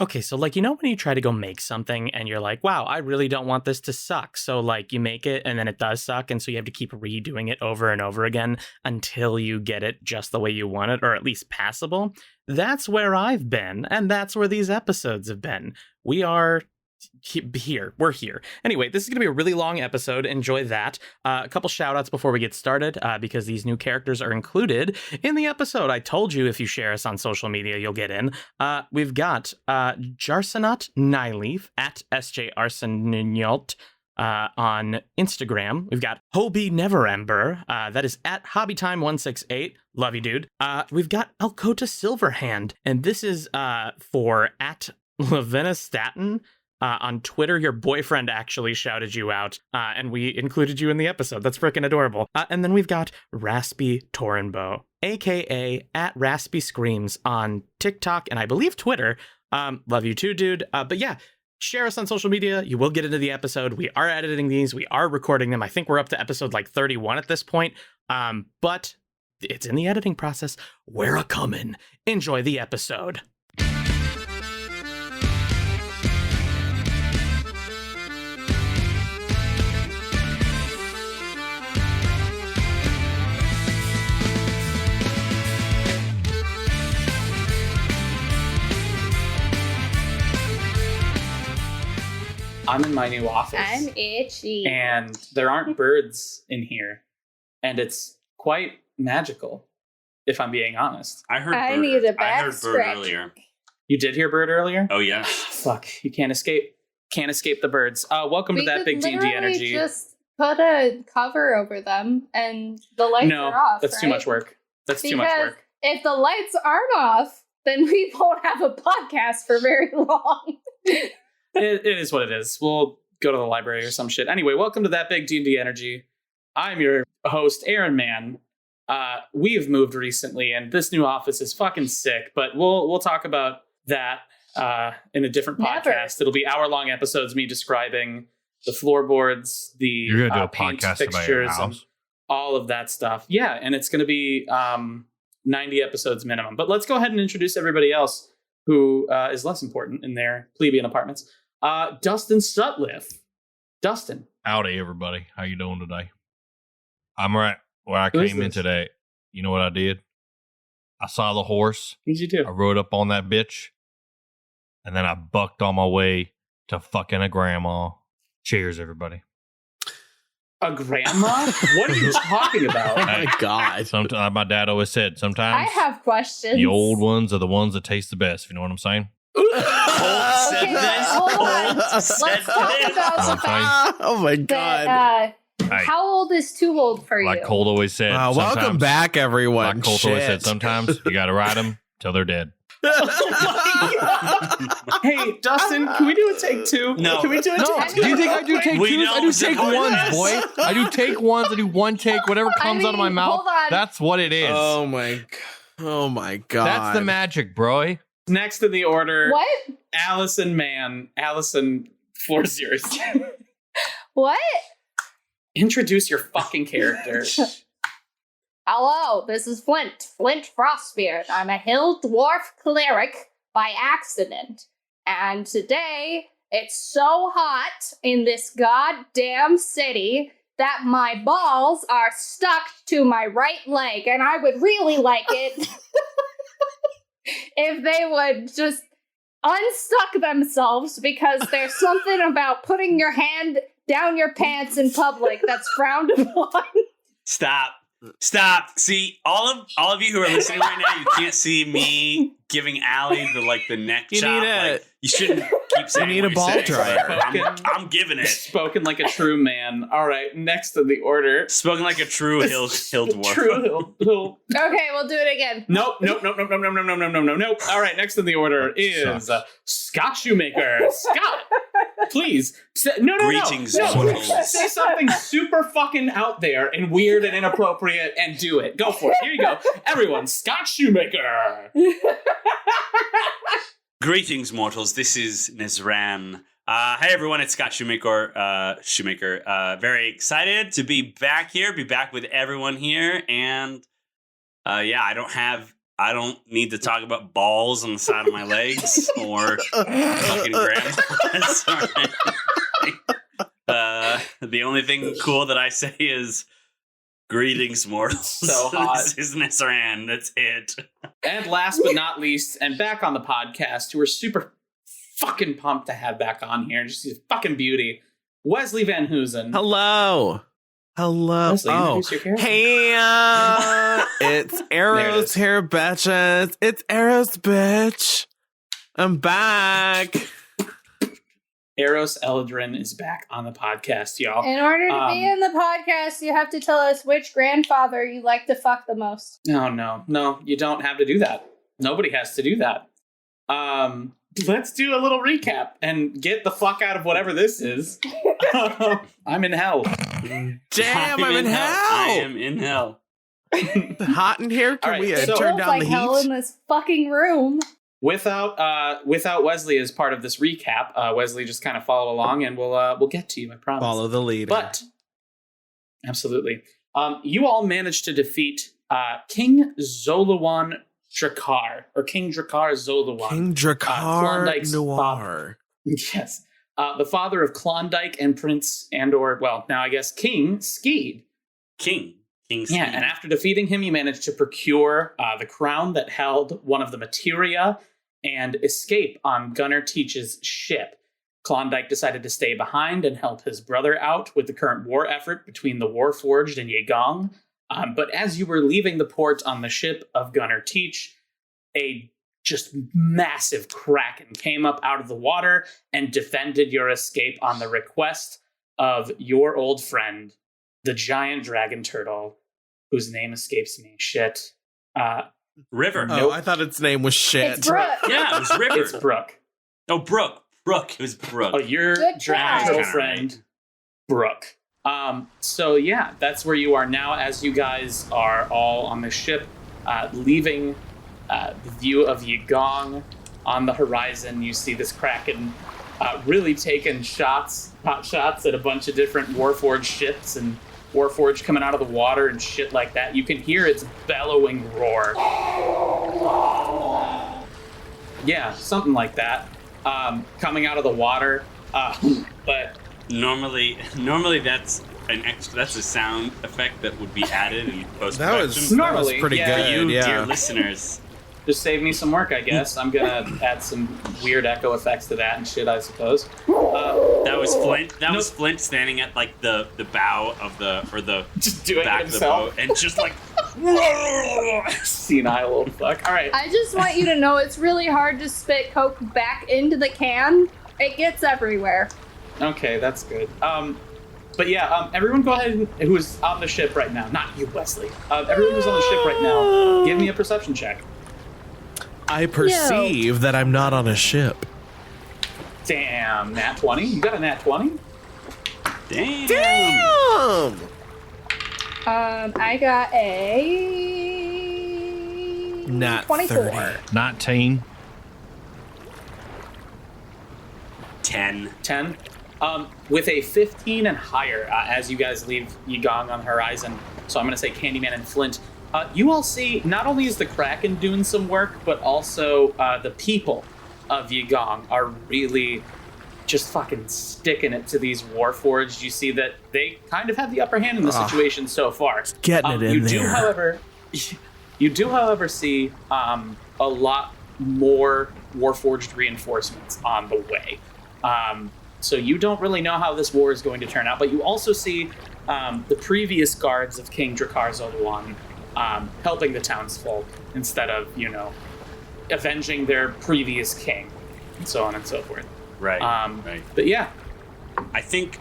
Okay, so like, when you try to go make something and you're like, wow, I really don't want this to suck. So like you make it and then it does suck. And so you have to keep redoing it over and over again until you get it just the way you want it, or at least passable. That's where I've been. And that's where these episodes have been. We are here. We're here. Anyway, this is going to be a really long episode. Enjoy that. A couple shout outs before we get started, because these new characters are included in the episode. I told you if you share us on social media, you'll get in. We've got Jarsanat Nyleaf at SJArsenignolt on Instagram. We've got Hobie Neverember. That is at Hobbytime168. Love you, dude. We've got Alcota Silverhand, and this is for at Lavena Staten. On Twitter, your boyfriend actually shouted you out, and we included you in the episode. That's freaking adorable. And then we've got Raspy Torenbo, aka at Raspy Screams on TikTok and I believe Twitter. Love you too, dude. But yeah, share us on social media. You will get into the episode. We are editing these. We are recording them. I think we're up to episode like 31 at this point. But it's in the editing process. We're a-comin'. Enjoy the episode. I'm in my new office. I'm itchy. And there aren't birds in here. And it's quite magical, if I'm being honest. I need a back scratch. Earlier. You did hear bird earlier? Oh, yeah. Fuck, you can't escape the birds. Welcome to that big D&D energy. Just put a cover over them and the lights are off. That's too much work. Too much work. If the lights aren't off, then we won't have a podcast for very long. It is what it is. We'll go to the library or some shit. Anyway, welcome to that big D&D energy. I'm your host, Aaron Mann. We've moved recently, and this new office is fucking sick. But we'll talk about that in a different podcast. It'll be hour-long episodes, me describing the floorboards, the paint fixtures, and all of that stuff. Yeah, and it's going to be 90 episodes minimum. But let's go ahead and introduce everybody else who is less important in their plebeian apartments. Dustin Sutliff. Dustin. Howdy, everybody. How you doing today? I'm right where I came in today. You know what I did? I saw the horse. What did you do? I rode up on that bitch, and then I bucked on my way to fucking a grandma. Cheers, everybody. A grandma? What are you talking about? Oh my God. Sometimes my dad always said, sometimes I have questions. The old ones are the ones that taste the best. If you know what I'm saying? Hold on. Let's talk about the fact oh my God. How old is too old for you? Like Colt always said. Welcome back, everyone. Like Colt always said, sometimes you got to ride them till they're dead. Hey, Dustin, can we do a take two? No. Can we do a take two? Do you think I do take twos? I do take ones, this. boy. I do take ones. I do one take. Whatever comes out of my mouth, hold on. that's what it is. Oh my God. That's the magic, bro. Next in the order, What? Allison Mann. Allison, floor's yours. What? Introduce your fucking character. Hello, this is Flint Frostbeard. I'm a hill dwarf cleric by accident. And today, it's so hot in this goddamn city that my balls are stuck to my right leg, and I would really like it if they would just unstuck themselves, because there's something about putting your hand down your pants in public that's frowned upon. Stop. See, all of you who are listening right now, you can't see me giving Allie the neck chop. You shouldn't keep saying you need a ball dryer. I'm giving it. Spoken like a true man. All right, next in the order. Spoken like a true hill dwarf. True hill. Okay, we'll do it again. Nope. All right, next in the order is Scott Shoemaker. Scott, please. No. Greetings, no. mortals. Say something super fucking out there and weird and inappropriate and do it. Go for it. Here you go. Everyone, Scott Shoemaker. Greetings, mortals. This is Nezran. Hey, everyone. It's Scott Shoemaker. Very excited to be back here, be back with everyone here. And I don't have I don't need to talk about balls on the side of my legs or fucking grandmas. Or the only thing cool that I say is greetings, mortals. So hot. This is Nisran. That's it. And last but not least, and back on the podcast, we're super fucking pumped to have back on here. Just a fucking beauty. Wesley Van Hoosen. Hello. Wesley, Oh, introduce your character. hey, it's Arrows here, bitches. It's Arrows, bitch. I'm back. Eros Eldrin is back on the podcast, y'all. In order to be in the podcast, you have to tell us which grandfather you like to fuck the most. No, you don't have to do that. Nobody has to do that. Let's do a little recap and get the fuck out of whatever this is. I'm in hell. Damn, I'm in hell. I am in hell. Hot in here. Can All right, we so- turn Feels down like the hell heat? in this fucking room. Without Wesley as part of this recap, Wesley, just kind of follow along and we'll get to you, I promise. Follow the lead. But absolutely, you all managed to defeat King Zolowan Drakkar, or King Drakkar Zolowan. King Drakkar Klondike's Noir. Yes, the father of Klondike and Prince and/or now I guess King Skeed. King Yeah, Steve. and after defeating him, you managed to procure the crown that held one of the materia and escape on Gunnar Teach's ship. Klondike decided to stay behind and help his brother out with the current war effort between the Warforged and Yegong. But as you were leaving the port on the ship of Gunnar Teach, a just massive kraken came up out of the water and defended your escape on the request of your old friend, the giant dragon turtle, whose name escapes me. Shit. River. Oh, I thought its name was shit. It's Brooke. Yeah, it was River. It's Brooke. Oh, Brooke. It was Brooke. Oh, your Good dragon try. turtle Kinda friend, right. Brooke. So yeah, that's where you are now as you guys are all on the ship, leaving the view of Yegong on the horizon. You see this kraken really taking pot shots at a bunch of different Warforged ships and Warforged coming out of the water and shit like that. You can hear its bellowing roar. Yeah, something like that. Coming out of the water. But Normally that's that's a sound effect that would be added in post That was production. Normally, pretty yeah, For good. you, Yeah. dear listeners. just save me some work, I guess. I'm gonna add some weird echo effects to that and shit, I suppose. That was Flint. That Nope. was Flint standing at like the bow of the Just doing it back of the himself. boat and just like Senile old fuck. All right. I just want you to know it's really hard to spit Coke back into the can. It gets everywhere. Okay, that's good. But yeah, everyone go ahead and who's on the ship right now. Not you, Wesley. Everyone who's on the ship right now, give me a perception check. I perceive that I'm not on a ship. Damn, nat 20? You got a nat 20? damn. Damn! I got a Nat 24. 30. 19. 10. 10. With a 15 and higher, as you guys leave Yegong on the horizon, so I'm going to say Candyman and Flint, you all see not only is the Kraken doing some work, but also the people of Yegong are really just fucking sticking it to these Warforged. You see that they kind of have the upper hand in the situation so far. Getting it in there. You do, however, see a lot more Warforged reinforcements on the way. So you don't really know how this war is going to turn out, but you also see the previous guards of King Drakkar Zolowan helping the townsfolk instead of, avenging their previous king, and so on and so forth. Right. Right. But yeah, I think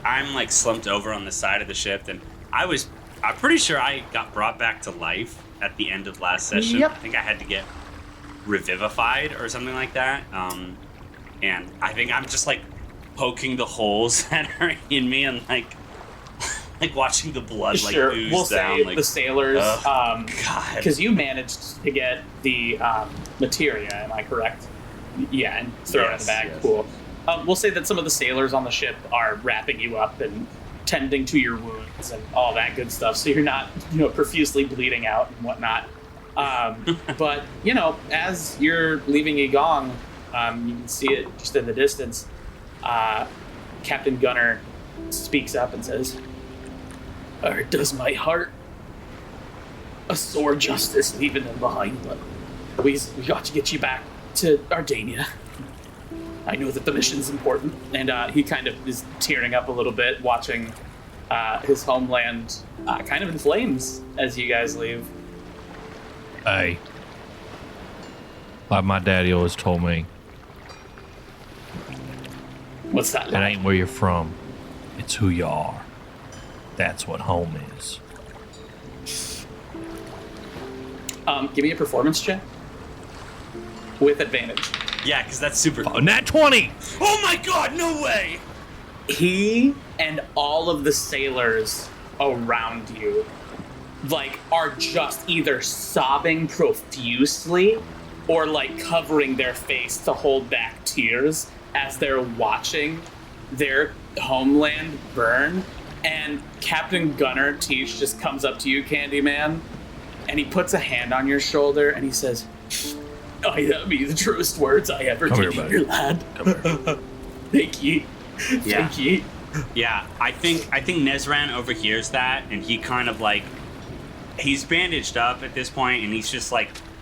I'm like slumped over on the side of the ship, and I'm pretty sure I got brought back to life at the end of last session. Yep. I think I had to get revivified or something like that. And I think I'm just like poking the holes that are in me and like watching the blood like sure. ooze We'll down. say Like, the sailors, God. because you managed to get the materia. Am I correct? Yeah, and throw it in the Yes, bag. yes. Cool. We'll say that some of the sailors on the ship are wrapping you up and tending to your wounds and all that good stuff, so you're not, profusely bleeding out and whatnot. But, as you're leaving Igong, you can see it just in the distance. Captain Gunner speaks up and says, "It does my heart a sore justice leaving them behind, but we got to get you back to Ardania. I know that the mission's important." And he kind of is tearing up a little bit, watching his homeland kind of in flames as you guys leave. Hey, like my daddy always told me, What's that? it ain't where you're from, it's who you are. That's what home is. Give me a performance check with advantage. Yeah, because that's super cool. Oh, nat 20! Oh my god, no way! He and all of the sailors around you are just either sobbing profusely or covering their face to hold back tears as they're watching their homeland burn. And Captain Gunner Teach just comes up to you, Candyman, and he puts a hand on your shoulder and he says, "That be the truest words I ever Come did here, hear, buddy. lad." Come here. Thank ye. Yeah. Thank ye. Yeah, I think Nezran overhears that, and he kind of he's bandaged up at this point, and he's just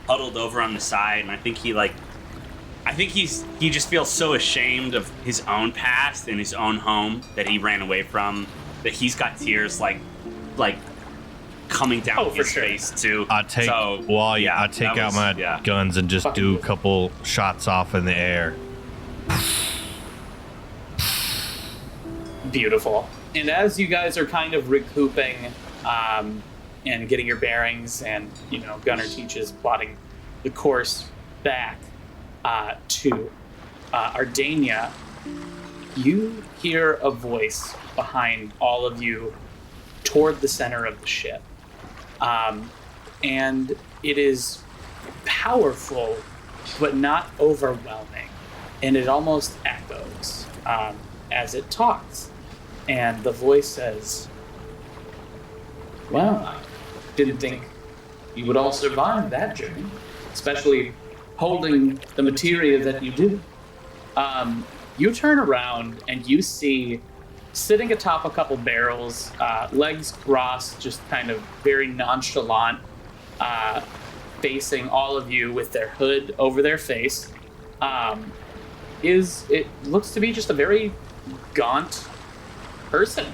huddled over on the side, and I think he just feels so ashamed of his own past and his own home that he ran away from, that he's got tears coming down for his sure. face too. I take So, I take that out was- my yeah. guns and just Fucking do a good. couple shots off in the air. Beautiful. And as you guys are kind of recouping and getting your bearings, and Gunner Teach plotting the course back to Ardania, you hear a voice behind all of you toward the center of the ship. And it is powerful, but not overwhelming. And it almost echoes as it talks. And the voice says, "Well, I didn't think you would all survive that journey, especially holding the materia that you do." You turn around and you see, sitting atop a couple barrels, legs crossed, just kind of very nonchalant, facing all of you with their hood over their face, it looks to be just a very gaunt person.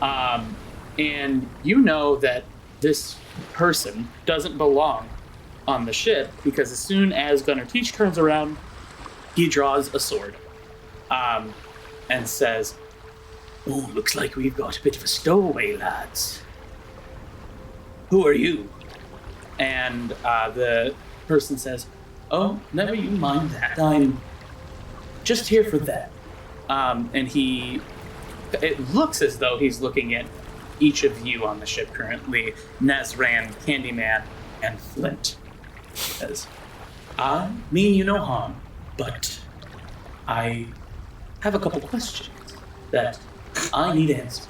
And you know that this person doesn't belong on the ship, because as soon as Gunner Teach turns around, he draws a sword and says, "Oh, looks like we've got a bit of a stowaway, lads. Who are you?" And the person says, "Oh, never you mind that. I'm just here for that." And it looks as though he's looking at each of you on the ship currently, Nezran, Candyman, and Flint. Says, "I mean you no harm, but I have a couple questions that I need answered.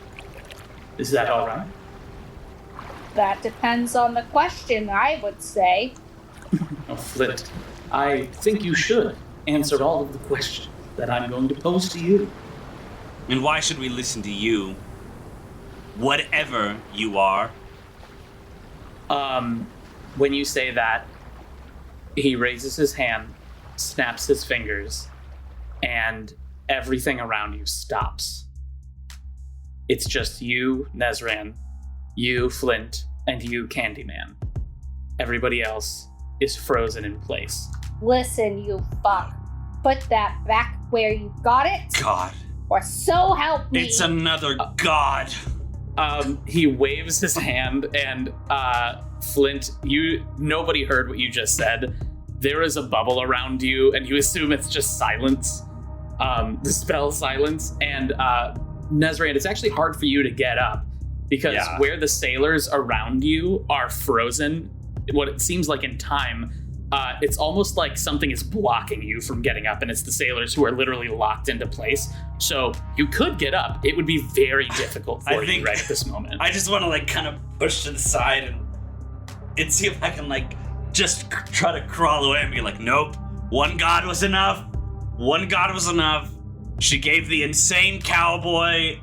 Is that all right?" That depends on the question, I would say. Oh, Flint, I think you should answer all of the questions that I'm going to pose to you. And why should we listen to you? Whatever you are. When you say that, he raises his hand, snaps his fingers, and everything around you stops. It's just you, Nezran, you, Flint, and you, Candyman. Everybody else is frozen in place. Listen, you fuck. Put that back where you got it, God. or so help me. It's another god. He waves his hand, and Flint, nobody heard what you just said. There is a bubble around you, and you assume it's just silence. The spell silence. And Nezran, it's actually hard for you to get up, because where the sailors around you are frozen, what it seems like in time, it's almost like something is blocking you from getting up, and it's the sailors who are literally locked into place. So you could get up. It would be very difficult for you right at this moment. I just want to kind of push to the side and see if I can just try to crawl away and be like, nope, one god was enough. One god was enough. She gave the insane cowboy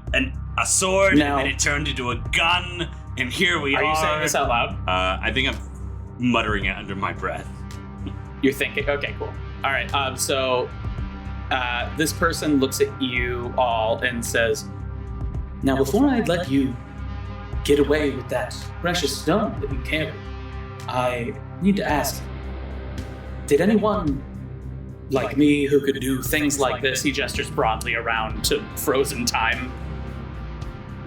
a sword, Now- and then it turned into a gun, and here we are. Are you saying this out loud? I think I'm muttering it under my breath. You're thinking, okay, cool. All right, so this person looks at you all and says, now before I let you get away with that precious stone that you carry, I need to ask, did anyone like me who could do things like this, he gestures broadly around to frozen time,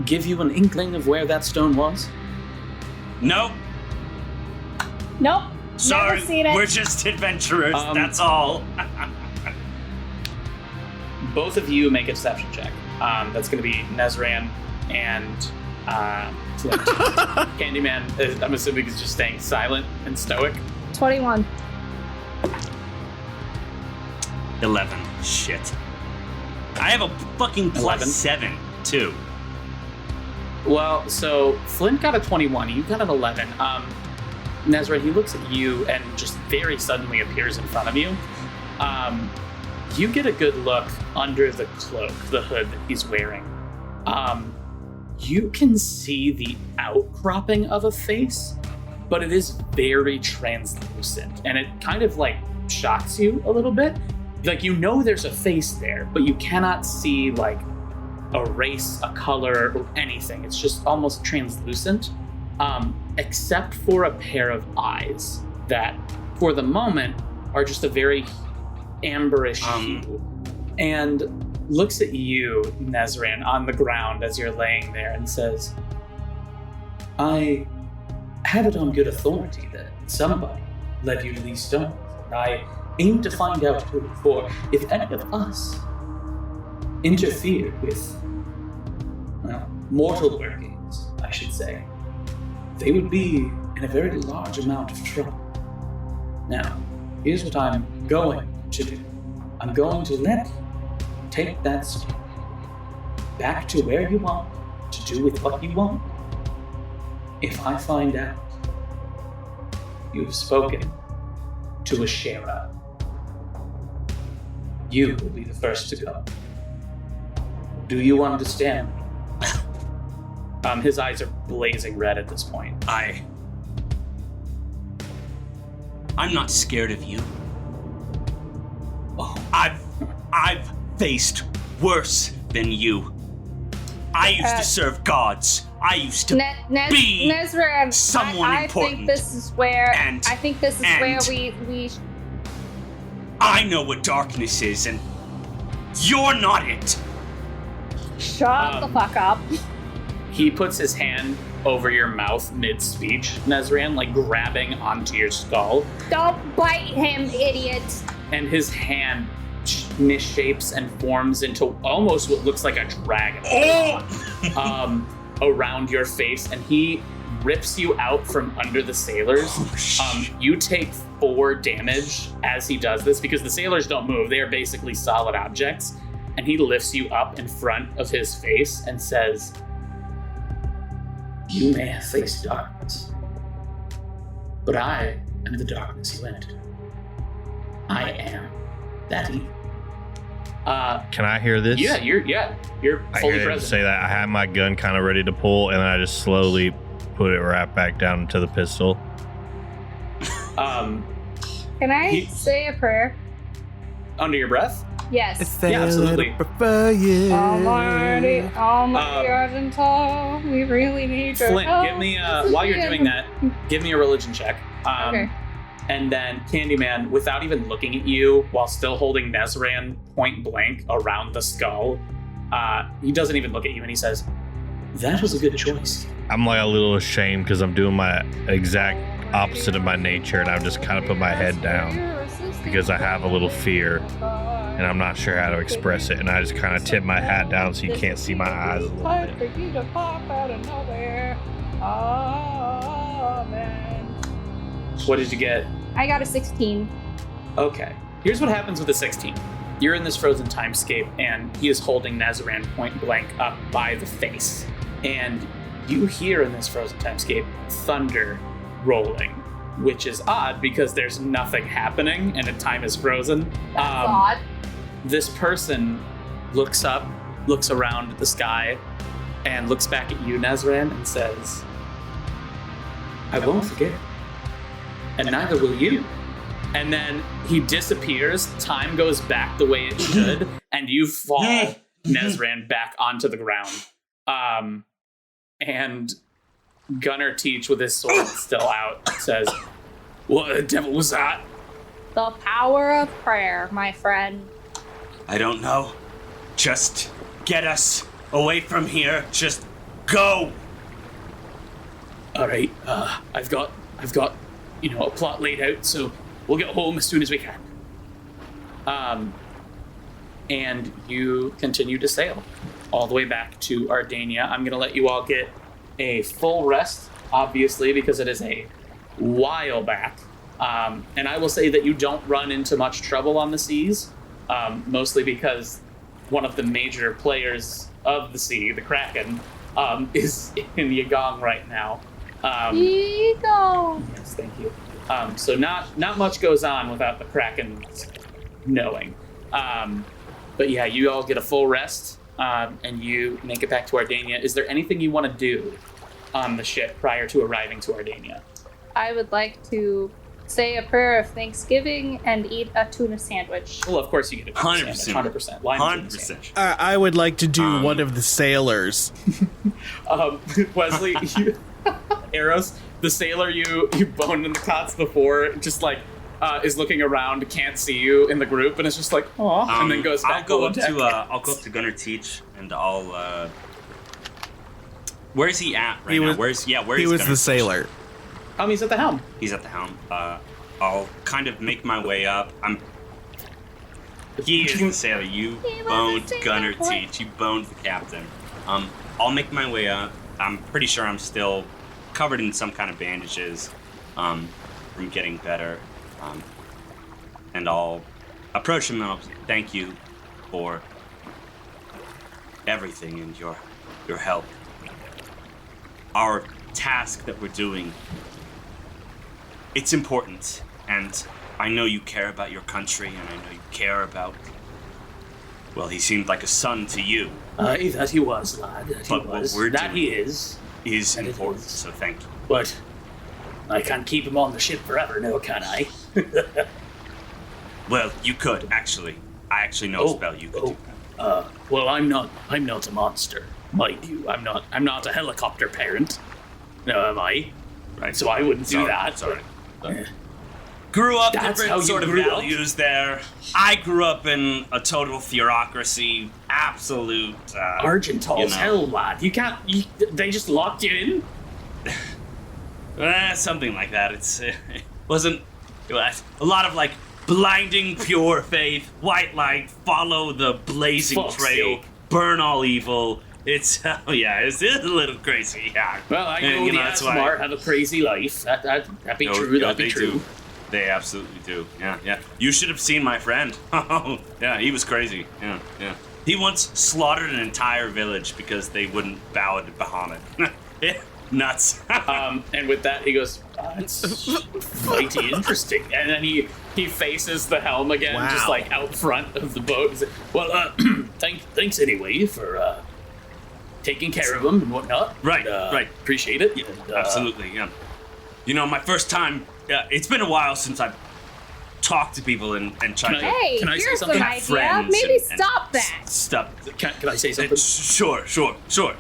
give you an inkling of where that stone was? Nope. Nope. Sorry, Never seen it. we're just adventurers, Um, that's all. Both of you make a deception check. That's going to be Nezran and Flint. Candyman, I'm assuming, is just staying silent and stoic. 21. 11. Shit. I have a fucking plus 11? 7, too. Well, so Flint got a 21. You got an 11. Nezran, he looks at you and just very suddenly appears in front of you. You get a good look under the cloak, the hood that he's wearing. You can see the outcropping of a face, but it is very translucent, and it kind of like shocks you a little bit. Like, you know there's a face there, but you cannot see like a race, a color, or anything. It's just almost translucent, except for a pair of eyes that, for the moment, are just a very amberish hue, and looks at you, Nezran, on the ground as you're laying there and says, I have it on good authority that somebody led you to these stones, and I aim to find out who, for if any of us interfered with, well, mortal workings, I should say, they would be in a very large amount of trouble. Now, here's what I'm going to do. I'm going to take that stone back to where you want, to do with what you want. If I find out you've spoken to a Shera, you will be the first to go. Do you understand? His eyes are blazing red at this point. I'm not scared of you. Oh, I've faced worse than you. I used to serve gods. I used to be Nezran, someone I important. think this is where And- where we I know what darkness is, and you're not it. shut the fuck up. He puts his hand over your mouth mid-speech, Nezran, like grabbing onto your skull, Don't bite him, idiot. and his hand misshapes and forms into almost what looks like a dragon around your face, and he rips you out from under the sailors. You take 4 damage as he does this, because the sailors don't move. They are basically solid objects, and he lifts you up in front of his face and says, you may have faced darkness, but I am the darkness you entered. I am that evil. Can I hear this? Yeah, you're I fully hear him present. say that. I had my gun kind of ready to pull, and then I just slowly put it right back down into the pistol. Can I say a prayer? Under your breath? Yes. Yeah, absolutely. Almighty Argentine, we really need your Flint, help. give me while you're doing that, give me a religion check. Okay. And then Candyman, without even looking at you, while still holding Nezran point blank around the skull, he doesn't even look at you, and he says, that was a good choice. I'm like a little ashamed because I'm doing my exact opposite of my nature, and I've just kind of put my head down because I have a little fear, and I'm not sure how to express it, and I just kind of tip my hat down so you can't see my eyes a little bit. For you to pop out of nowhere. Amen. What did you get? I got a 16. Okay. Here's what happens with a 16. You're in this frozen timescape, and he is holding Nezran point blank up by the face. And you hear in this frozen timescape thunder rolling which is odd because there's nothing happening and the time is frozen. That's odd. This person looks up, looks around at the sky, and looks back at you, Nezran, and says, I won't forget. And neither will you. And then he disappears, time goes back the way it should, and you fall, Nezran, back onto the ground. And Gunnar Teach, with his sword still out, says, what the devil was that? The power of prayer, my friend. I don't know. Just get us away from here. Just go. All right, I've got, a plot laid out, so we'll get home as soon as we can. And you continue to sail all the way back to Ardania. I'm gonna let you all get a full rest, obviously, because it is a while back. And I will say that you don't run into much trouble on the seas, mostly because one of the major players of the sea, the Kraken, is in Yagong right now. Ego. Yes, thank you. So not much goes on without the Kraken knowing. But yeah, you all get a full rest, and you make it back to Ardania. Is there anything you want to do on the ship prior to arriving to Ardania? I would like to say a prayer of Thanksgiving and eat a tuna sandwich. Well, of course you get a tuna 100%. sandwich. 100%. Lime tuna 100%. sandwich. I would like to do one of the sailors. Wesley, Eros, the sailor you boned in the cots before, just like is looking around, can't see you in the group, and it's just like, aw, and then goes back. I'll go up to Gunnar Teach, and I'll. Where's he at right now? Where is he was Gunnar the Teach? sailor. He's at the helm. He's at the helm. I'll kind of make my way up. He is the sailor. You boned Gunnar Teach. You boned the captain. I'll make my way up. I'm pretty sure I'm still covered in some kind of bandages from getting better. And I'll approach him and I'll say, thank you for everything and your help. Our task that we're doing, it's important, and I know you care about your country, and I know you care about, well, he seemed like a son to you. That he was, lad, that he But was. what we're That doing he is important, is. so thank you. But I can't keep him on the ship forever, no, can I? Well, you could, actually. I actually know a spell you could do. Well, I'm not a monster, mind you. I'm not a helicopter parent. No, am I? Right. So I wouldn't do that. Sorry. Yeah. Grew up That's how different you sort of grew up? values there. I grew up in a total theocracy, absolute. Argental's hell, lad. You can't. They just locked you in. Something like that. It wasn't. It was a lot of like blinding pure faith, white light, follow the blazing Fuck's trail, sake. burn all evil. It's it's a little crazy. Yeah. Well, I And, know you the know, that's why- Asmar have a crazy life. That'd be No, true. no, That'd be they true. do. They absolutely do. Yeah. You should have seen my friend. Oh, yeah, he was crazy. Yeah. He once slaughtered an entire village because they wouldn't bow to Bahamut. Yeah, nuts. And with that, he goes, "It's mighty interesting." And then he faces the helm again, just Wow. like out front of the boat. He's like, well, thanks anyway for taking care of him and whatnot. Right. Appreciate it. And, Absolutely, yeah. You know, my first time, it's been a while since I've talked to people and tried to Hey, Can I say here's something? an have idea. friends Maybe and stop that. stuff. Can I say something? Sure.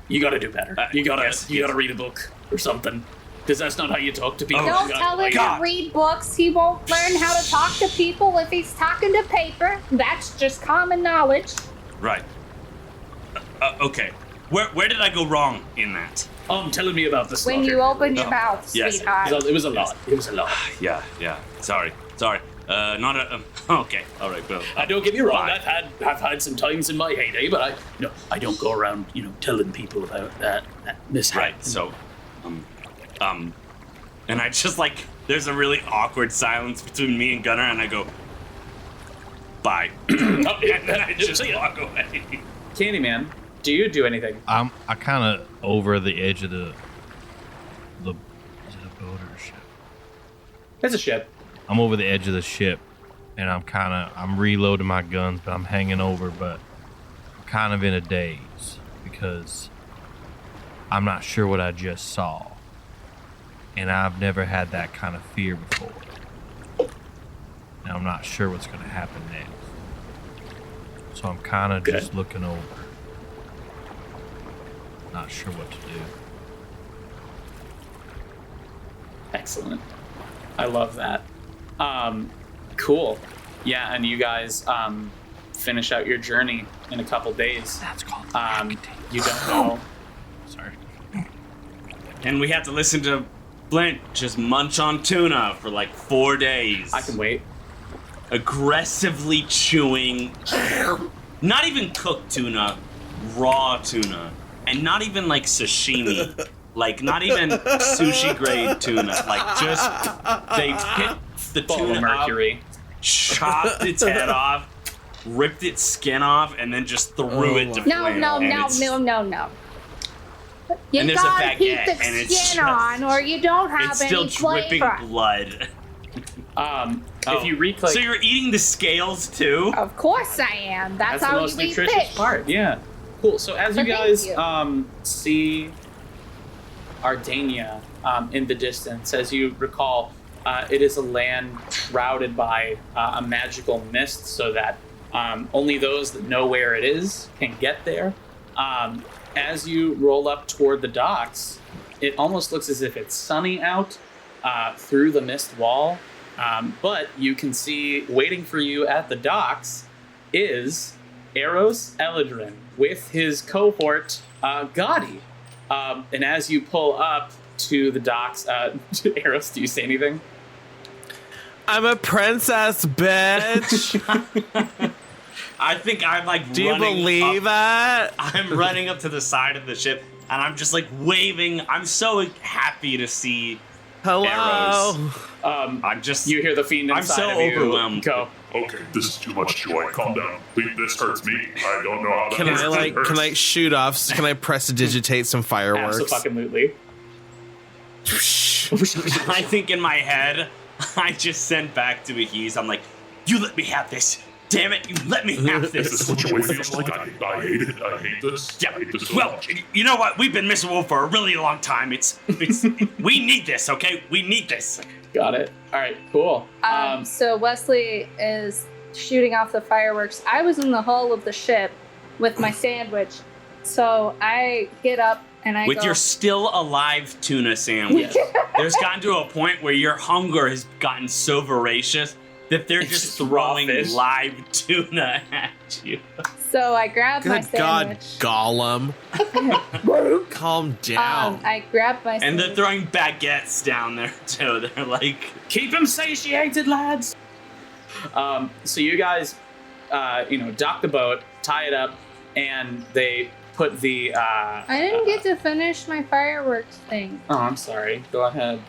You gotta do better. You gotta yes. read a book or something. Because that's not how you talk to people. Oh, Don't You tell gotta- him God. to read books. He won't learn how to talk to people if he's talking to paper. That's just common knowledge. Right. Okay. Where did I go wrong in that? Telling me about the slaughter. When you open your Oh, mouth, yes. sweetheart. It was a lot. It was a lot. Yeah. Sorry. Not a. Okay. All right. Well. Don't get me wrong. Fine. I've had some times in my heyday, but I don't go around telling people about that mishap. Right. So, and I just like there's a really awkward silence between me and Gunnar, and I go, bye, and then I just walk away. Candyman, do you do anything? I kind of over the edge of the is it a boat or a ship? It's a ship. I'm over the edge of the ship, and I'm reloading my guns, but I'm hanging over, but I'm kind of in a daze because I'm not sure what I just saw. And I've never had that kind of fear before. And I'm not sure what's going to happen next. So I'm kind of just looking over. Not sure what to do. Excellent. I love that. Cool. Yeah, and you guys finish out your journey in a couple days. That's called you don't know. Sorry. And we have to listen to Flint just munch on tuna for like 4 days. I can wait. Aggressively chewing, not even cooked tuna, raw tuna, and not even like sashimi, like not even sushi grade tuna, like just they picked the Full of tuna mercury. up, chopped its head off, ripped its skin off, and then just threw it to No, flame. no, And no, it's- no, no, no. You And there's a gotta keep baguette, the and it's skin just- on, or you don't have It's still any dripping flavor. blood. If you reclick, So you're eating the scales too? Of course I am. That's the how most you eat nutritious fish. part. Yeah. Cool. So as you But thank guys you. see Ardania in the distance, as you recall, it is a land shrouded by a magical mist, so that only those that know where it is can get there. As you roll up toward the docks, it almost looks as if it's sunny out through the mist wall. But you can see waiting for you at the docks is Eros Eladrin with his cohort, Gotti. And as you pull up to the docks, Eros, do you say anything? I'm a princess, bitch. I think I'm like Do you running believe up, it? I'm running up to the side of the ship and I'm just like waving. I'm so happy to see Hello. arrows. I'm just You hear the fiend I'm inside so of you overwhelmed. go. Okay, this is too much joy. Calm down. Please, this hurts me. I don't know how that Can hurts. I shoot off? Can I prestidigitate some fireworks? Absolutely. I think in my head, I just sent back to Ahiz. I'm like, you let me have this. Damn it, you let me have Is this this. what joy feels like? I hate it. I hate this. Yeah, I hate this so well, much. you know what? We've been miserable for a really long time. It's we need this, okay? We need this. Got it. All right, cool. So Wesley is shooting off the fireworks. I was in the hull of the ship with my sandwich. So I get up and I With go, your still alive tuna sandwich, there's gotten to a point where your hunger has gotten so voracious that they're It's just just raw throwing fish. live tuna at you. So I grab my Good God, sandwich. Gollum. Calm down. I grab my And they're sandwich. throwing baguettes down there too. They're like, Keep him satiated, lads. So you guys, dock the boat, tie it up, and they put the. I didn't get to finish my fireworks thing. Oh, I'm sorry. Go ahead.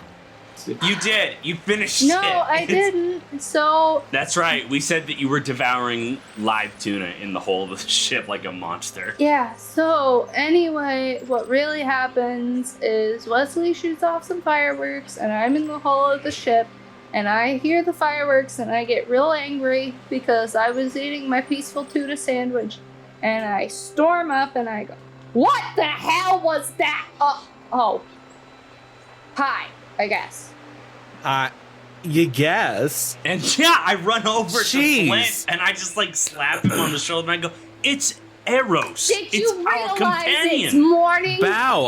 you did. You finished No, it. I didn't. So That's right. We said that you were devouring live tuna in the hull of the ship like a monster. yeah, so anyway, what really happens is Wesley shoots off some fireworks and I'm in the hull of the ship and I hear the fireworks and I get real angry because I was eating my peaceful tuna sandwich and I storm up and I go, "What the hell was that?" Oh. Hi, I guess. You guess. And yeah, I run over Jeez. to Flint and I just like slap him on the shoulder and I go, "It's Eros. Did it's you our realize it's companion." morning? Bow.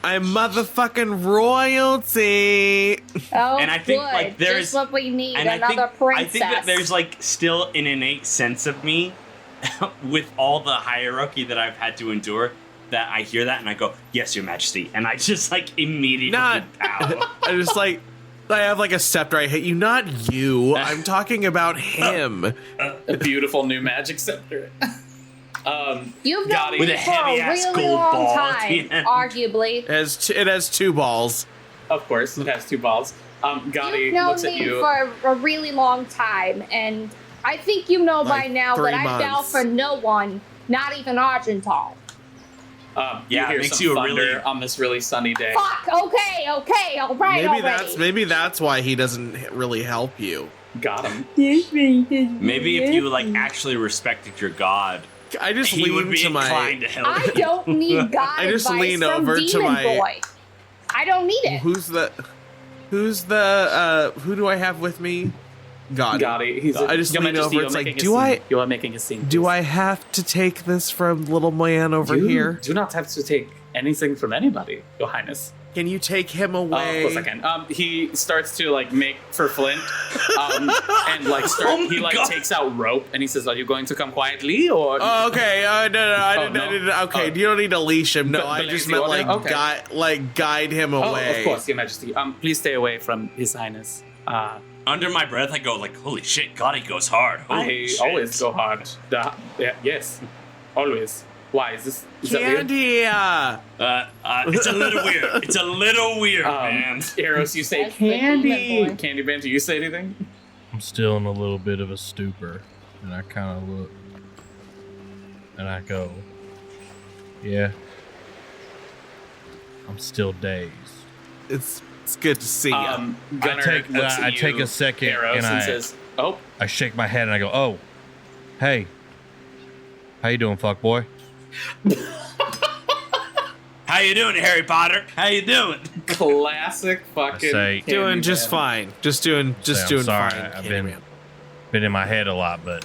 I'm motherfucking royalty. Oh, And I think, good. like, there's- just what we need. And Another I princess. think that there's like still an innate sense of me with all the hierarchy that I've had to endure that I hear that and I go, "Yes, Your Majesty," and I just like immediately Not- bow. I just like. I have like a scepter I hit you, not you. I'm talking about him. A beautiful new magic scepter. You've Got known it. me With a for a heavy-ass really gold long ball at time, the end. arguably. It has two balls. Of course, it has two balls. Gotti You've known looks at me you. for a really long time, and I think you know by Like now 3 that I bow months. for no one, not even Argental. Yeah, you hear it makes some you a thunder really- on this really sunny day. Fuck. Okay. All right. Maybe that's why he doesn't really help you. Got him. Maybe if you like actually respected your god, I just he would lean be to my. inclined to help I you. don't need God I just advice lean from over to Demon my- Boy. I don't need it. Who do I have with me? God. Gotti. He's I just Your lean Majesty, over. you're It's like, making a do scene. I You are making a scene. do please. I have to take this from little man over You here? do not have to take anything from anybody, Your Highness. Can you take him Of away? course I can. He starts to like make for Flint, and like Oh my he like God. takes out rope and he says, "Are you going to come quietly or?" Oh, okay. No, I Oh, didn't. no. I didn't. Okay, Oh. you don't need to leash him. No, The I just lazy meant order? like Okay. guide him Oh, away. of course, Your Majesty. Please stay away from His Highness. Under my breath, I go like, "Holy shit, God, he goes hard." Holy I shit. always go hard. Yes, always. Why is that weird? Candy. It's a little weird. It's a little weird, man. Eros, you say That's the candy. demon boy. Candy Man, do you say anything? I'm still in a little bit of a stupor, and I kind of look, and I go, "Yeah, I'm still dazed." It's good to see you. Gunnar looks at I you, take a second Eros, and and I says, "Oh, I shake my head and I go, "Oh, hey, how you doing, fuck boy?" How you doing, Harry Potter? How you doing? classic fucking." say- Candy Doing just Man. fine. Just doing I'm doing sorry, fine. I've Candyman. been in my head a lot, but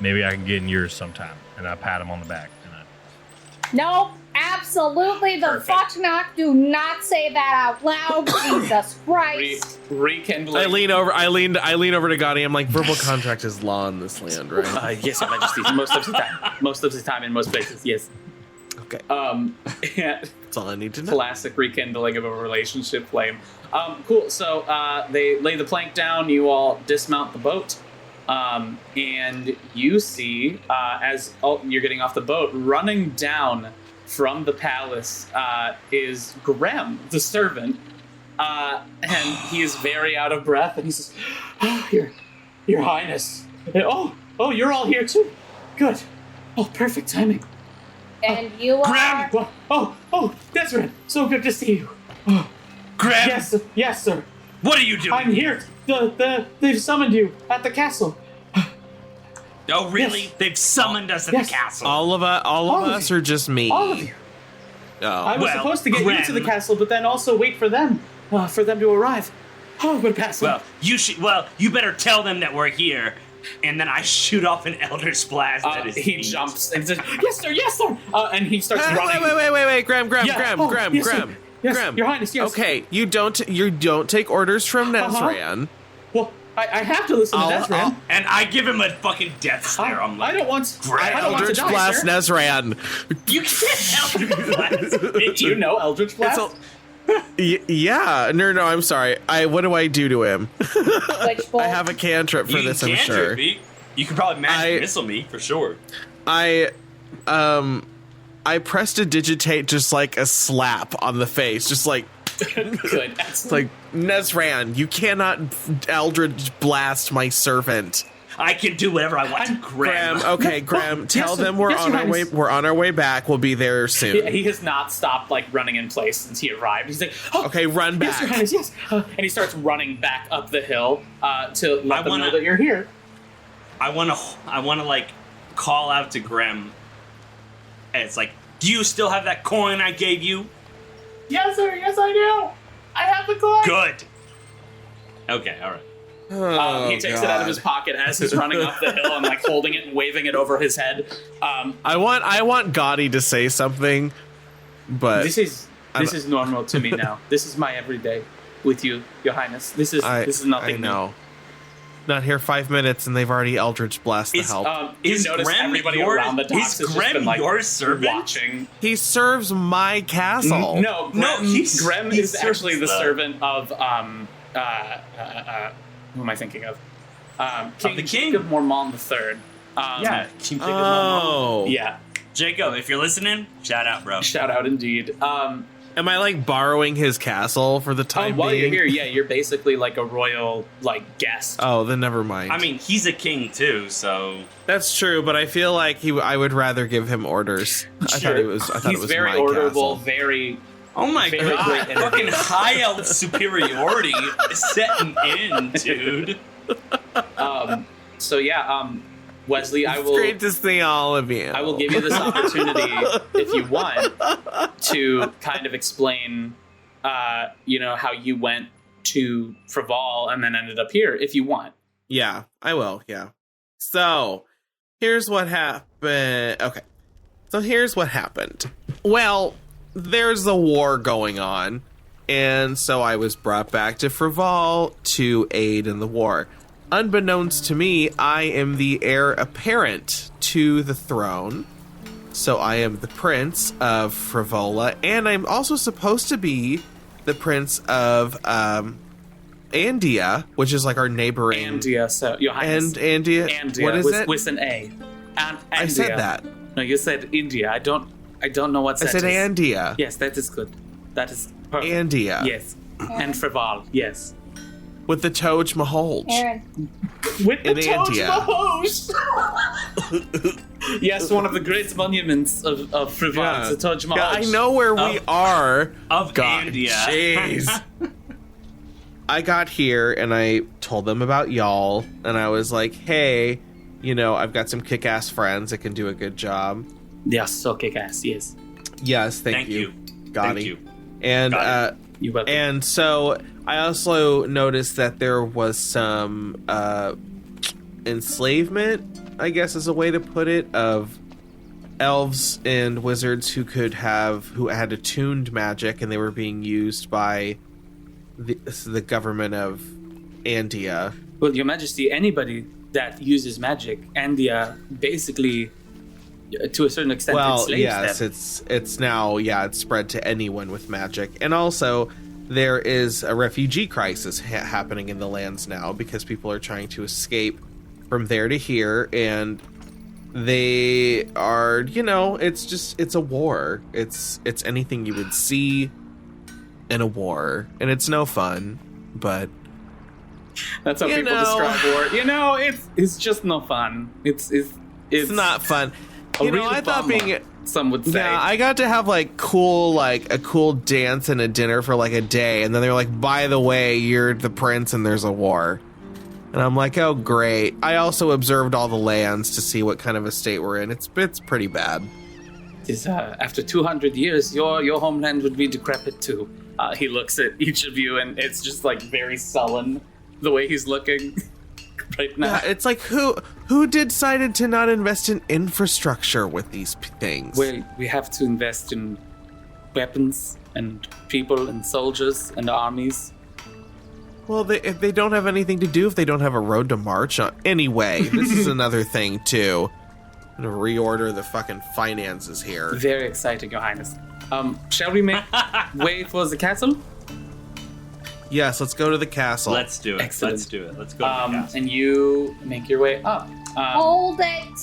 maybe I can get in yours sometime. And I pat him on the back. And No, absolutely the Perfect. fuck not. Do not say that out loud. Jesus Christ. Rekindling. I lean over to Gotti. I'm like, verbal contract is law in this land, right? Yes, Your Majesty. Most of the time. Most of the time in most places. Yes. Okay, And that's all I need to know. classic rekindling of a relationship flame. Cool. So they lay the plank down. You all dismount the boat, and you see as you're getting off the boat, running down from the palace is Grem, the servant, and he is very out of breath. And he says, "Oh, Your Highness. Oh, you're all here too. Good. Oh, perfect timing. And you are. Well, oh, Desmond, so good to see you. Graham, Yes, sir. what are you doing? I'm here. They've summoned you at the castle. Oh, really? Yes. They've summoned us at Yes. the castle. All of of us, or just me? All of you. I Oh, was Well, supposed to get you to the Graham- castle, but then also wait for them to arrive. Oh, but pass. Well, you better tell them that we're here. And then I shoot off an Eldritch Blast at his he feet. jumps and says, "Yes, sir." And he starts Hey, running. wait, Graham, Yeah. Oh, yes, sir. Graham. Yes, Graham. Your Highness. Yes. Okay, you don't take orders from Nezran. Well, I have to listen to Desmond. And I give him a fucking death stare. I'm like, I don't want. Graham. I don't want to Eldritch die, Blast sir. Nezran. you can't Eldritch Blast. Do you know Eldritch Blast? Yeah, no, I'm sorry. What do I do to him? Which bolt? I have a cantrip for You this, can I'm cantrip sure. me. You can probably magic missile me for sure. I prestidigitate just like a slap on the face, just like Good. it's like Nezran, you cannot Eldritch Blast my servant. I can do whatever I want to Graham. Graham, tell sir. them we're Yes, on Your our way. Highness. We're on our way back. We'll be there soon. He has not stopped like running in place since he arrived. He's like, "Oh, Okay, run yes, Your back. Highness, yes." And he starts running back up the hill to let them know wanna- that you're here. I want to like call out to Graham. And it's like, do you still have that coin I gave you? Yes, sir. Yes, I do. I have the coin. Good. Okay, all right. Oh, He takes it out of his God. pocket as he's running up the hill and like holding it and waving it over his head. I want Gotti to say something, but This is normal to me now. This is my everyday with you, Your Highness. This is nothing I know. Not here 5 minutes and they've already Eldritch Blast the help. You Is notice Graham everybody your- around the docks is has just Graham been like your servant? watching. He serves my castle. No, Grem, Grem he is actually the serves servant of who am I thinking of? King the king. Jacob Mormont III. Yeah, King Jacob. Oh. Yeah. Jacob, if you're listening, shout out, bro. Shout out indeed. Am I like borrowing his castle for the time While being? you're here, yeah, you're basically like a royal like guest. Oh, then never mind. I mean, he's a king too, so that's true, but I feel like I would rather give him orders. I thought it was. He's very my orderable, castle. very. oh my Very god, great energy. fucking high elf superiority is setting in, dude. So yeah, Wesley, I It's will. great to see all of you. I will give you this opportunity if you want to kind of explain, how you went to Frival and then ended up here. If you want. Yeah, I will. Yeah. So here's what happened. Okay. So here's what happened. Well, there's a war going on, and so I was brought back to Frival to aid in the war. Unbeknownst to me, I am the heir apparent to the throne. So I am the prince of Frivola, and I'm also supposed to be the prince of Andia, which is like our neighboring. Andia, so your Highness. Andia. Andia, What is it? with an A. I said that. No, you said India. I don't know what I that said is. Andia. Yes, that is good. That is perfect. Andia. Yes. And Frival, yes. With the Taj Mahal. Aaron. With the In Taj India. Mahal. Yes, one of the great monuments of Frival, Yeah. the Taj Mahal. Yeah, I know where we are. Of God, India. Jeez. I got here and I told them about y'all, and I was like, hey, I've got some kick-ass friends that can do a good job. They are so kick-ass, yes. Yes, thank you. Got Thank it. you. And Got You're welcome. and so I also noticed that there was some enslavement, I guess is a way to put it, of elves and wizards who had attuned magic, and they were being used by the government of Andia. Well, Your Majesty, anybody that uses magic, Andia basically, to a certain extent, Well, enslaves yes, them. it's now it's spread to anyone with magic, and also there is a refugee crisis happening in the lands now because people are trying to escape from there to here, and they are, it's a war. It's anything you would see in a war, and it's no fun, but That's how people describe war. It's just no fun. It's not fun. a real I thought bummer, some would say. Yeah, I got to have a cool dance and a dinner for like a day, and then they're like, by the way, you're the prince and there's a war. And I'm like, oh great. I also observed all the lands to see what kind of a state we're in. It's pretty bad. After 200 years, your homeland would be decrepit too. He looks at each of you, and it's just like very sullen the way he's looking right now. Yeah, it's like who decided to not invest in infrastructure with these things? Well, we have to invest in weapons and people and soldiers and armies. Well, if they don't have anything to do, if they don't have a road to march on. Anyway, this is another thing too. I'm gonna reorder the fucking finances here. Very exciting, Your Highness. Shall we make way for the castle? Yes, let's go to the castle. Let's do it. Excellent. Let's do it. Let's go. To the castle. And you make your way up. Hold it.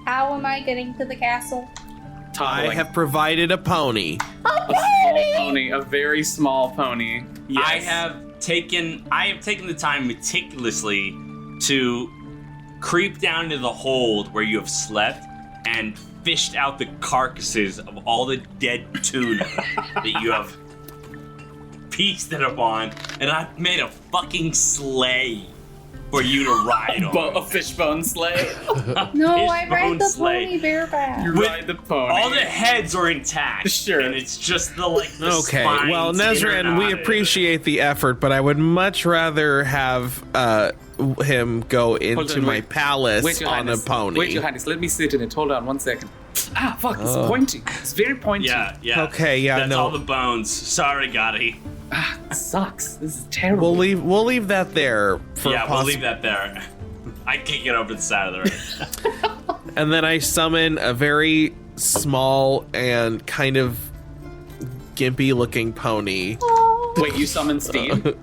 How am I getting to the castle? I toddling. have provided a pony. A a small pony, a very small pony. Yes. I have taken the time meticulously to creep down to the hold where you have slept and fished out the carcasses of all the dead tuna that you have pieced it upon, and I've made a fucking sleigh for you to ride on. a fishbone sleigh. No, I Fishbone ride the sleigh. pony bareback. You With ride the pony. All the heads are intact. Sure. And it's just the Okay, spines well, in or Nezran, we knotted. appreciate the effort, but I would much rather have him go Hold into on, my wait. palace Wait, Your on Highness. a pony. Wait, Your Highness. Let me sit in it. Hold on 1 second. Ah, fuck. It's pointy. It's very pointy. Yeah. Okay, yeah, That's no. all the bones. Sorry, Gotti. Ah, it sucks. This is terrible. We'll leave that there for Yeah, we'll leave that there. I kick it over the side of the road. And then I summon a very small and kind of gimpy looking pony. Wait, you summon Steve?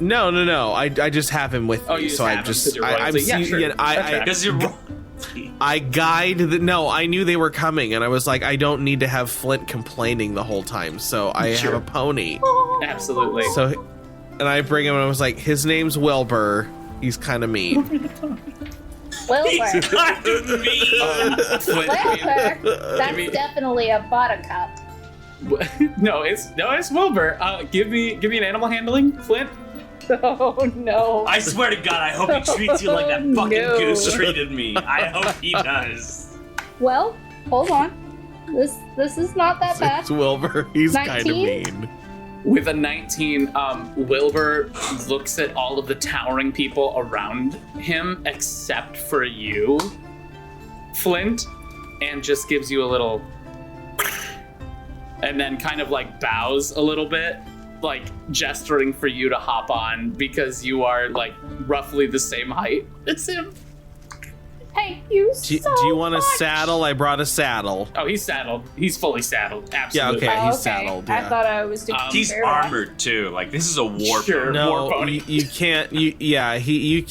No. I just have him with Oh, me, you so just I have him just 'cause you're I'm royalty. Yeah, see- sure. yeah, That tracks. Because you're I I knew they were coming, and I was like, I don't need to have Flint complaining the whole time, so I have a pony. Absolutely. So, and I bring him, and I was like, his name's Wilbur. He's kind of mean. Wilbur. He's kind of mean. Wilbur. That's definitely a buttercup. No, it's Wilbur. Give me an animal handling, Flint. Oh no. I swear to God, I hope he treats you like that Oh, fucking no. goose treated me. I hope he does. Well, hold on. This is not that bad. It's Wilbur. He's kind of 19? mean. With a 19, Wilbur looks at all of the towering people around him, except for you, Flint, and just gives you a little, and then kind of like bows a little bit, like gesturing for you to hop on because you are like roughly the same height as him. Thank you Do you want a saddle? I brought a saddle. Oh, he's saddled. He's fully saddled. Yeah, Absolutely. okay, Oh, he's okay. saddled. I Yeah. thought I was doing He's fair enough. armored too. Like this is a war Sure. pony. No, War pony. you can't. You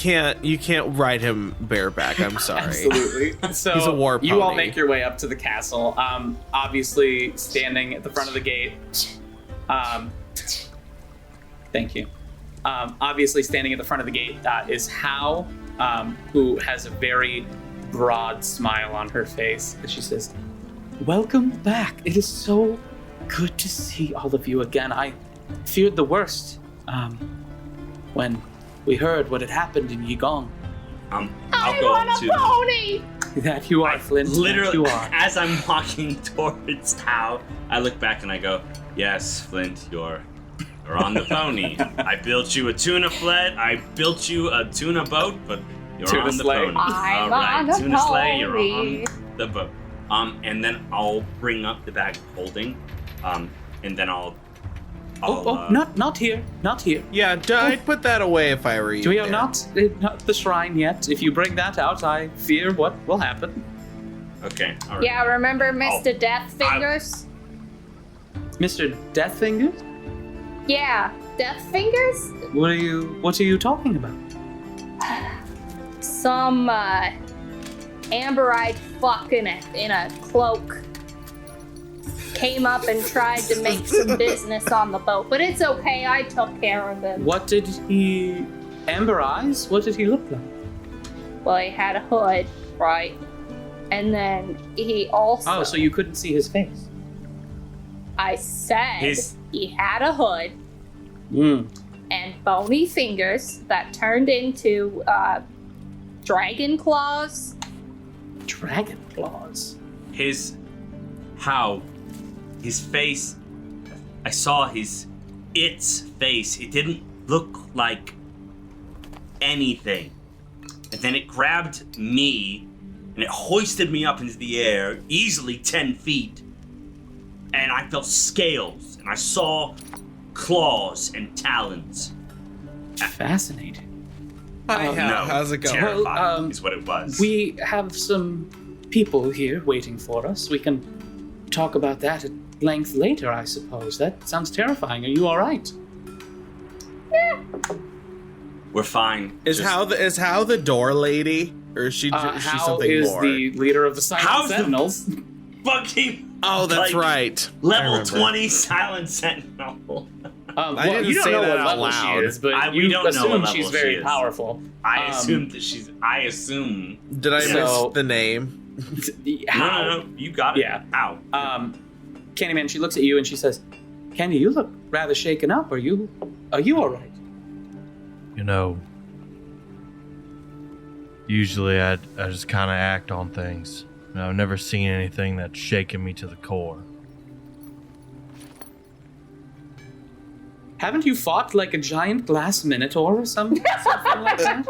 can't ride him bareback. I'm sorry. Absolutely. So He's a war you all pony. make your way up to the castle. Obviously, standing at the front of the gate. Thank you. Obviously, standing at the front of the gate is Hal, who has a very broad smile on her face. And she says, "Welcome back. It is so good to see all of you again. I feared the worst when we heard what had happened in Yigong. I'll I go want up a to pony! That you are, Flint. that literally you are. as I'm walking towards Hal, I look back and I go, "Yes, Flint, you're on the pony. I built you a tuna flat. I built you a tuna boat, but you're Tuna on the sleigh. pony. I'm All right, on a tuna sleigh. You're pony. on the boat. And then I'll bring up the bag of holding, and then I'll Not here. Not here. Yeah, I'd put that away if I were you. We are there. not the shrine yet. If you bring that out, I fear what will happen. Okay. All right. Yeah, remember Mr. Death Fingers? Mr. Deathfinger? Yeah, Death Fingers? What are you talking about? Some amber-eyed fuck in a cloak came up and tried to make some business on the boat, but it's okay. I took care of him. What did he Amber eyes? What did he look like? Well, he had a hood, right? And then he also. Oh, so you couldn't see his face. I said His- he had a hood Mm. and bony fingers that turned into dragon claws. Dragon claws. His face, I saw its face. It didn't look like anything. And then it grabbed me and it hoisted me up into the air, easily 10 feet. And I felt scales and I saw claws and talons. Fascinating. Hi, Hal. How's it going? Terrifying Well, is what it was. We have some people here waiting for us. We can talk about that at length later, I suppose. That sounds terrifying. Are you all right? We're fine. Is Just- Hal the door lady, or is she is she Hal something is more? the leader of the Silent How's the- Sentinels. fucking Oh, that's like, right. I level remember. 20 silent sentinel. I didn't you don't say know that what out level loud. she is, but we you don't know assume what level she's she very is. powerful. I assume that I assume. Did I So- miss the name? Hal. No, you got it. Yeah. Ow. Candyman, she looks at you and she says, "Candy, you look rather shaken up. Are you all right?" You know, usually I just kind of act on things. You know, I've never seen anything that's shaken me to the core. Haven't you fought like a giant glass minotaur or something like that?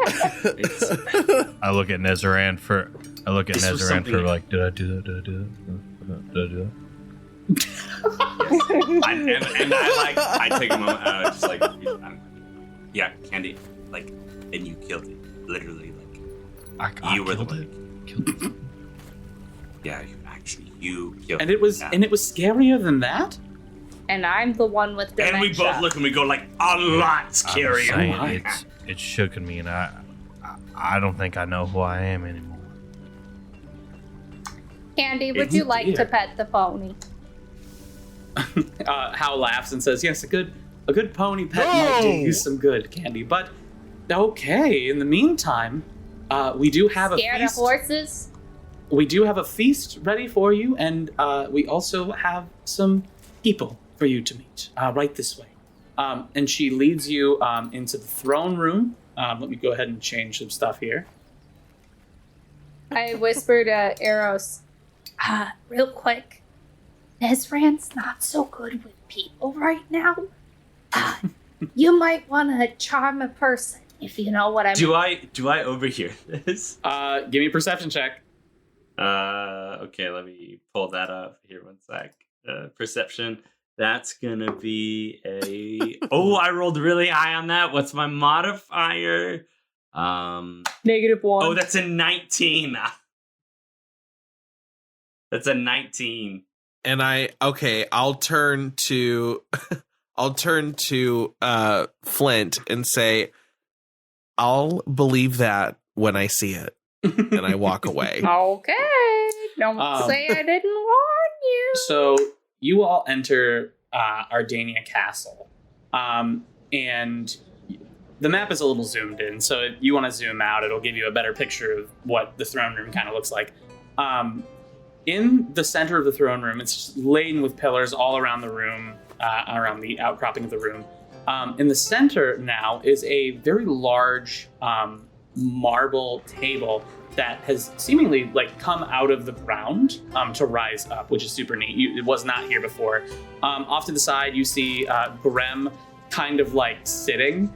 I look at Nezaran for This was something- like, did I do that? Did I do that? Did I do that? and I take a moment, just like, yeah, Candy, like, and you killed it, literally, like, I you were the killed it. one. Killed it. Yeah, you killed And it was yeah. scarier than that? And I'm the one with dementia. And we both look and we go like, a lot I'm scarier. saying it's shooken me, and I don't think I know who I am anymore. Candy, would you like to pet the pony? Hal laughs and says, "Yes, a good pony pet might do you some good, Candy. But okay, in the meantime, we do have a Scared of feast. horses? We do have a feast ready for you, and we also have some people for you to meet. Right this way." And she leads you into the throne room. Let me go ahead and change some stuff here. I whispered to Eros, real quick, Nesran's not so good with people right now. You might want to charm a person, if you know what I mean. Do I overhear this? Give me a perception check. Okay, let me pull that up here 1 sec. Perception. That's gonna be a. Oh, I rolled really high on that. What's my modifier? -1. Oh, that's a 19. That's a 19. And I'll turn to Flint and say, I'll believe that when I see it. And I walk away. Okay. Don't say I didn't warn you. So you all enter Ardania Castle, and the map is a little zoomed in. So if you want to zoom out, it'll give you a better picture of what the throne room kind of looks like. In the center of the throne room, it's just laden with pillars all around the room, around the outcropping of the room. In the center now is a very large marble table that has seemingly come out of the ground to rise up, which is super neat. It was not here before. Off to the side, you see Grem kind of sitting,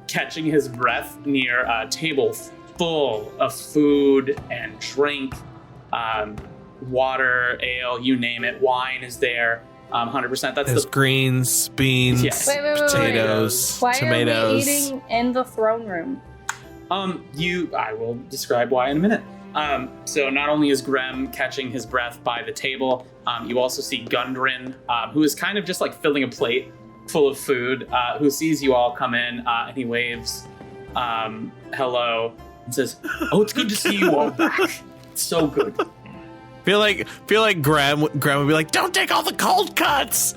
catching his breath near a table full of food and drink, water, ale, you name it. Wine is there, 100%. There's greens, beans, Yes. Wait. potatoes, Why tomatoes. are we eating in the throne room? I will describe why in a minute. So not only is Grem catching his breath by the table, you also see Gundren, who is kind of just filling a plate full of food, who sees you all come in, and he waves hello and says, "Oh, it's good to see you all back. It's so good." Feel like Graham would be like, "Don't take all the cold cuts."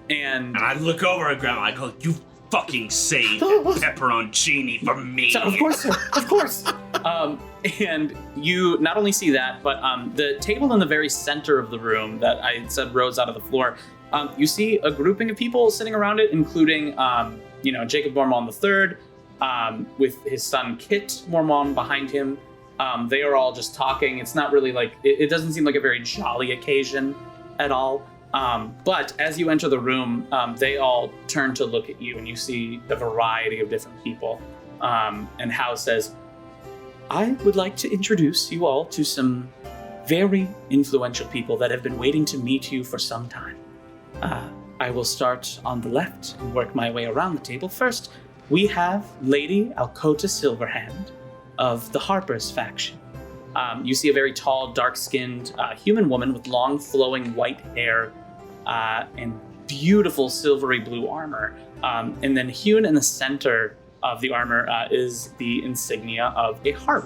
And I look over at Grandma. I go, "You fucking save pepperoncini for me." So, of course, sir. Of course. And you not only see that, but the table in the very center of the room that I said rose out of the floor, you see a grouping of people sitting around it, including, Jacob Mormon III, with his son Kit Mormon behind him. They are all just talking. It's not really it doesn't seem like a very jolly occasion at all. But as you enter the room, they all turn to look at you, and you see a variety of different people. And Hal says, "I would like to introduce you all to some very influential people that have been waiting to meet you for some time. I will start on the left and work my way around the table. First, we have Lady Alcota Silverhand of the Harper's faction. You see a very tall, dark-skinned human woman with long, flowing white hair and beautiful silvery blue armor. And then hewn in the center of the armor is the insignia of a harp.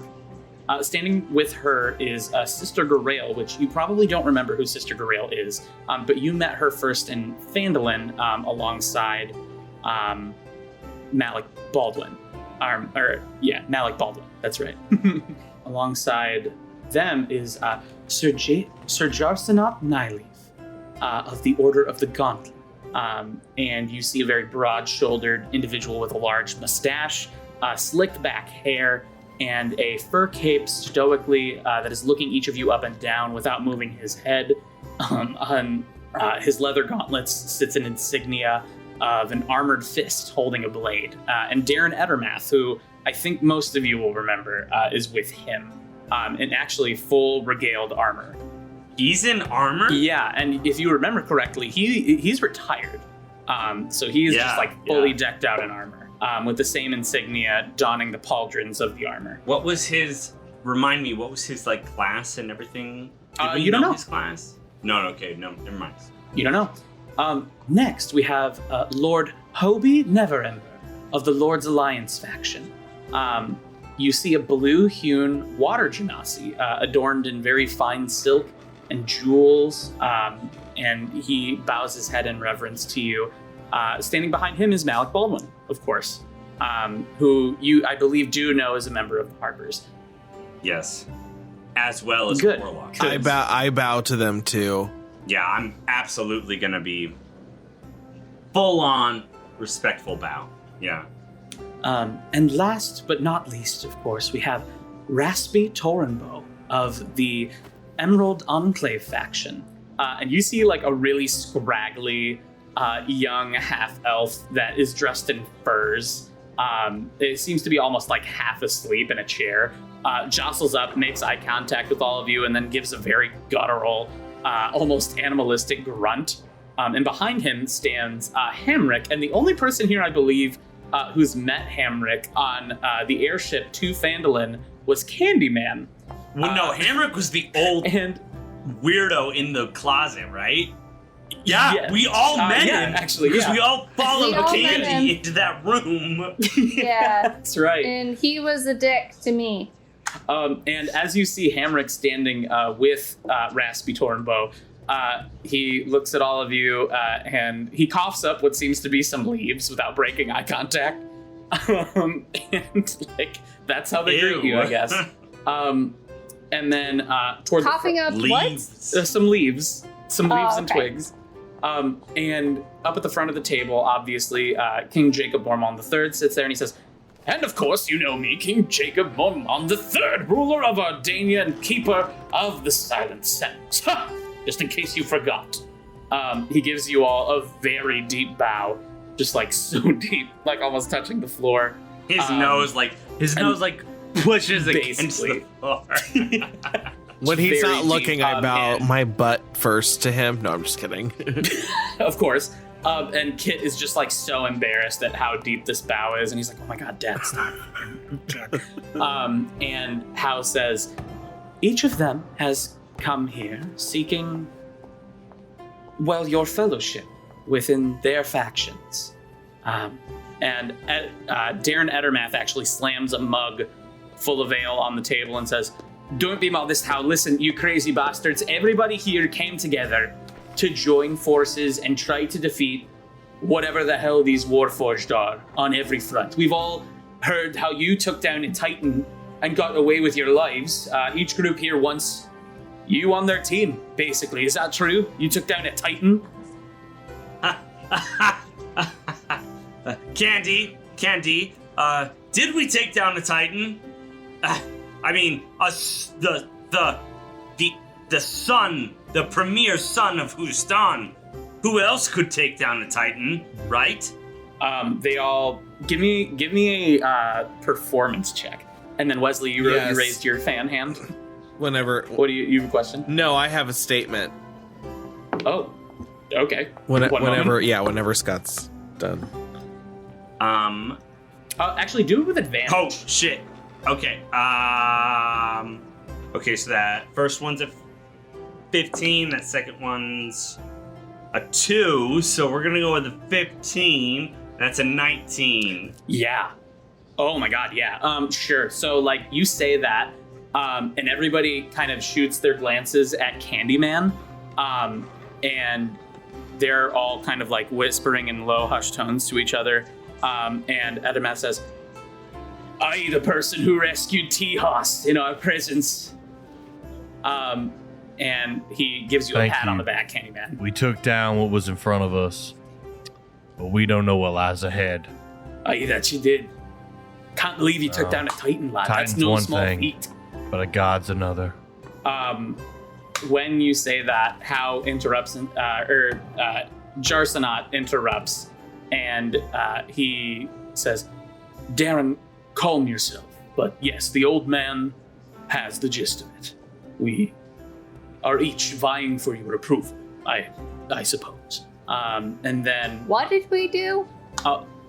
Standing with her is Sister Garail, which you probably don't remember who Sister Garail is, but you met her first in Phandalin alongside Malik Baldwin. Malik Baldwin, that's right. Alongside them is Sir Jarsanop Nyleaf of the Order of the Gauntlet. And you see a very broad-shouldered individual with a large mustache, slicked back hair, and a fur cape stoically that is looking each of you up and down without moving his head. On his leather gauntlets sits an insignia of an armored fist holding a blade. And Darren Edermath, who I think most of you will remember, is with him, in actually full regaled armor. He's in armor? Yeah, and if you remember correctly, he's retired. So he is just fully decked out in armor, with the same insignia donning the pauldrons of the armor. What was his? Remind me. What was his class and everything? You don't know his class? No. Okay. No. Never mind. You don't know. Next, we have Lord Hobie Neverember of the Lord's Alliance faction. you see a blue-hewn water genasi adorned in very fine silk and jewels, and he bows his head in reverence to you. Standing behind him is Malik Baldwin, of course, who you, I believe, do know is a member of the Harpers. Yes. As well as Good. Warlock. I bow to them too. Yeah, I'm absolutely gonna be full on respectful bow. Yeah. And last but not least, of course, we have Raspy Torenbow of the Emerald Enclave faction. And you see like a really scraggly young half-elf that is dressed in furs. It seems to be almost like half asleep in a chair. Jostles up, makes eye contact with all of you, and then gives a very guttural, almost animalistic grunt. And behind him stands Hamrick, and the only person here, I believe, who's met Hamrick on the airship to Phandalin was Candyman. Well, no, Hamrick was the old And weirdo in the closet, right? Yeah, Yes. we all met yeah, him. actually, because yeah. we all followed We all met him. Candy into that room. Yeah. that's right. And he was a dick to me. And as you see Hamrick standing with Raspy Torenbow, he looks at all of you and he coughs up what seems to be some leaves without breaking eye contact. And like that's how they greet you, I guess. And then towards Coughing up what? Leaves. some leaves and okay. twigs. And up at the front of the table, obviously, King Jacob Mormont III sits there and he says, "And of course, you know me, King Jacob Mormont III, ruler of Ardania and keeper of the Silent Sands." Just in case you forgot. He gives you all a very deep bow, just like so deep, like almost touching the floor. His nose pushes against basically. the floor. When he's Very not looking, deep, I bow and- my butt first to him. No, I'm just kidding. Of course. And Kit is just like so embarrassed at how deep this bow is, and he's like, "Oh my god, Dad, stop." And Hao says, "Each of them has come here seeking, well, your fellowship within their factions." And Darren Edermath actually slams a mug full of ale on the table and says, "Don't be modest, Hao. Listen, you crazy bastards. Everybody here came together to join forces and try to defeat whatever the hell these Warforged are on every front. We've all heard how you took down a Titan and got away with your lives. Each group here wants you on their team, basically. Is that true? You took down a Titan?" Candy, did we take down the Titan? I mean, the son, the premier son of Hustan. Who else could take down the Titan, right? They all give me a performance check, and then Wesley, you Yes. raised your fan hand. Whenever. What do you have a question? No, I have a statement. Oh, okay. Whenever Scott's done. Actually, do it with advantage. Oh shit. Okay. Okay, so that first one's a 15. That second one's a 2. So we're gonna go with a 15. That's a 19. Yeah. Oh my god, yeah. Sure. So like you say that, and everybody kind of shoots their glances at Candyman, and they're all kind of like whispering in low hushed tones to each other. And Adamas says, "I, the person who rescued T-Hoss in our presence." And he gives you a Thank pat on you. the back, Candyman. We took down what was in front of us, but we don't know what lies ahead. Aye, that you did. Can't believe you took Oh. down a Titan, lad. Titan's That's no one small thing. feat. But a god's another. When you say that, Hao interrupts, Jarsanat interrupts, and he says, "Darren, calm yourself. But yes, the old man has the gist of it. We are each vying for your approval, I suppose." And then What did we do?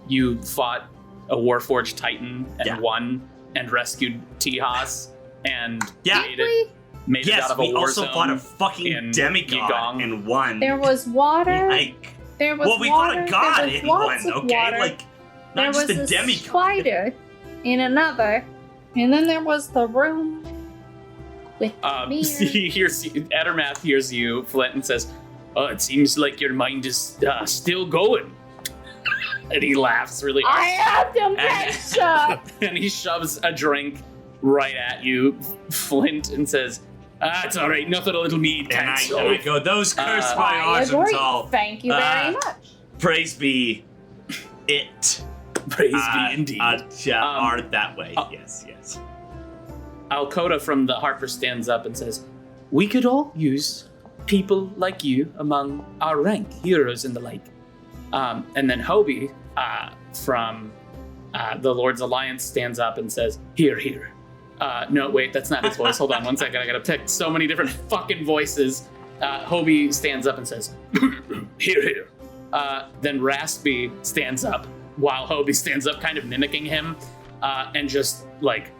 you fought a Warforged Titan and Yeah. won and rescued T-Hoss and Yeah. made Did it we? made it out Yes, of a we war also zone. fought a fucking in demigod Yigong. and won. There was water. Like, There was well, we water. fought a god there was in lots one, of okay? water. Like, There not just was a a demigod. spider in another. And then there was the room with the mirror. He hears Edermath hears you, Flint, and says, "Oh, it seems like your mind is still going." And he laughs really hard. I have dementia! And he shoves a drink right at you, Flint, and says, "It's all right. Nothing a little mead And can't I solve." go, those curse my I agree. Argental. Thank you very much. Praise be it. Praise be indeed. Are that way. Yes. Alcoda from the Harper stands up and says, "We could all use people like you among our rank, heroes and the like." And then Hobie from the Lord's Alliance stands up and says, "Here. No, wait, that's not his voice. Hold on one second. I gotta pick so many different fucking voices. Hobie stands up and says, "Here. Then Raspy stands up while Hobie stands up, kind of mimicking him, and just like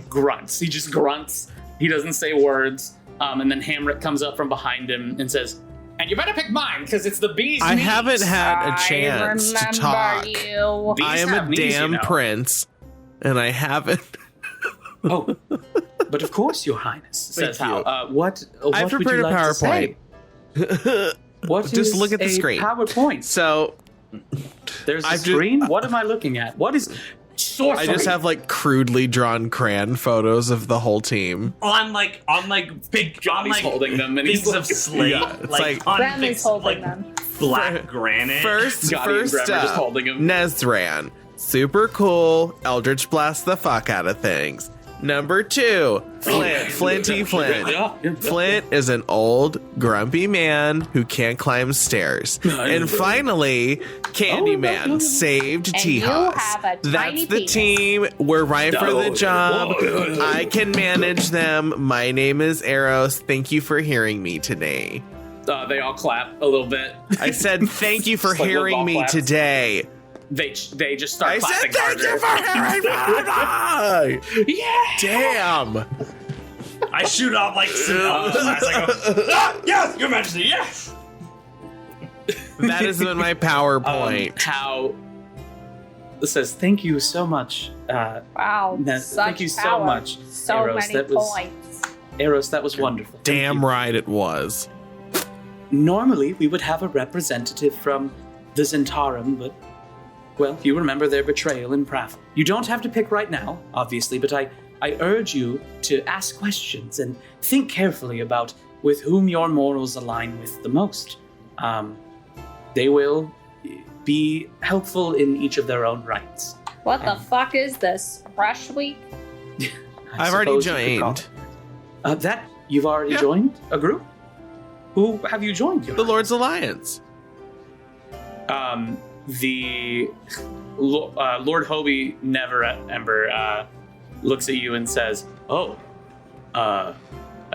grunts. He just grunts. He doesn't say words. And then Hamrick comes up from behind him and says, "And you better pick mine, because it's the bee's I knees." haven't had a chance to talk. You. Bees I am have a knees, damn you know. prince, and I haven't. Oh, but of course, Your Highness, says Thank you. Hal. What I've would prepared you a like to say? PowerPoint. What Just is look at the a screen. PowerPoint? So There's a I've ju- screen? What am I looking at? What is sorcery? I just have like crudely drawn crayon photos of the whole team. On like big, Johnny's holding them, and he's pieces like, of slate, Yeah, it's like- on Graham big, is holding like them. black granite. First Gotti and Graham are just up, holding him. Nezran. Super cool. Eldritch blast the fuck out of things. Number 2, Flint. Flinty Flint. Yeah. Flint is an old, grumpy man who can't climb stairs. And finally, Candyman saved And you Tejas. have a That's tiny the penis. team. We're right for the No. job. Whoa. I can manage them. My name is Eros. Thank you for hearing me today. They all clap a little bit. I said thank you for Just like hearing football me claps. today. They just start I clapping said thank you harder. for hearing me. Yeah. Damn. I shoot off like some blast. I go, yes, Your Majesty, yes. That has been my PowerPoint. How says thank you so much, Wow. thank you so power. much, So Eros. many That was- points. Eros. That was wonderful. Thank Damn you. right it was. Normally, we would have a representative from the Zentarum, but, well, you remember their betrayal in Prath. You don't have to pick right now, obviously, but I urge you to ask questions and think carefully about with whom your morals align with the most. They will be helpful in each of their own rights. What the fuck is this? Rush Week? I I've already suppose you could call joined. it. That you've already Yeah. joined a group? Who have you joined? Your The Lord's Alliance. The Lord Hobie Never Ember looks at you and says, "Oh, I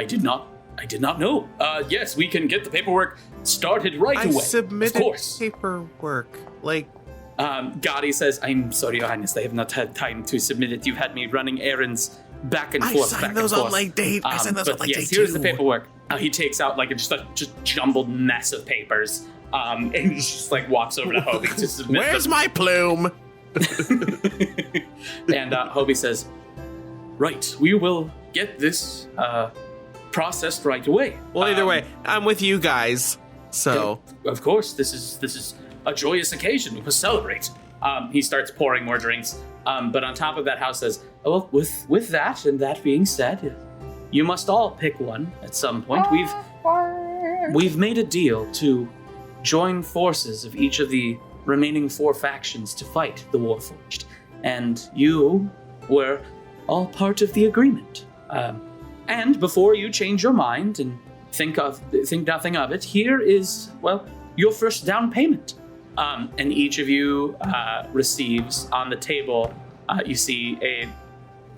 did not know. Yes, we can get the paperwork started right I away. submitted of course." paperwork. Like, Gotti says, "I'm sorry, Your Highness. I have not had time to submit it. You've had me running errands back and I forth. signed back those and on forth. like date. I signed those but on like yes, day here's 2. the paperwork." He takes out like just a jumbled mess of papers, and he just like walks over to Hobie to submit. Where's them. my plume? And Hobie says, "Right, we will get this processed right away." Well, either way, I'm with you guys. So, Of course, this is a joyous occasion. We must celebrate. He starts pouring more drinks. But on top of that, House says, "Oh, well, with that and that being said, you must all pick one at some point. We've made a deal to join forces of each of the remaining 4 factions to fight the Warforged, and you were all part of the agreement. And before you change your mind and think nothing of it, here is, well, your first down payment." And each of you receives on the table, you see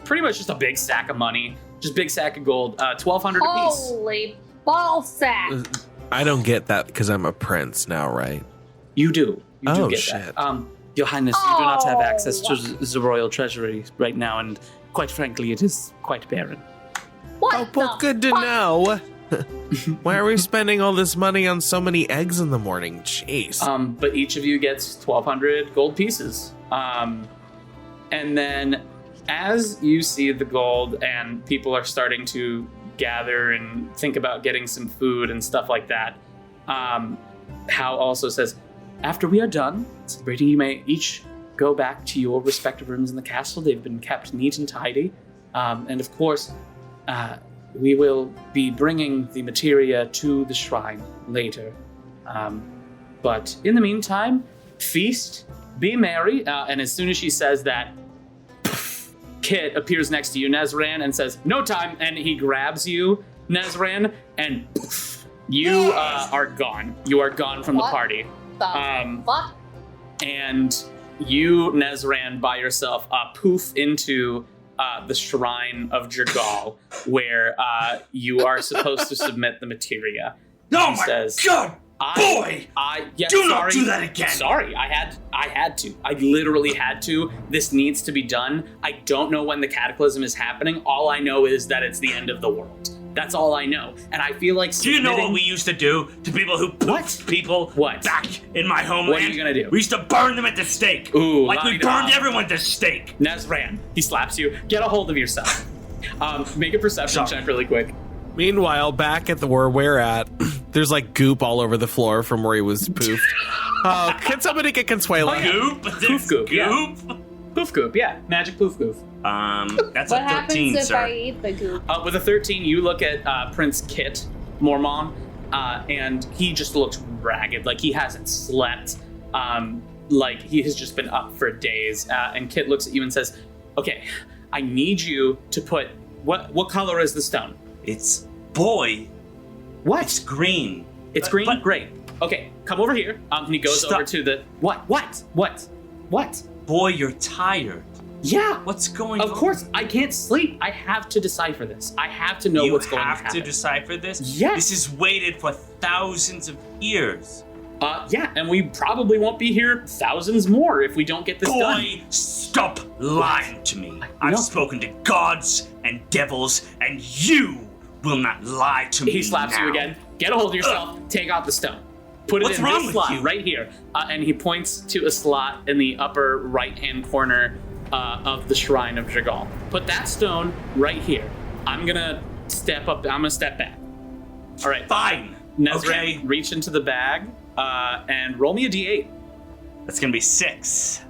pretty much just a big sack of money, just big sack of gold, 1,200 apiece. Holy ball sack! I don't get that because I'm a prince now, right? You do. You do Oh, get shit. that. Your Highness, you do not have Oh. access to the royal treasury right now, and quite frankly, it is quite barren. What Oh, well, the good to fuck? know. Why are we spending all this money on so many eggs in the morning? Jeez. But each of you gets 1,200 gold pieces. And then as you see the gold and people are starting to gather and think about getting some food and stuff like that, Hal also says, after we are done celebrating, you may each go back to your respective rooms in the castle. They've been kept neat and tidy. And of course, we will be bringing the materia to the shrine later. But in the meantime, feast, be merry. And as soon as she says that, Kit appears next to you, Nezran, and says, no time. And he grabs you, Nezran, and you are gone. You are gone from the party. Fuck? And you, Nezran, by yourself, poof into the shrine of Jergal, where you are supposed to submit the materia. Oh She says, God! Boy! Do not do that again! Sorry, I had to. I literally had to. This needs to be done. I don't know when the cataclysm is happening. All I know is that it's the end of the world. That's all I know. And I feel like Do you know what we used to do to people who pooped people back in my homeland? What are you gonna do? We used to burn them at the stake. Ooh, like we burned everyone at the stake. Nezran, he slaps you. Get a hold of yourself. Make a perception check really quick. Meanwhile, back at where we're at, there's like goop all over the floor from where he was poofed. Oh, can somebody get Consuelo? Goop? Poof goop. Goop? Yeah. Poof goop, yeah. Magic poof goop. That's What a 13, happens if sir. I eat the goop? With a 13, you look at Prince Kit Mormon, and he just looks ragged. Like he hasn't slept. Like he has just been up for days. And Kit looks at you and says, okay, I need you to put, what color is the stone? It's What? It's green. It's green? but- Great. Okay, come over here. And he goes Stop. over to the, what? Boy, you're tired. Yeah. What's going on? Of course, I can't sleep. I have to decipher this. I have to know what's going to happen. You have to decipher this? Yes. This is waited for thousands of years. Yeah, and we probably won't be here thousands more if we don't get this done. Boy, stop lying to me. I've spoken to gods and devils, and you will not lie to me. He slaps now. you again. Get a hold of yourself. Take out the stone. Put it What's in wrong this with slot you? right here. And he points to a slot in the upper right-hand corner of the Shrine of Jergal. Put that stone right here. I'm gonna step up. I'm gonna step back. All right. Fine. Nezran, Okay. reach into the bag and roll me a d8. That's gonna be 6.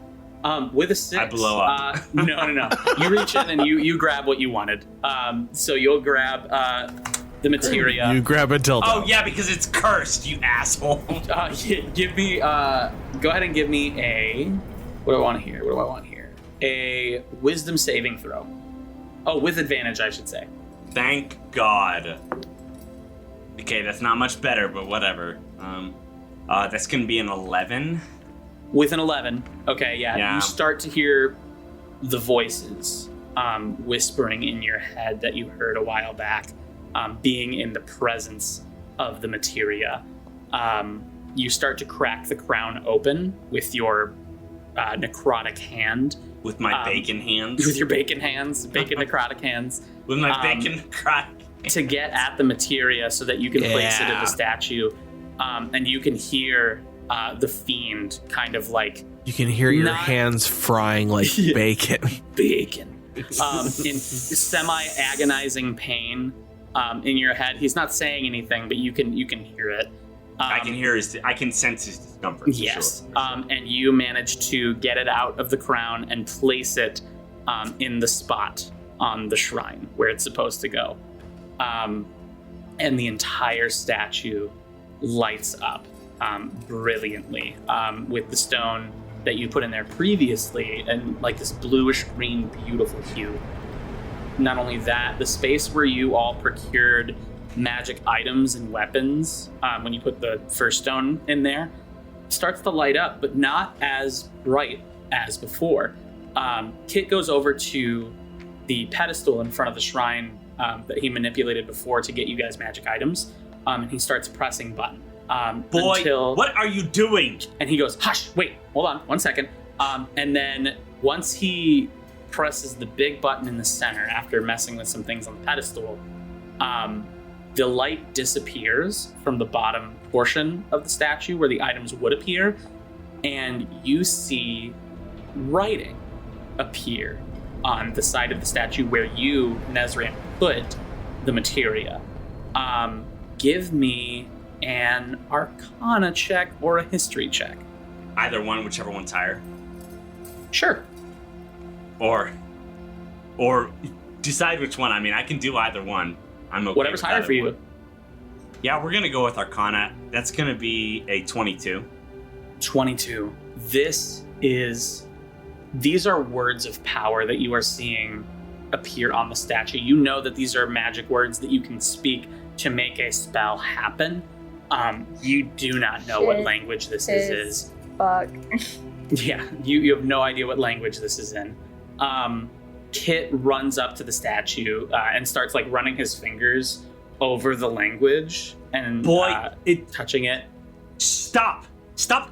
With a 6, I blow up. No. You reach in and you grab what you wanted. So you'll grab the materia. You grab a dildo. Oh yeah, because it's cursed, you asshole. Give me. Go ahead and give me a. What do I want here? A wisdom saving throw. Oh, with advantage, I should say. Thank God. Okay, that's not much better, but whatever. That's gonna be an 11. With an 11, okay, yeah. You start to hear the voices whispering in your head that you heard a while back, being in the presence of the materia. You start to crack the crown open with your necrotic hand. With my bacon hands. With your bacon hands, bacon necrotic hands. With my bacon necrotic. To get at the materia so that you can place it in the statue. And you can hear the fiend kind of like... You can hear your hands frying like bacon. In semi-agonizing pain in your head. He's not saying anything, but you can hear it. I can sense his discomfort. Yes. For sure. And you manage to get it out of the crown and place it in the spot on the shrine where it's supposed to go. And the entire statue lights up brilliantly with the stone that you put in there previously and like this bluish green beautiful hue. Not only that, the space where you all procured magic items and weapons when you put the first stone in there starts to light up, but not as bright as before. Kit goes over to the pedestal in front of the shrine that he manipulated before to get you guys magic items, and he starts pressing button. Boy, what are you doing? And he goes, hush, wait, hold on, 1 second. And then once he presses the big button in the center after messing with some things on the pedestal, the light disappears from the bottom portion of the statue where the items would appear, and you see writing appear on the side of the statue where you, Nezran, put the materia. Give me an Arcana check or a History check. Either one, whichever one's higher. Sure. Or decide which one. I mean, I can do either one. I'm okay. Whatever's with higher either for you. one. Yeah, we're gonna go with Arcana. That's gonna be a 22. 22. These are words of power that you are seeing appear on the statue. You know that these are magic words that you can speak to make a spell happen. You do not know what language this is. Fuck. Yeah, you have no idea what language this is in. Kit runs up to the statue and starts like running his fingers over the language and touching it. Stop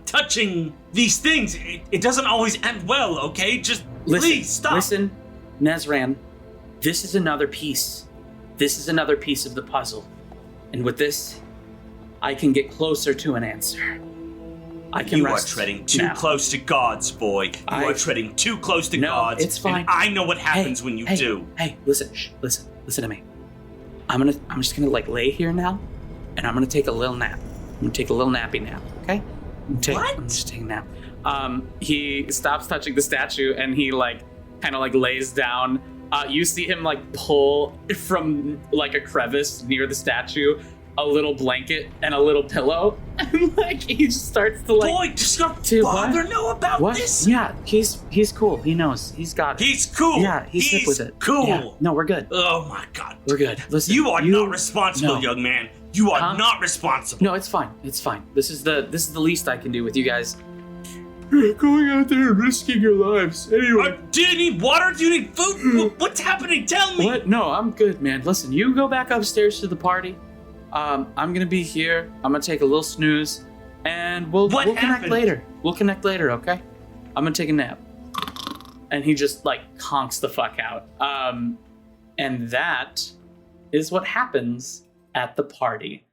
touching these things. It doesn't always end well, okay? Just please stop. Listen, Nezran, this is another piece. This is another piece of the puzzle. And with this, I can get closer to an answer. I can rest. You are treading too now. close to gods, boy. You are treading too close to gods. It's fine. And I know what happens when you do. Hey, listen to me. I'm just gonna like lay here now, and I'm gonna take a little nap. I'm gonna take a little nappy nap, okay? I'm just taking a nap. He stops touching the statue and he like kind of like lays down. You see him like pull from like a crevice near the statue a little blanket and a little pillow, and like he just starts to like. Boy, does your father know about this? Yeah, he's cool. He knows. He's got it. He's cool. Yeah, he's hip with it. Cool. Yeah. No, we're good. Oh my God. We're good. Listen, you are not responsible, young man. You are not responsible. No, it's fine. It's fine. This is the least I can do with you guys. You're going out there and risking your lives. Anyway. Do you need water? Do you need food? What's happening? Tell me. What? No, I'm good, man. Listen, you go back upstairs to the party. I'm gonna be here. I'm gonna take a little snooze, and we'll connect later. We'll connect later, okay? I'm gonna take a nap. And he just like conks the fuck out. And that is what happens at the party.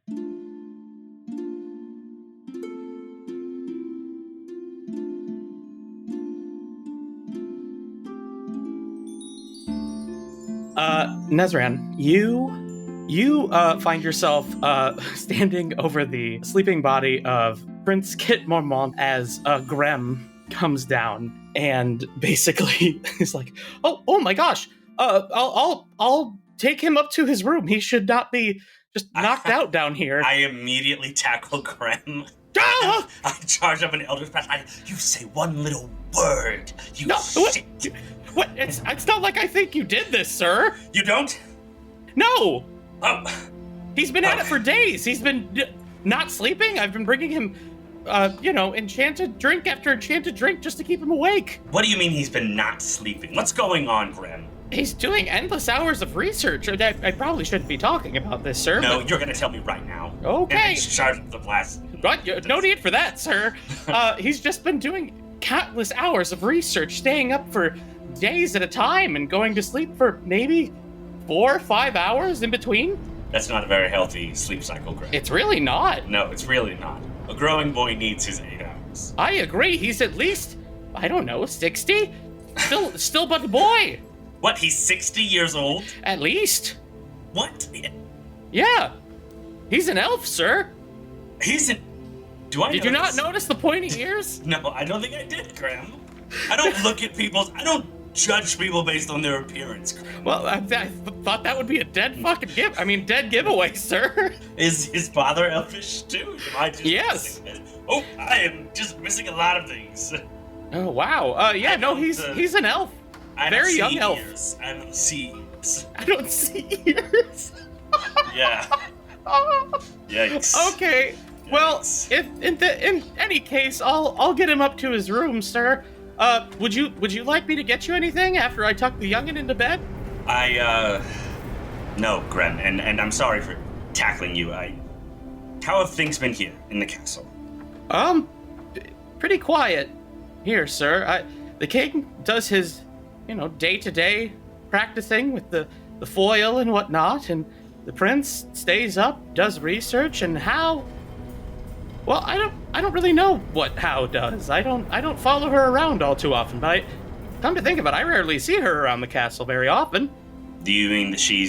Nezran, you find yourself standing over the sleeping body of Prince Kit Mormont as Grem comes down and basically is like, oh my gosh, I'll take him up to his room. He should not be just knocked out down here. I immediately tackle Grem. Ah! I charge up an Elder's Pass. You say one little word. You No, shit. What? It's not like I think you did this, sir. You don't? No. Oh. He's been at it for days. He's been not sleeping. I've been bringing him, enchanted drink after enchanted drink just to keep him awake. What do you mean he's been not sleeping? What's going on, Grem? He's doing endless hours of research. I probably shouldn't be talking about this, sir. No, you're going to tell me right now. Okay. And charge up the blast. What? No need for that, sir. He's just been doing countless hours of research, staying up for days at a time and going to sleep for maybe 4 or 5 hours in between. That's not a very healthy sleep cycle, Greg. It's really not. No, it's really not. A growing boy needs his 8 hours. I agree. He's at least, 60? Still but a boy. What, he's 60 years old? At least. What? Yeah. He's an elf, sir. He's an... Did you not notice the pointy ears? No, I don't think I did, Graham. I don't look at people's... I don't judge people based on their appearance, Graham. Well, I thought that would be a dead fucking dead giveaway, sir. Is his father elfish, too? Am I just yes. Oh, I am just missing a lot of things. Oh, wow. He's an elf. Very young elf. Ears. I don't see ears. I don't see ears. Yeah. Yikes. Okay. Well, if in any case, I'll get him up to his room, sir. Would you like me to get you anything after I tuck the youngin into bed? No, Grem, and I'm sorry for tackling you. How have things been here in the castle? Pretty quiet here, sir. The king does his, day-to-day practicing with the foil and whatnot, and the prince stays up, does research, and how... Well, I don't really know what How does. I don't follow her around all too often, but come to think of it, I rarely see her around the castle very often. Do you mean that she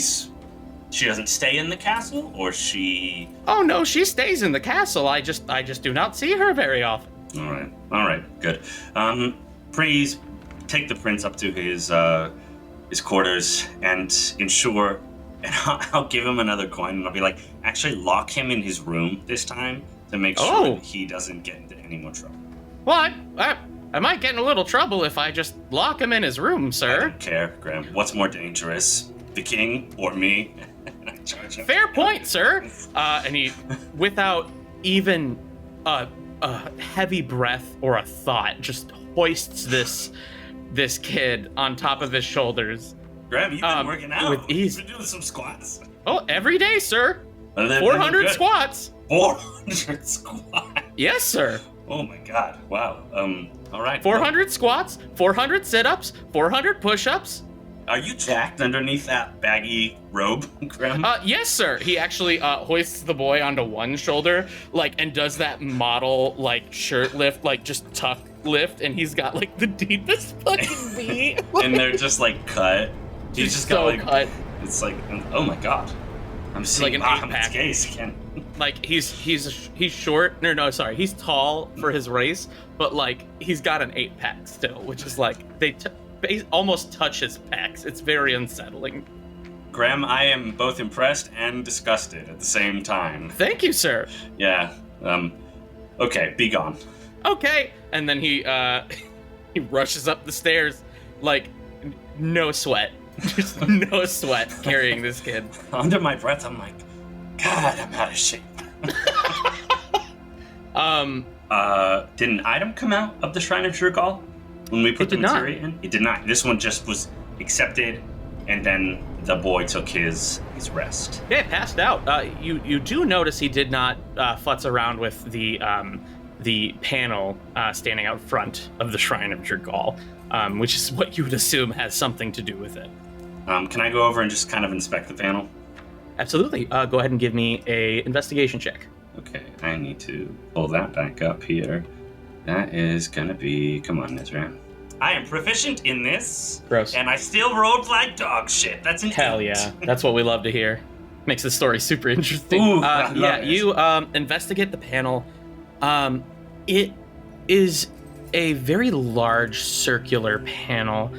doesn't stay in the castle, or she? Oh no, she stays in the castle. I just do not see her very often. All right, good. Please take the prince up to his quarters and ensure, and I'll give him another coin, and I'll be like, actually lock him in his room this time to make sure that he doesn't get into any more trouble. Well, I might get in a little trouble if I just lock him in his room, I sir. don't care, Graham. What's more dangerous, the king or me? And I charge him. Fair point, sir. And he, without even a heavy breath or a thought, just hoists this kid on top of his shoulders. Graham, you've been working out. With ease. You've been doing some squats. Oh, every day, sir. Well, they're 400 good. squats. 400 squats. Yes, sir. Oh my god. Wow. All right. 400 squats, 400 sit-ups, 400 push-ups. Are you jacked underneath that baggy robe, Graham? Yes, sir. He actually hoists the boy onto one shoulder, and does that model, shirt lift, just tuck lift, and he's got, the deepest fucking V. And they're just, cut. He's just so got, cut. It's oh my god. I'm seeing an Muhammad's 8-pack. gaze again. He's short. No, sorry. He's tall for his race, but, he's got an 8-pack still, which is, they almost touch his pecs. It's very unsettling. Graham, I am both impressed and disgusted at the same time. Thank you, sir. Yeah. Okay, be gone. Okay. And then he he rushes up the stairs, no sweat. Just no sweat carrying this kid. Under my breath, I'm like, God, I'm out of shape. Did an item come out of the Shrine of Shurgal when we put the materia in? It did not. This one just was accepted, and then the boy took his rest. Yeah, passed out. You do notice he did not futz around with the panel standing out front of the Shrine of Shurgal, which is what you would assume has something to do with it. Can I go over and just kind of inspect the panel? Absolutely. Go ahead and give me a investigation check. Okay, I need to pull that back up here. That is gonna be... Come on, Nizra. I am proficient in this. Gross. And I still rolled like dog shit. That's an Hell 8. yeah. That's what we love to hear. Makes the story super interesting. Ooh, I love it. You investigate the panel. It is a very large circular panel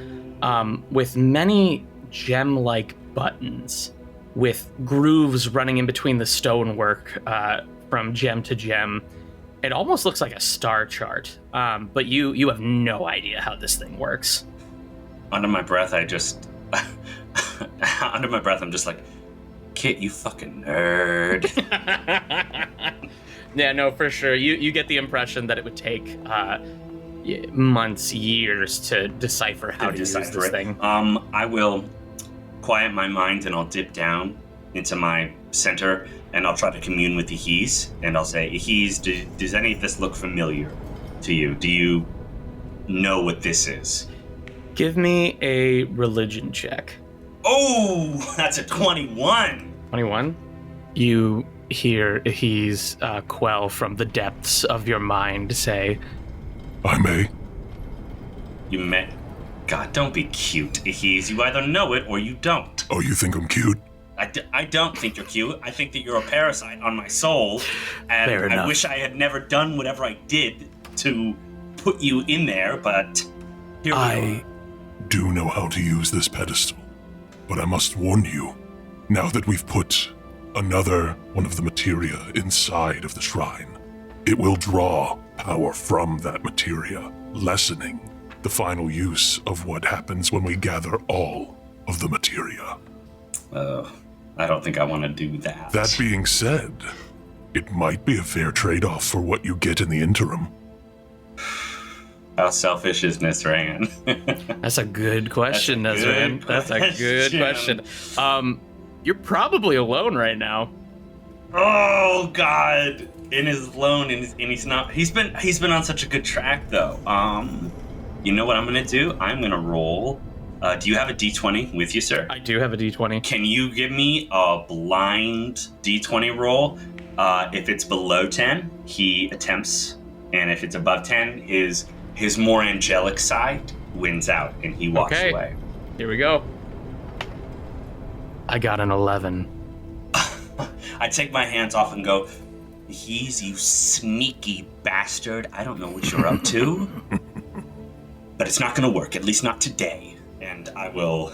with many gem-like buttons with grooves running in between the stonework from gem to gem. It almost looks like a star chart, but you have no idea how this thing works. Under my breath, I'm just like, Kit, you fucking nerd. Yeah, no, for sure. You get the impression that it would take months, years to decipher how to use this thing. I will quiet my mind and I'll dip down into my center and I'll try to commune with the Hees, and I'll say, Hees, does any of this look familiar to you? Do you know what this is? Give me a religion check. Oh, that's a 21. 21? You hear Hees quell from the depths of your mind say, I may. You met. God, don't be cute, Hees. You either know it or you don't. Oh, you think I'm cute? I don't think you're cute. I think that you're a parasite on my soul, and Fair enough. I wish I had never done whatever I did to put you in there, but here we are. Do know how to use this pedestal, but I must warn you, now that we've put another one of the materia inside of the shrine, it will draw power from that materia, lessening the final use of what happens when we gather all of the materia. I don't think I want to do that. That being said, it might be a fair trade-off for what you get in the interim. How selfish is Miss Rand? That's a good question, Nezran. That's a good question. You're probably alone right now. Oh God! In his alone, and he's not. He's been on such a good track though. You know what I'm gonna do? I'm gonna roll. Do you have a D20 with you, sir? I do have a D20. Can you give me a blind D20 roll? If it's below 10, he attempts, and if it's above 10, his more angelic side wins out and he walks Okay. away. Here we go. I got an 11. I take my hands off and go, "He's you sneaky bastard. I don't know what you're up to, but it's not going to work, at least not today." And I will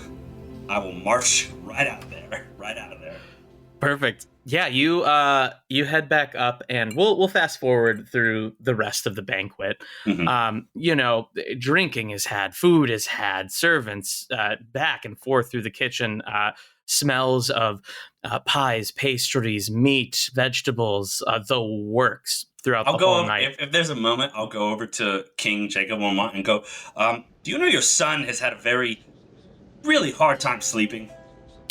march right out of there. Perfect. Yeah, you head back up, and we'll fast forward through the rest of the banquet. Mhm. Drinking is had, food is had, servants back and forth through the kitchen, smells of pies, pastries, meat, vegetables, the works throughout I'll the go whole over, night. if there's a moment, I'll go over to King Jacob Wilmot and go, "Do you know your son has had a really hard time sleeping?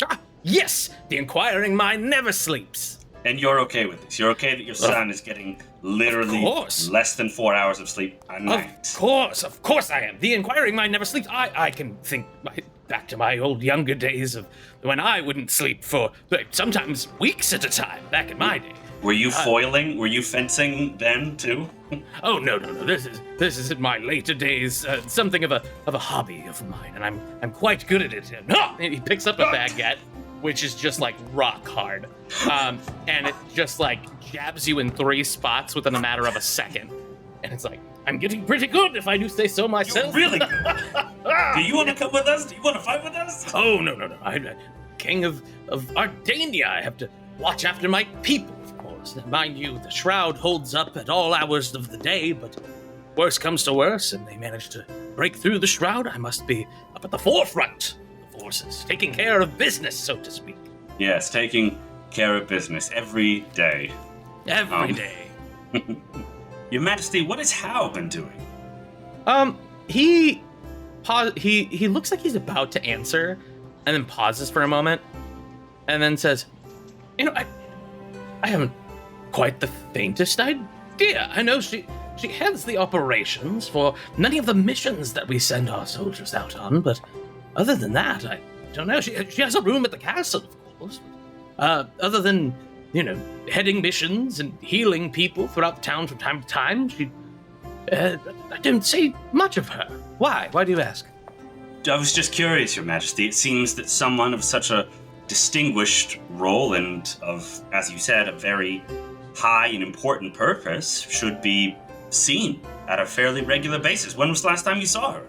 Ah, yes, the inquiring mind never sleeps. And you're okay with this? You're okay that your son is getting literally course. less than 4 hours of sleep a night?" Of course I am. The inquiring mind never sleeps. I can think back to my old younger days of when I wouldn't sleep for sometimes weeks at a time back in my day. Were you foiling? Were you fencing then too? Oh no! This is in my later days. Something of a hobby of mine, and I'm quite good at it. And he picks up a baguette, which is just like rock hard, and it just like jabs you in 3 spots within a matter of a second. And it's like, I'm getting pretty good, if I do say so You're myself. really good. Do you want to come with us? Do you want to fight with us? Oh no! I'm king of Ardania. I have to watch after my people, of course. Now, mind you, the shroud holds up at all hours of the day, but worse comes to worse, and they manage to break through the shroud. I must be up at the forefront of the forces, taking care of business, so to speak. Yes, taking care of business every day. Every day. Your Majesty, what has Hal been doing? He looks like he's about to answer, and then pauses for a moment, and then says, I haven't quite the faintest idea. I know she heads the operations for many of the missions that we send our soldiers out on, but other than that, I don't know. She has a room at the castle, of course. Other than, heading missions and healing people throughout town from time to time, I don't see much of her. Why? Why do you ask? I was just curious, Your Majesty. It seems that someone of such a distinguished role and of, as you said, a very high and important purpose should be seen at a fairly regular basis. When was the last time you saw her?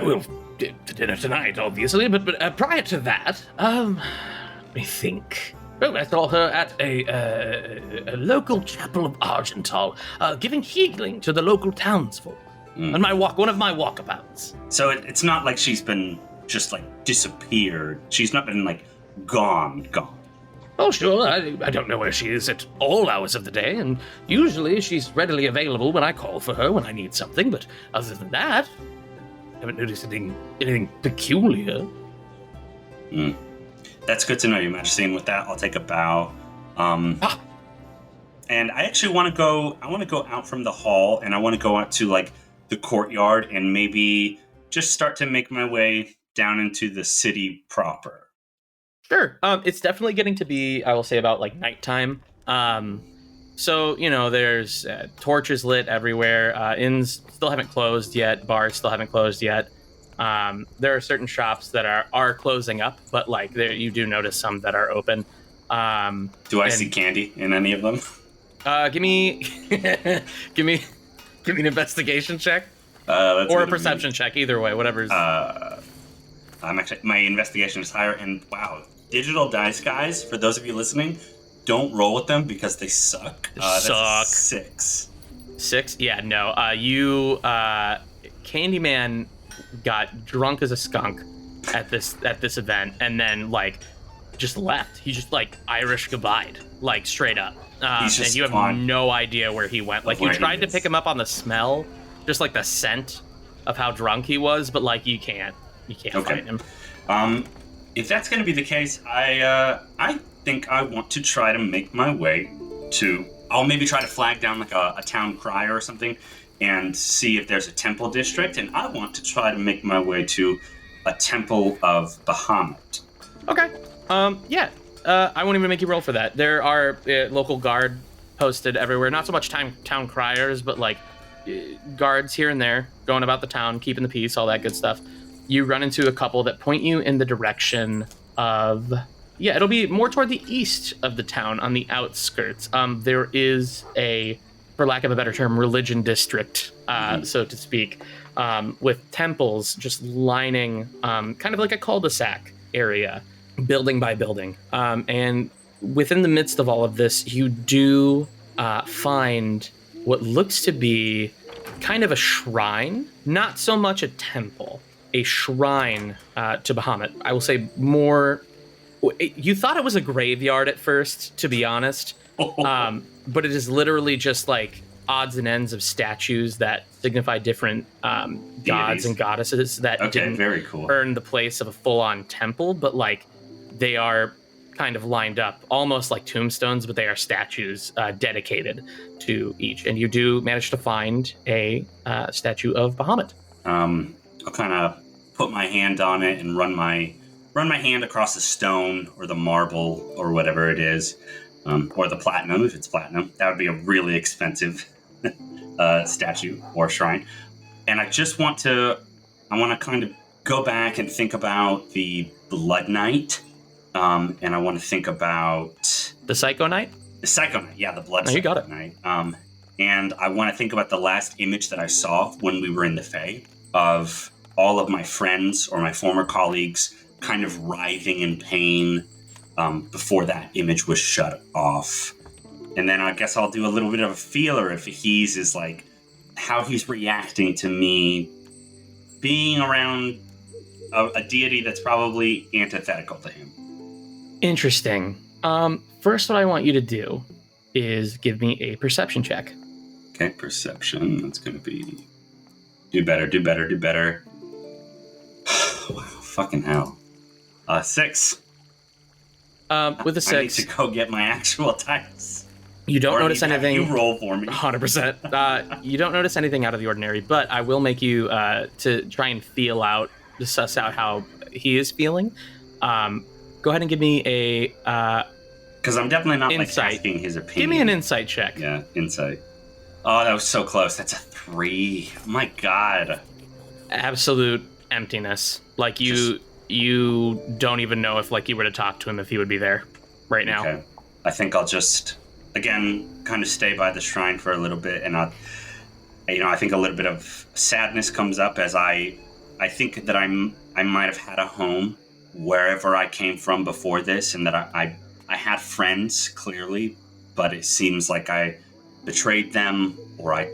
Well, to dinner tonight, obviously, but prior to that, let me think. Oh, I saw her at a local chapel of Argental, giving healing to the local townsfolk on one of my walkabouts. So it's not like she's been just disappeared. She's not been gone. Oh, sure, I don't know where she is at all hours of the day, and usually she's readily available when I call for her when I need something, but other than that, I haven't noticed anything peculiar. That's good to know, Your Majesty, and with that, I'll take a bow. And I actually want to go out from the hall, and I want to go out to, the courtyard, and maybe just start to make my way down into the city proper. Sure. It's definitely getting to be, I will say, about nighttime. So, there's torches lit everywhere. Inns still haven't closed yet. Bars still haven't closed yet. There are certain shops that are closing up, but you do notice some that are open. Do I see candy in any of them? Give me an investigation check That's or a gonna perception check. Either way, whatever's. My investigation is higher, and wow, digital dice, guys. For those of you listening, don't roll with them because they suck. That's Suck. 6. 6? Yeah, no. Candyman got drunk as a skunk at this event, and then just left. He just Irish goodbyed, straight up. He's just and you have gone. no idea where he went. You Where he tried to is. pick him up on the smell, just the scent of how drunk he was, but you can't Okay. find him. If that's going to be the case, I think I want to try to make my way to. I'll maybe try to flag down a town crier or something, and see if there's a temple district. And I want to try to make my way to a temple of Bahamut. Okay. Yeah. I won't even make you roll for that. There are local guard posted everywhere. Not so much town criers, but guards here and there. going about the town, keeping the peace, all that good stuff. You run into a couple that point you in the direction of, it'll be more toward the east of the town on the outskirts. There is a, for lack of a better term, religion district, so to speak, with temples just lining kind of like a cul-de-sac area, building by building. And within the midst of all of this, you do find what looks to be kind of a shrine, not so much a temple, a shrine to Bahamut. I will say more, you thought it was a graveyard at first, to be honest, but it is literally just like odds and ends of statues that signify different gods and goddesses that didn't very cool. earn the place of a full-on temple, but like they are kind of lined up almost like tombstones, but they are statues dedicated to each. And you do manage to find a statue of Bahamut. I'll kind of put my hand on it and run my hand across the stone or the marble or whatever it is, or the platinum if it's platinum. That would be a really expensive statue or shrine. And I want to kind of go back and think about the Blood Knight. And I want to think about the Psycho Knight? The Psycho Knight, yeah, the Blood you got it. Knight. And I want to think about the last image that I saw when we were in the Fae of all of my friends or my former colleagues kind of writhing in pain before that image was shut off. And then I guess I'll do a little bit of a feeler if he's is like how he's reacting to me being around a deity that's probably antithetical to him. Interesting. First, what I want you to do is give me a perception check. Okay, perception. That's going to be do better. Wow, fucking hell. 6. With a 6, I need to go get my actual dice. You don't notice anything. You roll for me. 100%. You don't notice anything out of the ordinary, but I will make you to try and to suss out how he is feeling. Go ahead and give me a because I'm definitely not insight. Like asking his opinion. Give me an insight check. Yeah, insight. Oh, that was so close. That's a 3. Oh my god. Absolute emptiness. Like you don't even know if like you were to talk to him if he would be there right now. Okay. I think I'll just again kind of stay by the shrine for a little bit, and I think a little bit of sadness comes up as I think that I might have had a home wherever I came from before this, and that I had friends clearly, but it seems like I betrayed them, or I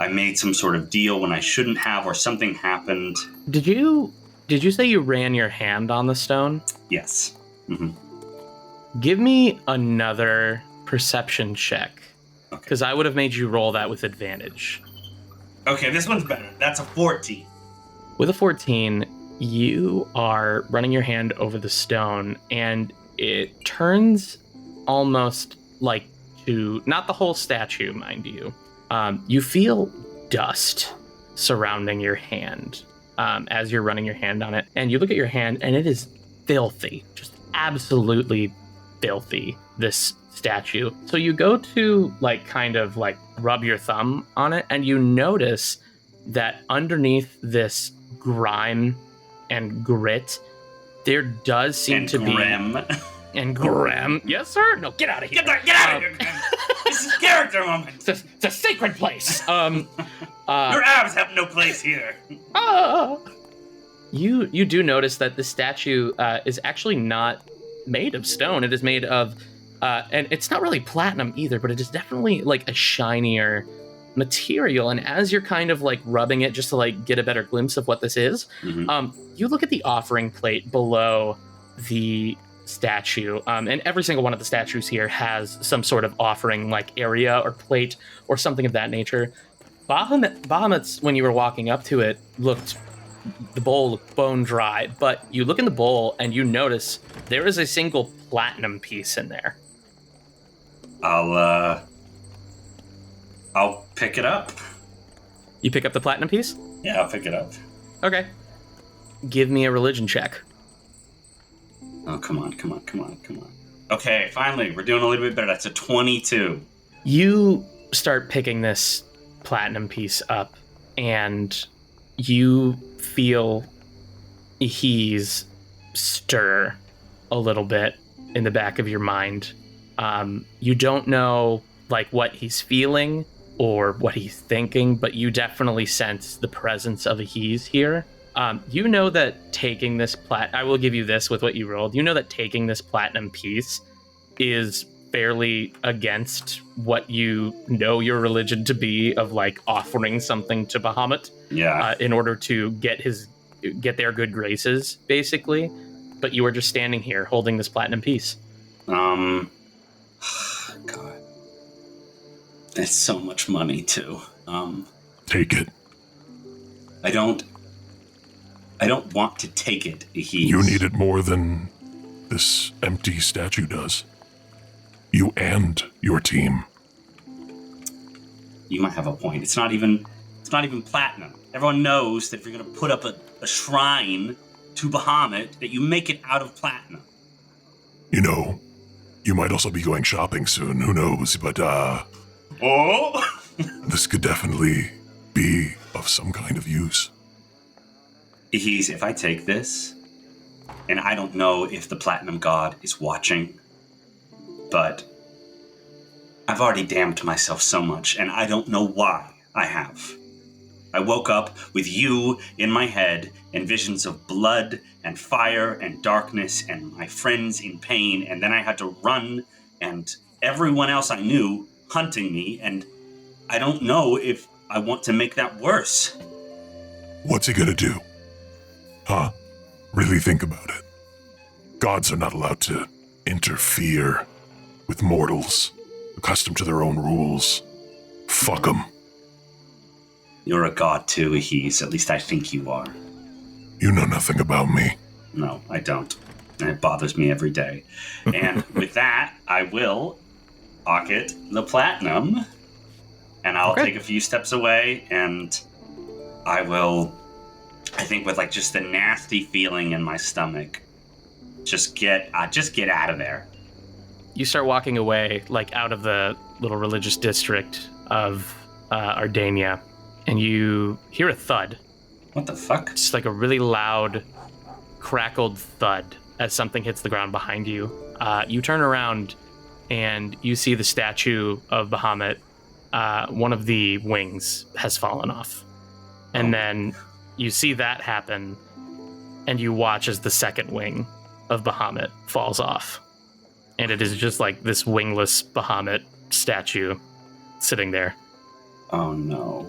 made some sort of deal when I shouldn't have, or something happened. Did you say you ran your hand on the stone? Yes. Mm-hmm. Give me another perception check, because Okay. I would have made you roll that with advantage. Okay, this one's better. That's a 14. With a 14, you are running your hand over the stone, and it turns almost like to, not the whole statue, mind you. You feel dust surrounding your hand as you're running your hand on it. And you look at your hand, and it is filthy, just absolutely filthy, this statue. So you go to kind of rub your thumb on it, and you notice that underneath this grime and grit, there does seem to be... And Graham. Yes, sir? No, get out of here. Get out of here, Graham. This is character moment. It's a sacred place. Your abs have no place here. You do notice that the statue is actually not made of stone. It is made of, and it's not really platinum either, but it is definitely a shinier material. And as you're kind of rubbing it just to get a better glimpse of what this is, you look at the offering plate below the statue, and every single one of the statues here has some sort of offering area or plate or something of that nature. Bahamut's, when you were walking up to it, the bowl looked bone dry, but you look in the bowl and you notice there is a single platinum piece in there. I'll pick it up. You pick up the platinum piece? Yeah, I'll pick it up. Okay. Give me a religion check. Oh, come on. Okay, finally, we're doing a little bit better. That's a 22. You start picking this platinum piece up, and you feel he's stir a little bit in the back of your mind. You don't know like what he's feeling or what he's thinking, but you definitely sense the presence of a he's here. You know that taking this I will give you this with what you rolled. You know that taking this platinum piece is fairly against what you know your religion to be, of like offering something to Bahamut in order to get their good graces, basically. But you are just standing here holding this platinum piece. God. It's so much money too. Take it. I don't want to take it. You need it more than this empty statue does. You and your team. You might have a point. It's not even platinum. Everyone knows that if you're going to put up a shrine to Bahamut, that you make it out of platinum. You know, you might also be going shopping soon. Who knows? But Oh! this could definitely be of some kind of use. If I take this, and I don't know if the Platinum God is watching, but I've already damned myself so much, and I don't know why I have. I woke up with you in my head and visions of blood and fire and darkness and my friends in pain, and then I had to run and everyone else I knew hunting me, and I don't know if I want to make that worse. What's he gonna do? Huh? Really think about it. Gods are not allowed to interfere with mortals, accustomed to their own rules. Fuck them. You're a god too, Ahiz. At least I think you are. You know nothing about me. No, I don't. And it bothers me every day. And with that, I will pocket the platinum, and I'll take a few steps away, and I will, I think with like just the nasty feeling in my stomach, just get out of there. You start walking away, like out of the little religious district of Ardania, and you hear a thud. What the fuck? Just like a really loud, crackled thud as something hits the ground behind you. You turn around and you see the statue of Bahamut. One of the wings has fallen off. And then you see that happen, and you watch as the second wing of Bahamut falls off. And it is just like this wingless Bahamut statue sitting there. Oh no.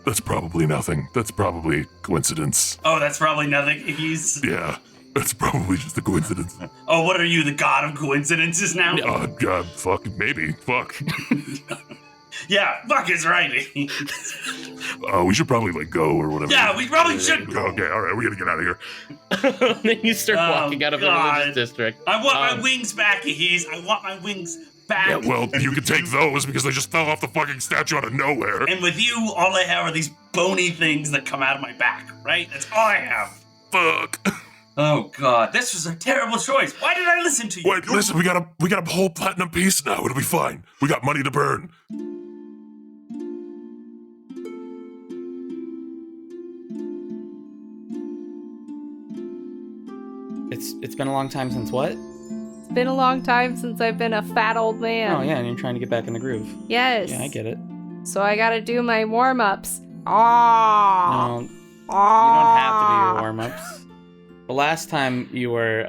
That's probably nothing. That's probably coincidence. Oh, that's probably nothing. Yeah, that's probably just a coincidence. Oh, what are you, the god of coincidences now? God, fuck, maybe, fuck. Yeah, fuck is right. We should probably, go or whatever. Yeah, we probably should go. Okay, alright, we gotta get out of here. Then you start walking out of the religious district. I want my wings back, Ahiz. I want my wings back. Yeah, well, you can take those because they just fell off the fucking statue out of nowhere. And with you, all I have are these bony things that come out of my back, right? That's all I have. Fuck. Oh god, this was a terrible choice. Why did I listen to you? Wait, listen, we got a whole platinum piece now. It'll be fine. We got money to burn. It's been a long time since what? It's been a long time since I've been a fat old man. Oh yeah, and you're trying to get back in the groove. Yes. Yeah, I get it. So I gotta do my warm-ups. Ah. No, you don't have to do your warm-ups. The last time you were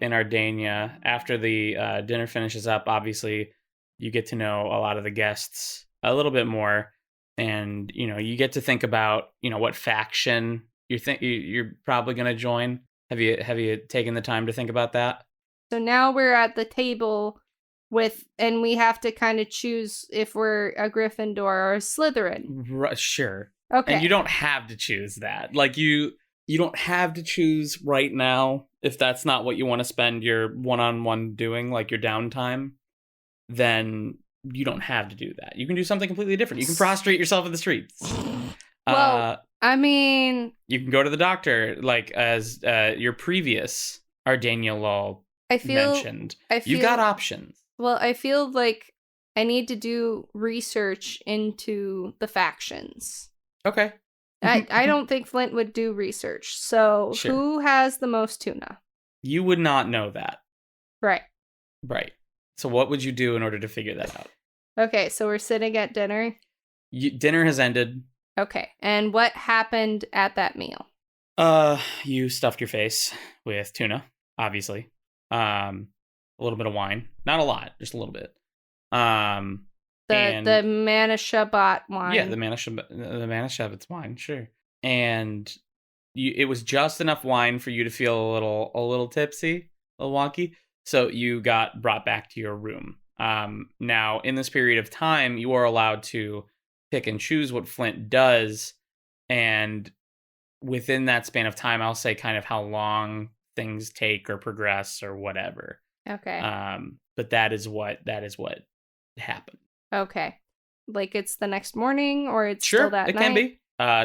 in Ardania, after the dinner finishes up, obviously you get to know a lot of the guests a little bit more, and you get to think about what faction you're probably going to join. Have you taken the time to think about that? So now we're at the table and we have to kind of choose if we're a Gryffindor or a Slytherin. Sure. Okay. And you don't have to choose that. Like you don't have to choose right now if that's not what you want to spend your one-on-one doing, like your downtime. Then you don't have to do that. You can do something completely different. You can prostrate yourself in the streets. Well, I mean, you can go to the doctor, like as your previous Ardania Lull mentioned. You've got options. Well, I feel like I need to do research into the factions. Okay. I don't think Flint would do research. So Sure. who has the most tuna? You would not know that. Right. Right. So what would you do in order to figure that out? Okay, so we're sitting at dinner. Dinner has ended. Okay. And what happened at that meal? You stuffed your face with tuna, obviously. A little bit of wine. Not a lot, just a little bit. The Manashabat wine. Yeah, the Manashabat's wine, sure. And it was just enough wine for you to feel a little tipsy, a little wonky. So you got brought back to your room. Now, in this period of time, you are allowed to pick and choose what Flint does, and within that span of time, I'll say kind of how long things take or progress or whatever. Okay. But that is what happened. Okay. Like it's the next morning or it's Sure, still that it night? can be.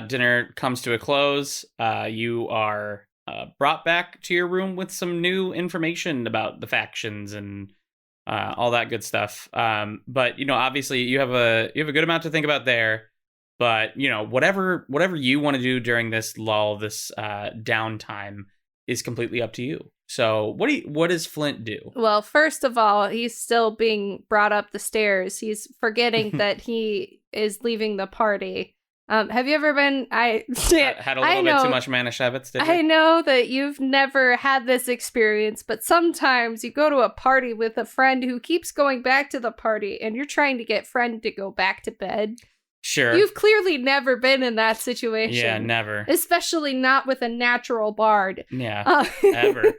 Dinner comes to a close. You are brought back to your room with some new information about the factions and all that good stuff. But obviously you have a good amount to think about there. But whatever you want to do during this lull, this downtime, is completely up to you. So what does Flint do? Well, first of all, he's still being brought up the stairs. He's forgetting that he is leaving the party. Have you ever been? Had a little bit too much Manischewitz, did you? I know that you've never had this experience, but sometimes you go to a party with a friend who keeps going back to the party, and you're trying to get friend to go back to bed. Sure. You've clearly never been in that situation. Yeah, never. Especially not with a natural bard. Yeah, ever.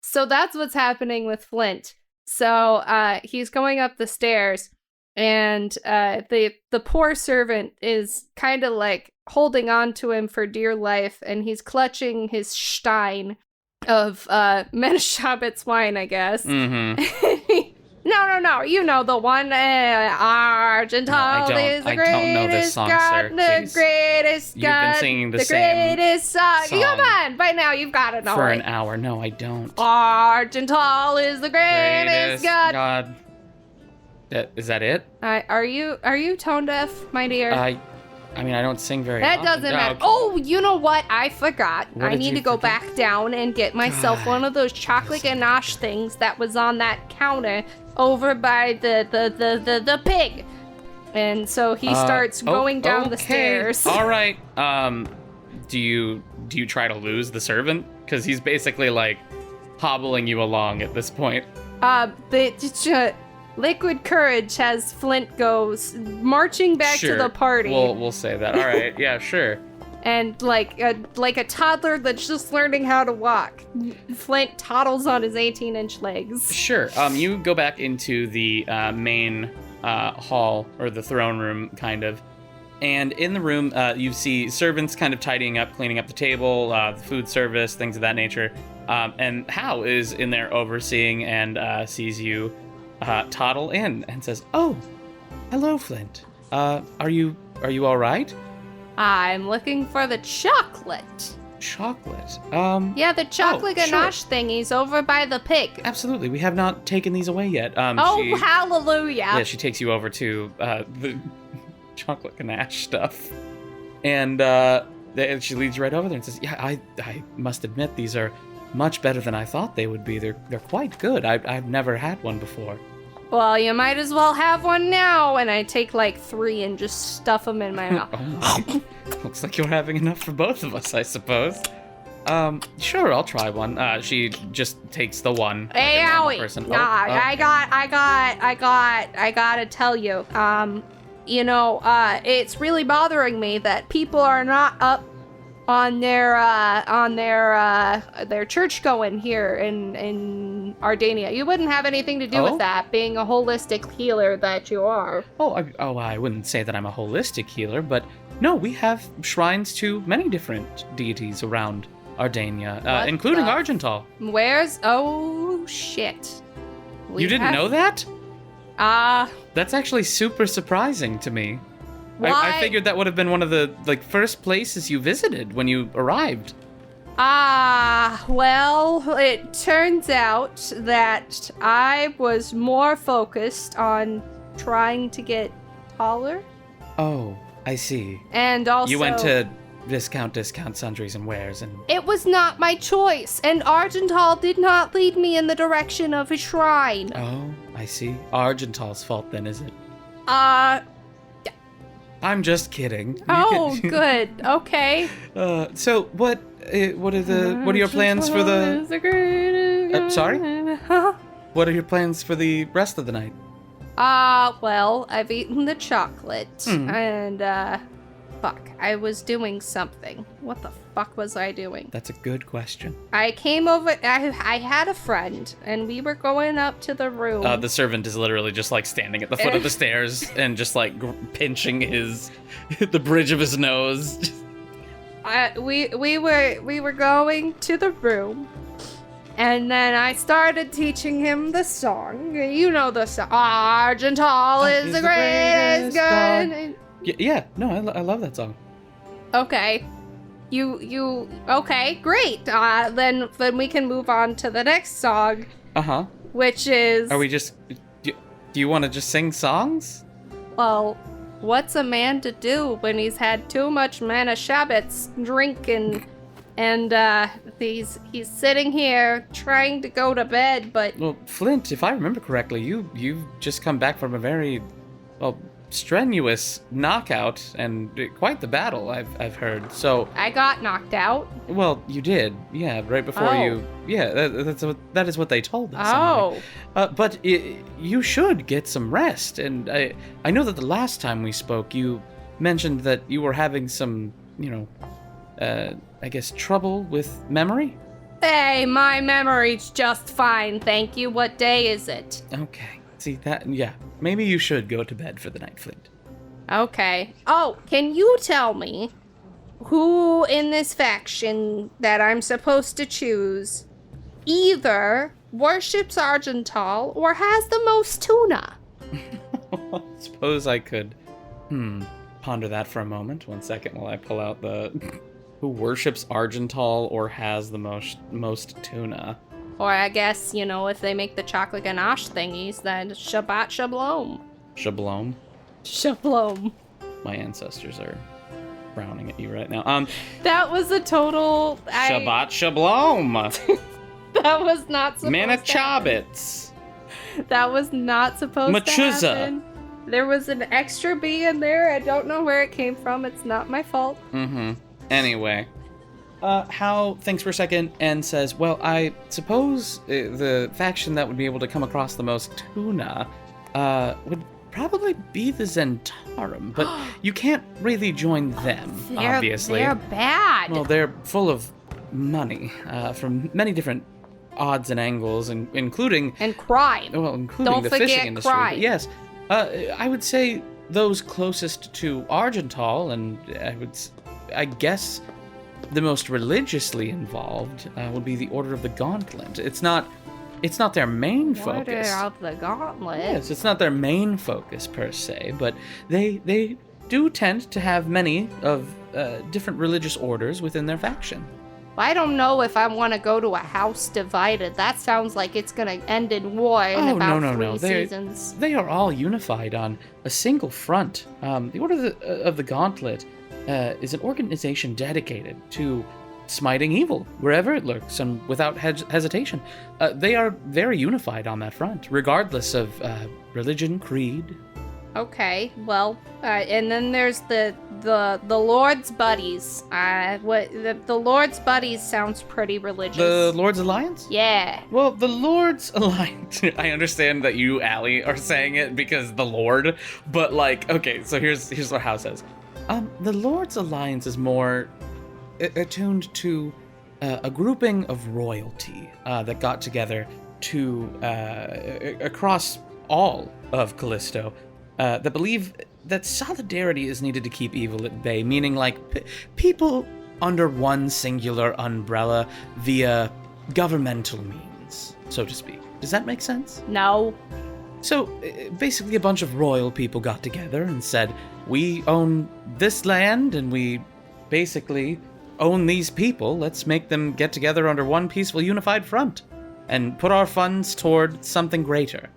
So that's what's happening with Flint. So he's going up the stairs, and the poor servant is kind of like holding on to him for dear life, and he's clutching his stein of Menashabit's wine, I guess. Mm-hmm. No, you know the one. Argental is the greatest god, the greatest god. You've been singing the same greatest song. song Come on, by now you've got to know for it. an hour. No, I don't. Argental is the greatest god. Is that it? Are you tone deaf, my dear? I mean, I don't sing very That often. doesn't matter. Okay. Oh, you know what? I forgot. What I did need you to go forget? back down and get myself one of those chocolate ganache things that was on that counter over by the pig. And so he starts going down the stairs. All right. Do you try to lose the servant? Because he's basically like hobbling you along at this point. Liquid courage has Flint goes marching back Sure. to the party. We'll say that. All right. Yeah, sure. And like a toddler that's just learning how to walk, Flint toddles on his 18-inch legs. Sure. You go back into the main hall, or the throne room, kind of. And in the room, you see servants kind of tidying up, cleaning up the table, the food service, things of that nature. And Hal is in there overseeing and sees you toddle in and says, "Oh, hello, Flint. Are you all right?" I'm looking for the chocolate. Chocolate. Yeah, the chocolate sure. ganache thingies over by the pig. Absolutely. We have not taken these away yet. Hallelujah. Yeah, she takes you over to the chocolate ganache stuff. And she leads you right over there and says, "Yeah, I must admit these are much better than I thought they would be. They're quite good. I've never had one before." Well, you might as well have one now. And I take like 3 and just stuff them in my mouth. Oh, looks like you're having enough for both of us, I suppose. Sure, I'll try one. She just takes the one. Hey, like a normal Owie. person. Nah, I gotta tell you. It's really bothering me that people are not up on their church going here in Ardania. You wouldn't have anything to do with that, being a holistic healer that you are. I wouldn't say that I'm a holistic healer, but no, we have shrines to many different deities around Ardania, including Argental. Where's? Oh shit! You didn't know that? That's actually super surprising to me. I figured that would have been one of the first places you visited when you arrived. Well, it turns out that I was more focused on trying to get taller. Oh, I see. And also... You went to discount, sundries, and wares, and... It was not my choice, and Argental did not lead me in the direction of a shrine. Oh, I see. Argental's fault then, is it? I'm just kidding. Good. Okay. So what are your plans for the... sorry? What are your plans for the rest of the night? Well, I've eaten the chocolate, and, fuck, I was doing something. What the fuck was I doing? That's a good question. I came over, I had a friend, and we were going up to the room. The servant is literally just, like, standing at the foot of the stairs and just, like, pinching the bridge of his nose. We were going to the room, and then I started teaching him the song. You know the song. Argental is the greatest gun. Yeah, no, I love that song. Okay. Okay, great. Then we can move on to the next song. Uh-huh. Which is... Are we just... Do you want to just sing songs? Well, what's a man to do when he's had too much Manischewitz drinking, and he's sitting here trying to go to bed, but... Well, Flint, if I remember correctly, you've just come back from a very, strenuous knockout and quite the battle, I've heard. So I got knocked out. Well, you did, yeah, right before you. Yeah, that is what they told us. Oh, anyway. But you should get some rest. And I know that the last time we spoke, you mentioned that you were having some, I guess trouble with memory. Hey, my memory's just fine, thank you. What day is it? Okay. See that? Yeah. Maybe you should go to bed for the night, Flint. Okay. Oh, can you tell me who in this faction that I'm supposed to choose either worships Argental or has the most tuna? Suppose I could, ponder that for a moment. 1 second while I pull out the who worships Argental or has the most tuna. Or I guess, if they make the chocolate ganache thingies, then Shabbat Shalom. Shablom? Shalom. My ancestors are frowning at you right now. That was a total... Shabbat Shalom! That was not supposed Manischewitz! That was not supposed to happen. There was an extra B in there. I don't know where it came from. It's not my fault. Anyway. How thinks for a second and says, well, I suppose the faction that would be able to come across the most tuna would probably be the Zentarum, but you can't really join them, obviously. They're bad. Well, they're full of money from many different odds and angles, including... And crime. Well, including Don't the forget fishing industry. crime. But yes, I would say those closest to Argental, and I guess... the most religiously involved would be the Order of the Gauntlet. It's not their main focus. Order of the Gauntlet? Yes, it's not their main focus per se, but they do tend to have many of different religious orders within their faction. I don't know if I want to go to a house divided. That sounds like it's going to end in war in about three seasons. They are all unified on a single front. The Order of the Gauntlet is an organization dedicated to smiting evil wherever it lurks and without hesitation. They are very unified on that front, regardless of religion, creed. Okay, well, and then there's the Lord's Buddies. The Lord's Buddies sounds pretty religious. The Lord's Alliance? Yeah. Well, the Lord's Alliance. I understand that you, Allie, are saying it because the Lord, but okay. So here's what Howe says. The Lord's Alliance is more attuned to a grouping of royalty that got together to across all of Callisto that believe that solidarity is needed to keep evil at bay, meaning people under one singular umbrella via governmental means, so to speak. Does that make sense? No. So, basically a bunch of royal people got together and said, we own this land, and we basically own these people. Let's make them get together under one peaceful, unified front and put our funds toward something greater.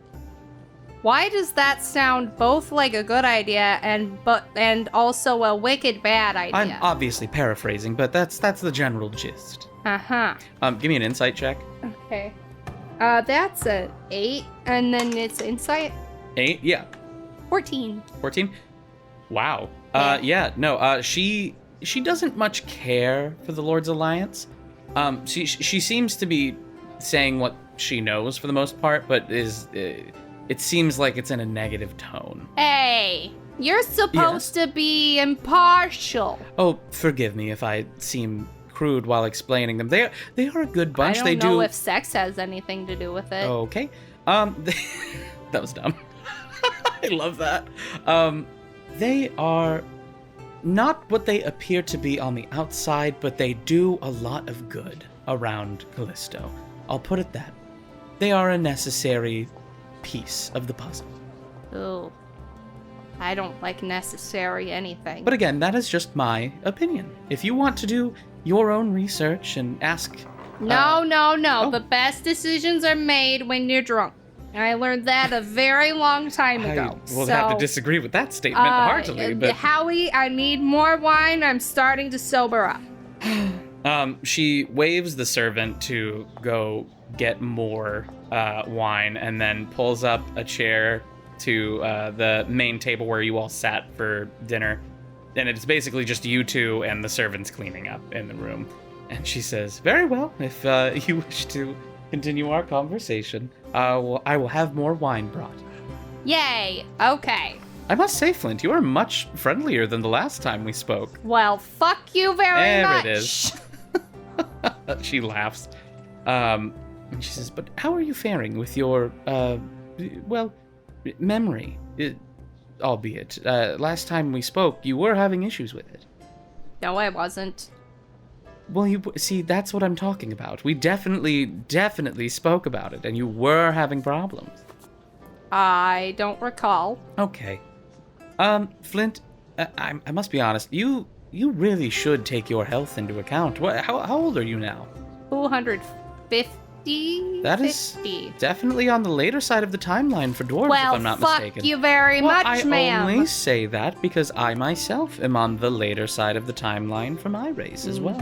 Why does that sound both like a good idea and also a wicked bad idea? I'm obviously paraphrasing, but that's the general gist. Uh-huh. Give me an insight check. Okay. That's an 8, and then it's insight. 8? Yeah. 14. 14? Wow. She doesn't much care for the Lord's Alliance. She seems to be saying what she knows for the most part, but it seems like it's in a negative tone. Hey, you're supposed to be impartial. Oh, forgive me if I seem crude while explaining them. They are a good bunch. I don't know if sex has anything to do with it. Okay. That was dumb. I love that. They are not what they appear to be on the outside, but they do a lot of good around Callisto. I'll put it that. They are a necessary piece of the puzzle. Ooh. I don't like necessary anything. But again, that is just my opinion. If you want to do your own research and ask... No. oh. The best decisions are made when you're drunk. I learned that a very long time ago. I will have to disagree with that statement heartily, but... Howie, I need more wine. I'm starting to sober up. She waves the servant to go get more wine and then pulls up a chair to the main table where you all sat for dinner. And it's basically just you two and the servants cleaning up in the room. And she says, very well, if you wish to continue our conversation, I will have more wine brought. Yay, okay. I must say, Flint, you are much friendlier than the last time we spoke. Well, fuck you very much. There it is. She laughs. And she says, but how are you faring with your, memory? Albeit, last time we spoke, you were having issues with it. No, I wasn't. Well, see, that's what I'm talking about. We definitely spoke about it, and you were having problems. I don't recall. Okay. Flint, I must be honest, you really should take your health into account. How old are you now? 250? That is 50. definitely on the later side of the timeline for dwarves, well, if I'm not fuck mistaken. you very much, ma'am. I only say that because I myself am on the later side of the timeline for my race as well.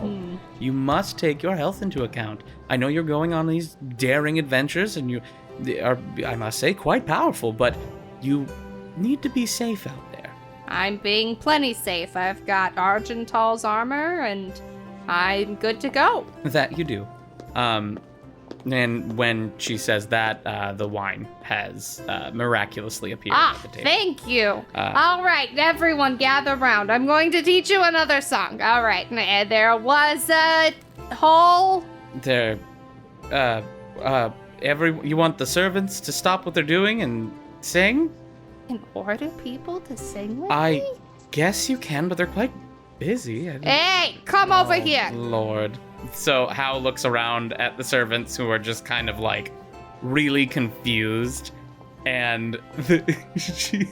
You must take your health into account. I know you're going on these daring adventures, and you are, I must say, quite powerful, but you need to be safe out there. I'm being plenty safe. I've got Argental's armor, and I'm good to go. That you do. And when she says that, the wine has miraculously appeared at the table. Thank you. All right, everyone gather round. I'm going to teach you another song. All right, there was a hole. There, you want the servants to stop what they're doing and sing? And order people to sing with I me? guess you can, but they're quite busy. Hey, come over here. Lord. So Hal looks around at the servants who are just kind of like really confused, and she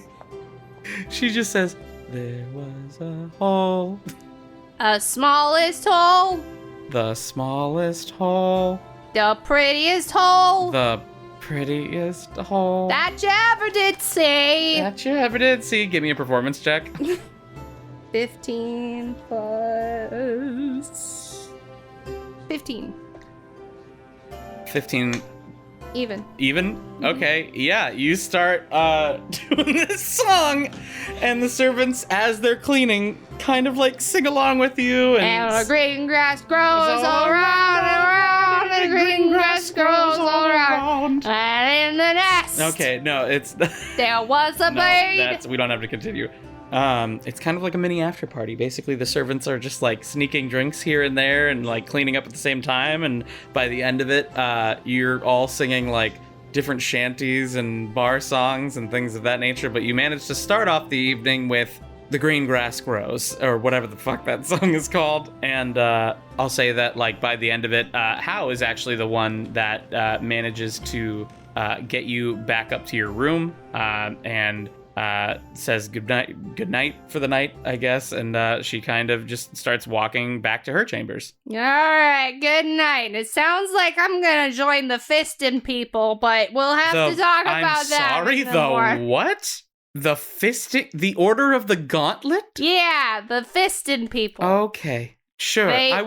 just says, there was a hole. A smallest hole. The smallest hole. The prettiest hole. The prettiest hole. That you ever did see. That you ever did see. Give me a performance check. 15 plus 15. 15. Even. Okay, yeah, you start doing this song, and the servants, as they're cleaning, kind of like sing along with you. And the green grass grows all around and around, and the green grass grows all around. And in the nest. Okay, no, it's there was a bird. We don't have to continue. It's kind of like a mini after party. Basically, the servants are just like sneaking drinks here and there and like cleaning up at the same time. And by the end of it, you're all singing like different shanties and bar songs and things of that nature. But you managed to start off the evening with The Green Grass Grows, or whatever the fuck that song is called. And I'll say that like by the end of it, Hao is actually the one that manages to get you back up to your room and says good night for the night, I guess, and she kind of just starts walking back to her chambers. All right, good night. It sounds like I'm gonna join the fisting people, but we'll have to talk about that. I'm sorry, the what? The Order of the Gauntlet? Yeah, the fisting people. Okay, sure. I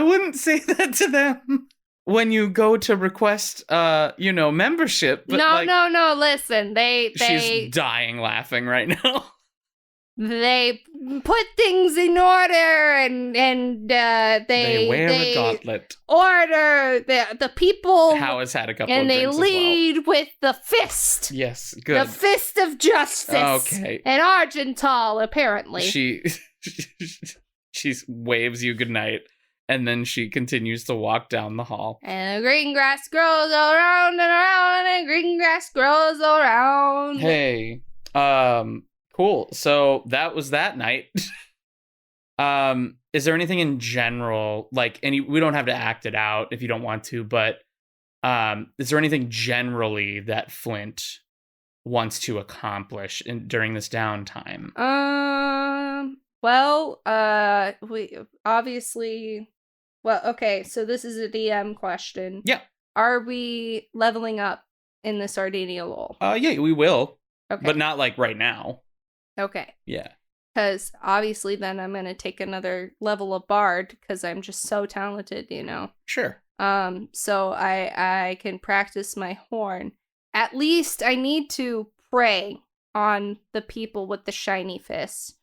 wouldn't say that to them. When you go to request, membership. But no. Listen, she's dying laughing right now. They put things in order, and they wear a gauntlet. Order the people. How has had a couple and of drinks they lead as well. with the fist. Yes, good. The fist of justice. Okay. And Argental, apparently. She waves you goodnight. And then she continues to walk down the hall. And the green grass grows around and around, and green grass grows around. Hey, cool. So that was that night. Is there anything in general, like, we don't have to act it out if you don't want to, but is there anything generally that Flint wants to accomplish during this downtime? We obviously. Well, okay, so this is a DM question. Yeah. Are we leveling up in this Ardania Lull? Yeah, we will. Okay. But not like right now. Okay. Yeah. Because obviously then I'm going to take another level of Bard because I'm just so talented, Sure. So I can practice my horn. At least I need to prey on the people with the shiny fists.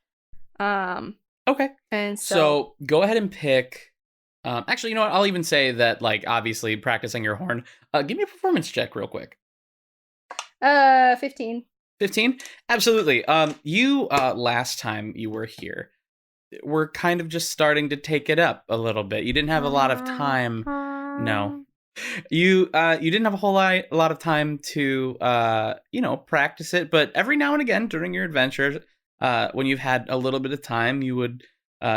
Okay. And so go ahead and pick. Actually, you know what? I'll even say that, like, obviously practicing your horn. Give me a performance check real quick. 15. 15? Absolutely. You, last time you were here, were kind of just starting to take it up a little bit. You didn't have a lot of time. No. You didn't have a lot of time to, practice it. But every now and again during your adventures, when you've had a little bit of time, you would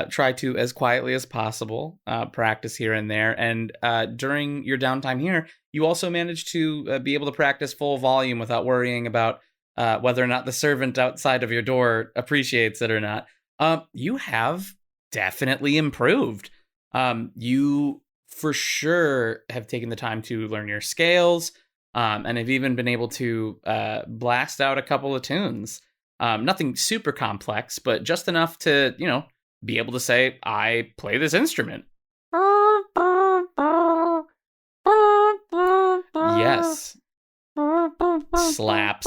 try to, as quietly as possible, practice here and there. And during your downtime here, you also managed to be able to practice full volume without worrying about whether or not the servant outside of your door appreciates it or not. You have definitely improved. You, for sure, have taken the time to learn your scales, and have even been able to blast out a couple of tunes. Nothing super complex, but just enough to, be able to say, I play this instrument. Yes. Slaps.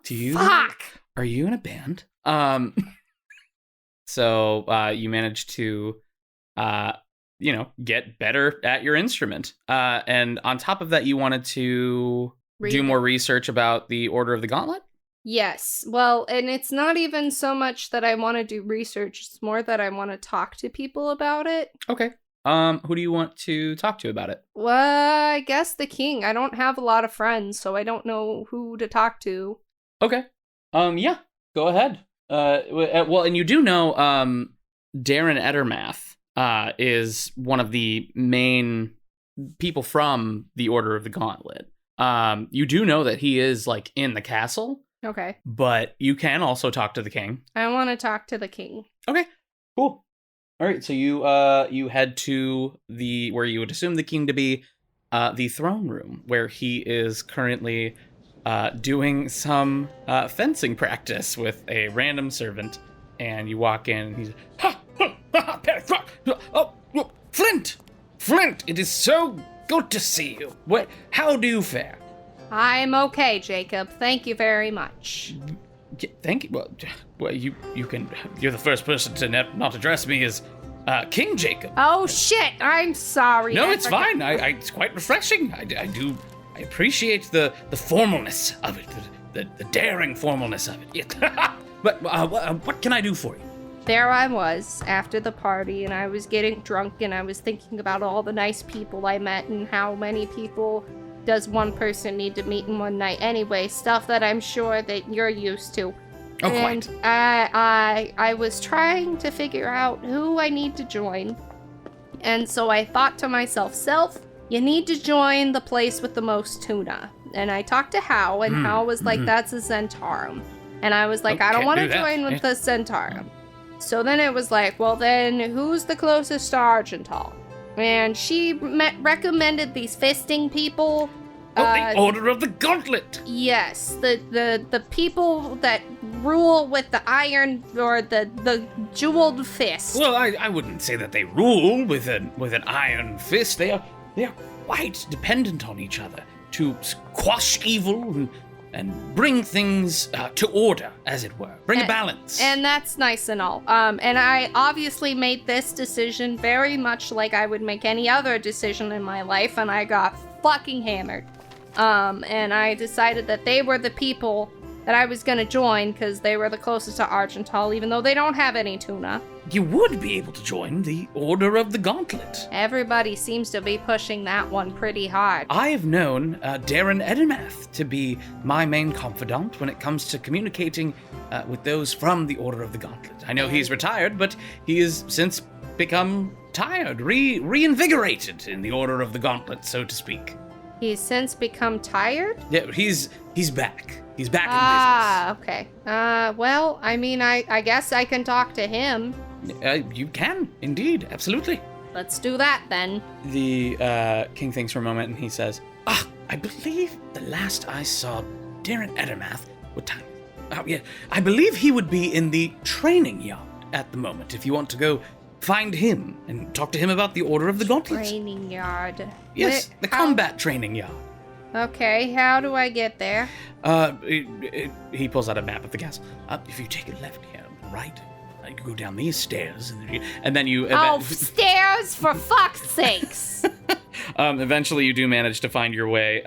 Do you? Fuck! Are you in a band? So you managed to, get better at your instrument. And on top of that, you wanted to do more research about the Order of the Gauntlet? Yes. Well, and it's not even so much that I want to do research. It's more that I want to talk to people about it. Okay. Who do you want to talk to about it? Well, I guess the king. I don't have a lot of friends, so I don't know who to talk to. Okay. Yeah. Go ahead. Well, and you do know, Darren Edermath, is one of the main people from the Order of the Gauntlet. You do know that he is, like, in the castle. Okay. But you can also talk to the king. I want to talk to the king. Okay, cool. All right, so you head to where you would assume the king to be, the throne room, where he is currently doing some fencing practice with a random servant. And you walk in, and he's, oh, Flint, it is so good to see you. How do you fare? I'm okay, Jacob. Thank you very much. Thank you. Well, you're the first person to not address me as King Jacob. Oh shit! I'm sorry. No, it's fine. It's quite refreshing. I appreciate the formalness of it, the daring formalness of it. But what can I do for you? There I was after the party, and I was getting drunk, and I was thinking about all the nice people I met and how many people does one person need to meet in one night anyway, stuff that I'm sure that you're used to. Oh, and quite. I was trying to figure out who I need to join. And so I thought to myself, Self, you need to join the place with the most tuna. And I talked to Hal, and Hal was like, that's a Centaurum. And I was like, I don't want to join with the Centaurum. So then it was like, well, then who's the closest to Argental? And she recommended these fisting people. The Order of the Gauntlet! Yes, the people that rule with the iron or the jeweled fist. Well, I wouldn't say that they rule with an iron fist. They are quite dependent on each other to quash evil and bring things to order, as it were. Bring a balance. And that's nice and all. And I obviously made this decision very much like I would make any other decision in my life, and I got fucking hammered. And I decided that they were the people that I was gonna join because they were the closest to Argental, even though they don't have any tuna. You would be able to join the Order of the Gauntlet. Everybody seems to be pushing that one pretty hard. I have known Darren Edelmath to be my main confidant when it comes to communicating with those from the Order of the Gauntlet. I know he's retired, but he has since become tired, reinvigorated in the Order of the Gauntlet, so to speak. He's since become tired? Yeah, he's back. He's back in business. Okay. Well, I mean, I guess I can talk to him. You can, indeed, absolutely. Let's do that, then. The king thinks for a moment, and he says, I believe the last I saw Darren Edelmath, what time? Oh, yeah, I believe he would be in the training yard at the moment, if you want to go find him and talk to him about the Order of the Gauntlet. Training yard. Yes, the combat training yard. Okay, how do I get there? He pulls out a map of the castle. If you take a left here, right, you go down these stairs, and then you... stairs, for fuck's sakes! Eventually, you do manage to find your way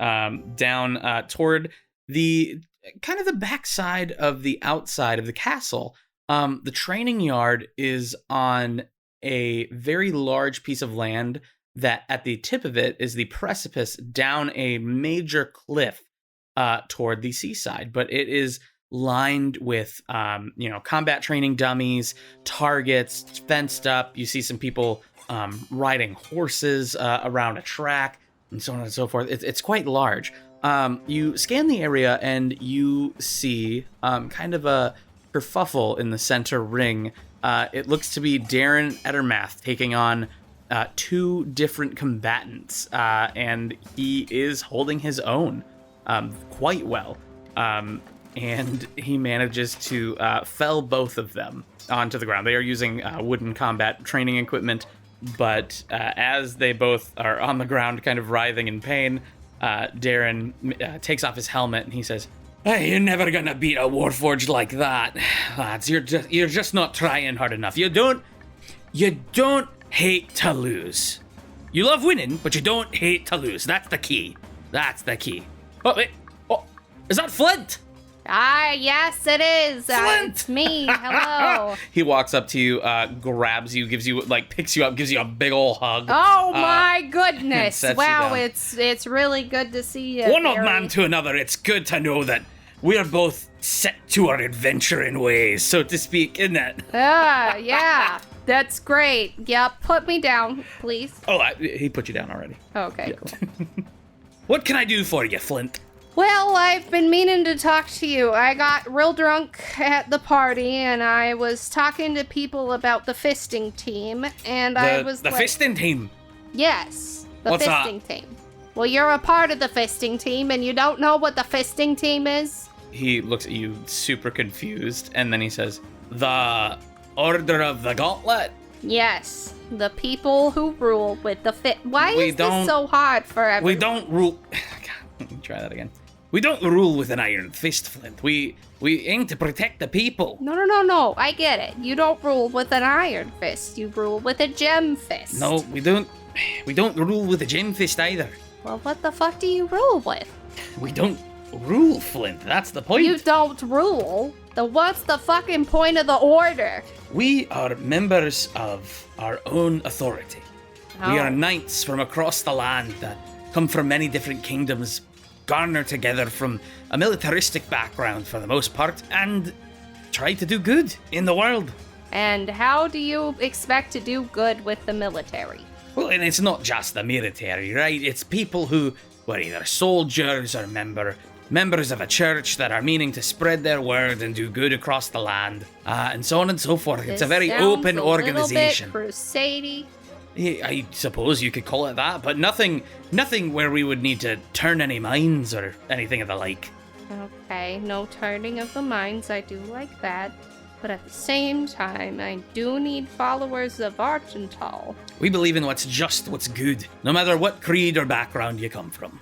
down toward the kind of the backside of the outside of the castle. The training yard is on a very large piece of land that at the tip of it is the precipice down a major cliff toward the seaside. But it is lined with, combat training dummies, targets, fenced up. You see some people riding horses around a track, and so on and so forth. It's quite large. You scan the area, and you see kind of a kerfuffle in the center ring. It looks to be Darren Edelmath taking on two different combatants, and he is holding his own quite well. And he manages to fell both of them onto the ground. They are using wooden combat training equipment, but as they both are on the ground kind of writhing in pain, Darren takes off his helmet and he says, "Hey, you're never gonna beat a Warforged like that, lads. You're just not trying hard enough. You don't hate to lose. You love winning, but you don't hate to lose. That's the key. Oh, wait. Oh, is that Flint? Yes, it is. Flint! It's me. Hello. He walks up to you, grabs you, gives you, picks you up, gives you a big ol' hug. Oh my goodness. sets you Wow, down. it's really good to see you. One old Barry. man to another, it's good to know that we are both set to our adventuring ways, so to speak, isn't it? Yeah. That's great. Yeah, put me down, please. Oh, he put you down already. Okay, cool. What can I do for you, Flint? Well, I've been meaning to talk to you. I got real drunk at the party, and I was talking to people about the fisting team, and I was the like... fisting team? Yes, the What's fisting that? team. Well, you're a part of the fisting team, and you don't know what the fisting team is? He looks at you super confused, and then he says, The Order of the Gauntlet? Yes, the people who rule with the fit. Why We is this don't- so hard for everyone? We don't rule... God, let me try that again. We don't rule with an iron fist, Flint. We aim to protect the people. No. I get it. You don't rule with an iron fist. You rule with a gem fist. No, we don't rule with a gem fist either. Well, what the fuck do you rule with? We don't rule, Flint. That's the point. You don't rule. Then what's the fucking point of the order? We are members of our own authority. We Oh. are knights from across the land that come from many different kingdoms, garner together from a militaristic background for the most part, and try to do good in the world. And how do you expect to do good with the military? Well, and it's not just the military, right? It's people who were either soldiers or members of a church that are meaning to spread their word and do good across the land, and so on and so forth. It's a very open organization. A little bit crusade-y. Yeah, I suppose you could call it that, but nothing where we would need to turn any minds or anything of the like. Okay, no turning of the minds, I do like that. But at the same time, I do need followers of Argental. We believe in what's just, what's good, no matter what creed or background you come from.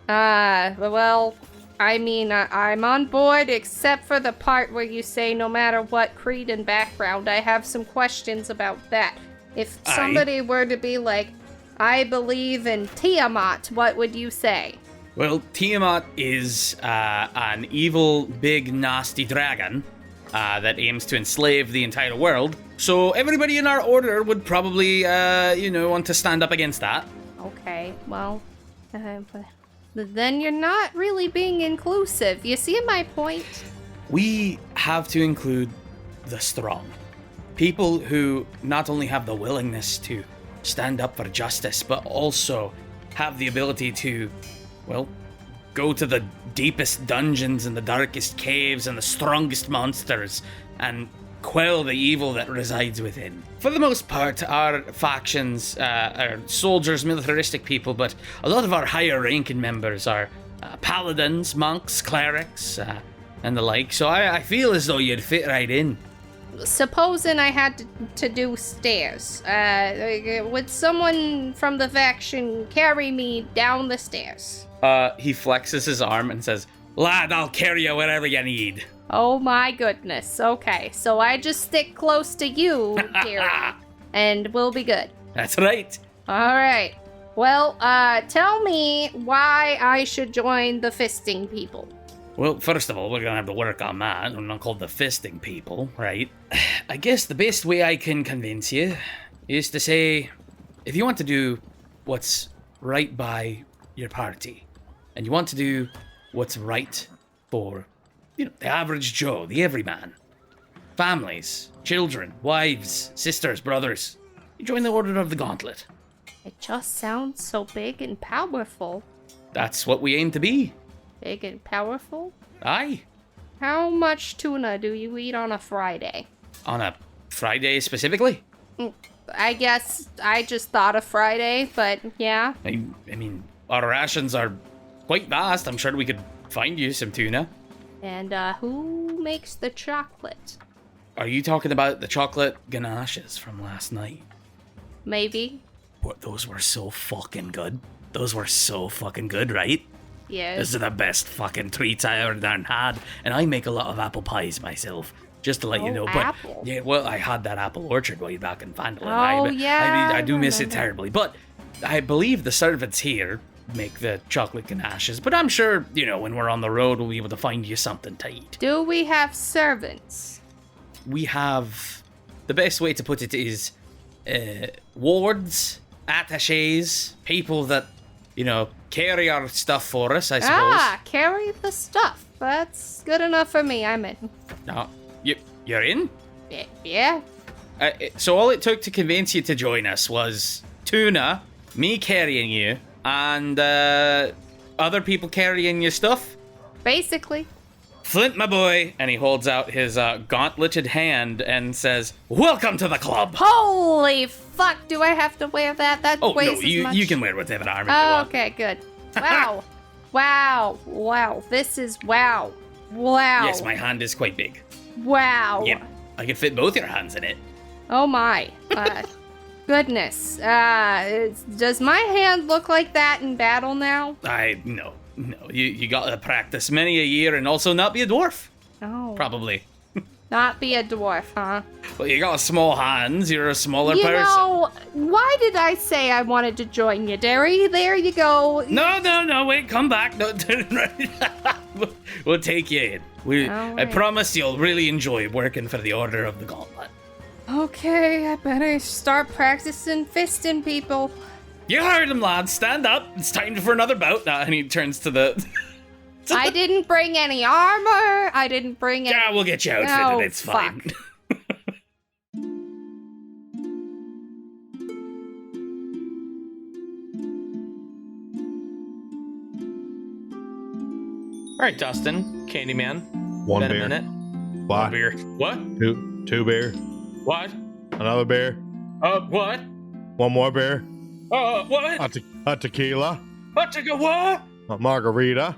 Well, I mean, I'm on board except for the part where you say no matter what creed and background. I have some questions about that. If somebody were to be like, I believe in Tiamat, what would you say? Well, Tiamat is an evil, big, nasty dragon that aims to enslave the entire world. So everybody in our order would probably, want to stand up against that. Okay, well, then you're not really being inclusive. You see my point? We have to include the strong. People who not only have the willingness to stand up for justice, but also have the ability to, well, go to the deepest dungeons and the darkest caves and the strongest monsters and quell the evil that resides within. For the most part, our factions are soldiers, militaristic people, but a lot of our higher ranking members are paladins, monks, clerics, and the like. So I feel as though you'd fit right in. Supposing I had to do stairs, would someone from the faction carry me down the stairs? He flexes his arm and says, "Lad, I'll carry you wherever you need." Oh my goodness. Okay, so I just stick close to you, Gary, and we'll be good. That's right. All right. Well, tell me why I should join the fisting people. Well, first of all, we're gonna have to work on that. We're not called the fisting people, right? I guess the best way I can convince you is to say, if you want to do what's right by your party, and you want to do what's right for, the average Joe, the everyman, families, children, wives, sisters, brothers, you join the Order of the Gauntlet. It just sounds so big and powerful. That's what we aim to be. Big and powerful? Aye. How much tuna do you eat on a Friday? On a Friday specifically? I guess I just thought of Friday, but yeah. I mean, our rations are quite vast. I'm sure we could find you some tuna. And who makes the chocolate? Are you talking about the chocolate ganaches from last night? Maybe. What, those were so fucking good. Those were so fucking good, right? Yes. Those are the best fucking treats I ever done had. And I make a lot of apple pies myself, just to let you know. But apple. yeah, well, I had that apple orchard way back in Fandolin. I do miss it remember. terribly. But I believe the servants here make the chocolate ganaches. But I'm sure, when we're on the road, we'll be able to find you something to eat. Do we have servants? We have... The best way to put it is wards, attachés, people that, carry our stuff for us, I suppose. Carry the stuff. That's good enough for me. I'm in. No, you're in? Yeah. So all it took to convince you to join us was tuna, me carrying you, and other people carrying your stuff? Basically. Flint, my boy, and he holds out his gauntleted hand and says, "Welcome to the club." Holy fuck, do I have to wear that? That weighs no, as much. you can wear whatever armor you want. Okay, good. Wow. Wow. This is wow. Yes, my hand is quite big. Wow. Yep, I can fit both your hands in it. Oh my. Goodness. Does my hand look like that in battle now? No. You gotta practice many a year and also not be a dwarf. Oh. Probably. Not be a dwarf, huh? Well, you got small hands, you're a smaller You person. know, why did I say I wanted to join you, Derry? There you go. No, wait, come back. No, we'll take you in. I Alright. promise you'll really enjoy working for the Order of the Gauntlet. Okay, I better start practicing fisting people. You heard him, lad. Stand up. It's time for another bout. And he turns to the... I didn't bring any armor. I didn't bring any... Yeah, we'll get you outfitted. Oh, It's fine. fuck. right, Dustin, Candyman. One Been beer. a minute. What? One beer. What? Two beer. What? Another beer. What? One more beer. What? A tequila. I took a what? A margarita.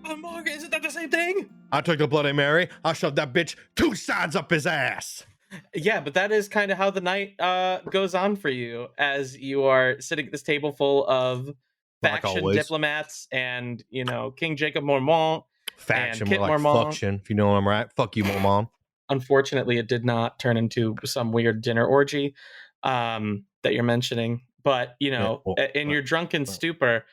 A margarita? Isn't that the same thing? I took the Bloody Mary. I shoved that bitch 2 sides up his ass. Yeah, but that is kind of how the night goes on for you as you are sitting at this table full of Like faction always. diplomats and, King Jacob Mormont. Faction, Kit more like Mormont. fuction, if you know what I'm right. Fuck you, Mormont. Unfortunately, it did not turn into some weird dinner orgy that you're mentioning. But, in your drunken stupor,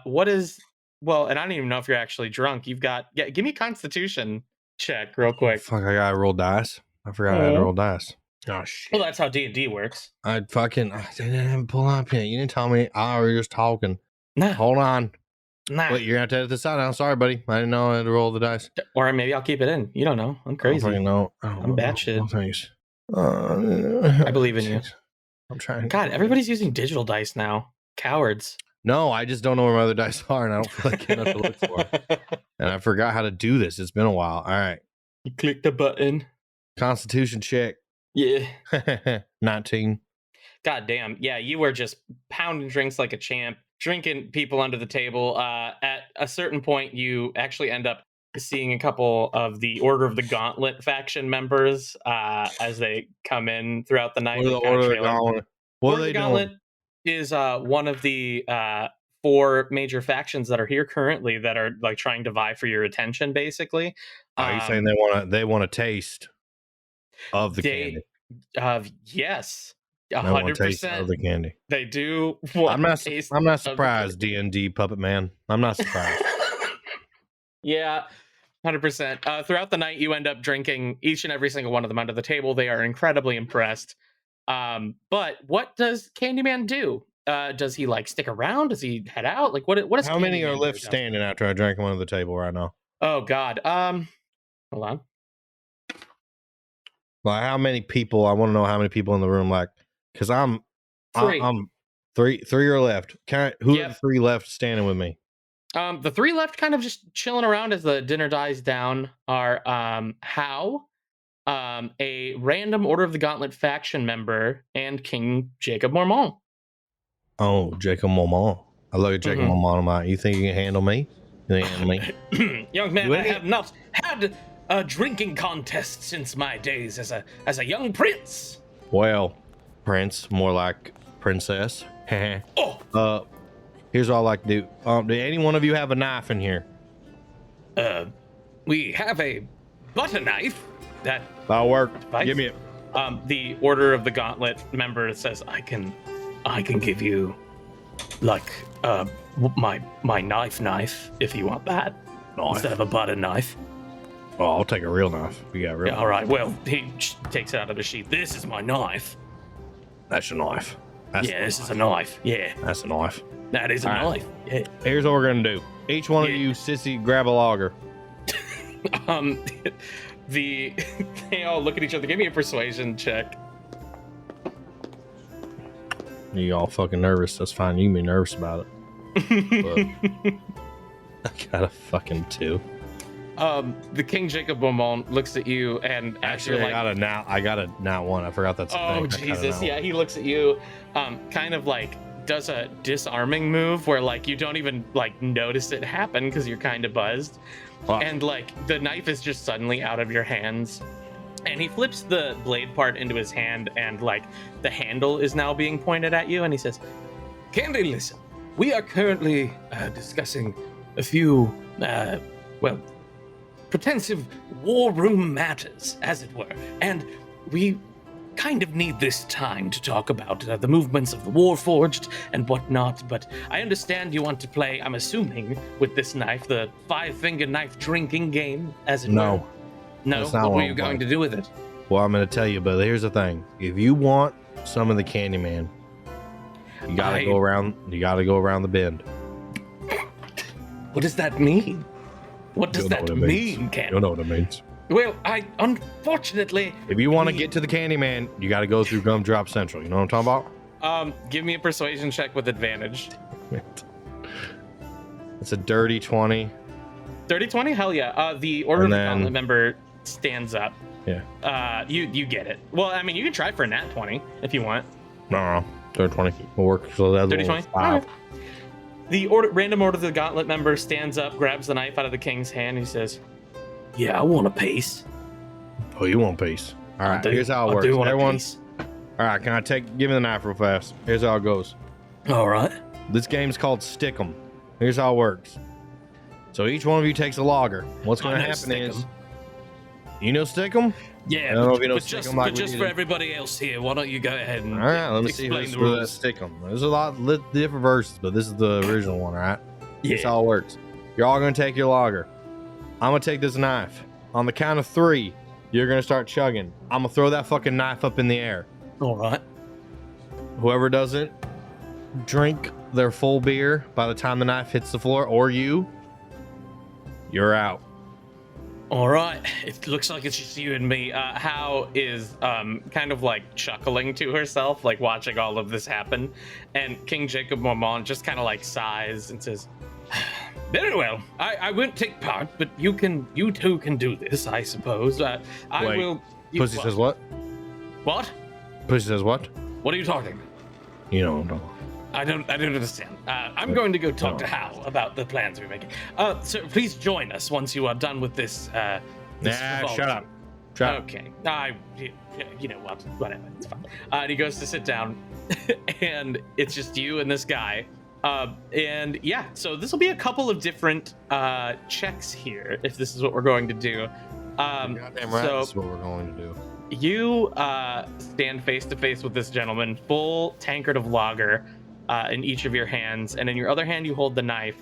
what is... Well, and I don't even know if you're actually drunk. You've got... Yeah, give me a constitution check real quick. Fuck, I gotta roll dice. I forgot I had to roll dice. Oh, shit. Well, that's how D&D works. I didn't have it pull up yet. You didn't tell me. I was just talking. Nah. Hold on. Nah. Wait, you're gonna have to edit this out now. Sorry, buddy. I didn't know I had to roll the dice. Or maybe I'll keep it in. You don't know. I'm crazy. I don't know. I'm batshit. Oh, thanks. I believe in you. I'm trying. God, everybody's using digital dice now. Cowards. No, I just don't know where my other dice are, and I don't feel like getting up to look for them. And I forgot how to do this. It's been a while. All right. You click the button. Constitution check. Yeah. 19. God damn. Yeah, you were just pounding drinks like a champ, drinking people under the table. At a certain point, you actually end up seeing a couple of the Order of the Gauntlet faction members as they come in throughout the night. What are the Order of the Gauntlet? What Order are of they the Gauntlet is one of the 4 major factions that are here currently that are like trying to vie for your attention, basically. Are you saying they want a taste of the candy? Yes, They want a taste 100%. of the candy. They do. I'm not surprised, D&D puppet man. I'm not surprised. Yeah, 100%. Throughout the night, you end up drinking each and every single one of them under the table. They are incredibly impressed. But what does Candyman do? Does he like stick around? Does he head out? Like what is How many Candyman are left do? standing after I drank one of the table right now? Oh God. Hold on. Like how many people? I want to know how many people in the room. Like, because I'm 3. I'm three are left. Who are the 3 left standing with me? The 3 left kind of just chilling around as the dinner dies down are How, a random Order of the Gauntlet faction member, and King Jacob Mormont. Oh, Jacob Mormont. I look at Jacob Mormont. I'm like, you think you can handle me? You think you can handle me? Young man, I have not had a drinking contest since my days as a young prince. Well, prince, more like princess. Oh. Here's what I like to do. Do any one of you have a knife in here? We have a butter knife that That'll work. Device? Give me it. The Order of the Gauntlet member says, I can give you like my knife if you want that instead of a butter knife. Oh, I'll take a real knife. You got a real. Yeah, all right. Well, he takes it out of the sheath. This is my knife. That's your knife. This is a knife. Yeah, That's a knife. that is a All right. knife. Yeah. Here's what we're gonna do. Each one of you, sissy, grab a logger. They all look at each other. Give me a persuasion check. You all fucking nervous? That's fine. You can be nervous about it. But I got a fucking 2. The King Jacob Beaumont looks at you and Actually, like, I got a nat 1. I forgot that's a thing. oh I got a Jesus, nat yeah, he looks at you, kind of like does a disarming move where like you don't even like notice it happen because you're kind of buzzed, Wow. and like the knife is just suddenly out of your hands, and he flips the blade part into his hand, and like the handle is now being pointed at you, and he says, "Candy, listen, we are currently discussing a few, pretensive war room matters, as it were, and we kind of need this time to talk about the movements of the Warforged and whatnot, but I understand you want to play, I'm assuming, with this knife, the 5-finger knife drinking game, as it were." No. No? That's not What what were I'm you going playing. to do with it? Well, I'm gonna tell you, but here's the thing: if you want some of the Candyman, you gotta go around. You gotta go around the bend. What does that mean? What does You'll know that what it means. mean, Ken? You know what it means. Well, unfortunately... If you want to get to the Candyman, you got to go through Gumdrop Central. You know what I'm talking about? Give me a persuasion check with advantage. It's a dirty 20. Dirty 20? Hell yeah. The Order And of the then- Gauntlet member stands up. Yeah. You get it. Well, I mean, you can try for a nat 20 if you want. No, 20 will work. So that's 30 20? 5. The random Order of the Gauntlet member stands up, grabs the knife out of the king's hand, and he says, "Yeah, I want a piece." Oh, you want peace? All right. I do. Here's how it I works. do want a Everyone. piece. All right. Can I give me the knife real fast? Here's how it goes. All right. This game's called Stick 'em. Here's how it works. So each one of you takes a logger. What's going I to know happen Stick 'em. is, you know Stick 'em? Yeah, I don't know if you know but Stick just, 'em like but we just do. for everybody else here, why don't you go ahead and All right, let me see explain who's the the rules? Stick 'em. There's a lot of different versions, but this is the original one, all right? Here's Yeah. how it works. You're all going to take your logger. I'm going to take this knife. On the count of 3, you're going to start chugging. I'm going to throw that fucking knife up in the air. All right. Whoever doesn't drink their full beer by the time the knife hits the floor, or you're out. All right. It looks like it's just you and me. Hal is kind of like chuckling to herself, like watching all of this happen. And King Jacob Mormont just kind of like sighs and says, "Very well. I won't take part, but you two can do this, I suppose. I Wait, will." Pussy says what? What? Pussy says what? What are you talking? You know what I'm talking about. I don't understand. I'm going to go talk to Hal about the plans we're making. So please join us once you are done with this. This Nah, revolt. shut up. Shut up. Okay. You know what? Whatever. It's fine. And he goes to sit down, and it's just you and this guy. And yeah, so this will be a couple of different checks here, if this is what we're going to do. Goddamn right, so that's what we're going to do. you stand face to face with this gentleman, full tankard of lager in each of your hands, and in your other hand you hold the knife.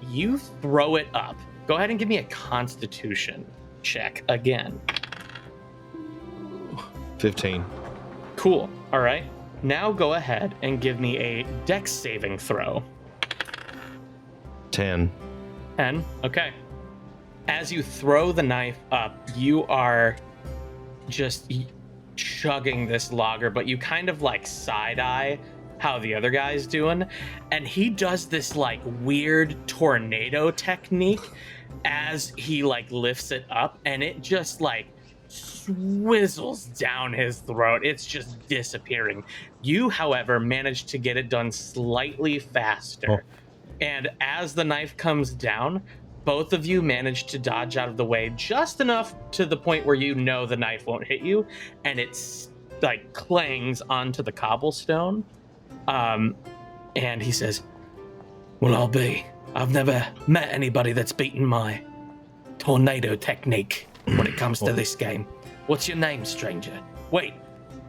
You throw it up. Go ahead and give me a Constitution check again. 15. Cool. All right. Now go ahead and give me a Dex saving throw. 10. 10. Okay. As you throw the knife up, you are just chugging this lager, but you kind of like side eye how the other guy's doing, and he does this like weird tornado technique as he like lifts it up, and it just like swizzles down his throat. It's just disappearing. You, however, manage to get it done slightly faster. And as the knife comes down, both of you manage to dodge out of the way just enough to the point where you know the knife won't hit you, and it's like clangs onto the cobblestone. And he says, "Well, I've never met anybody that's beaten my tornado technique when it comes to this game. What's your name, stranger? Wait,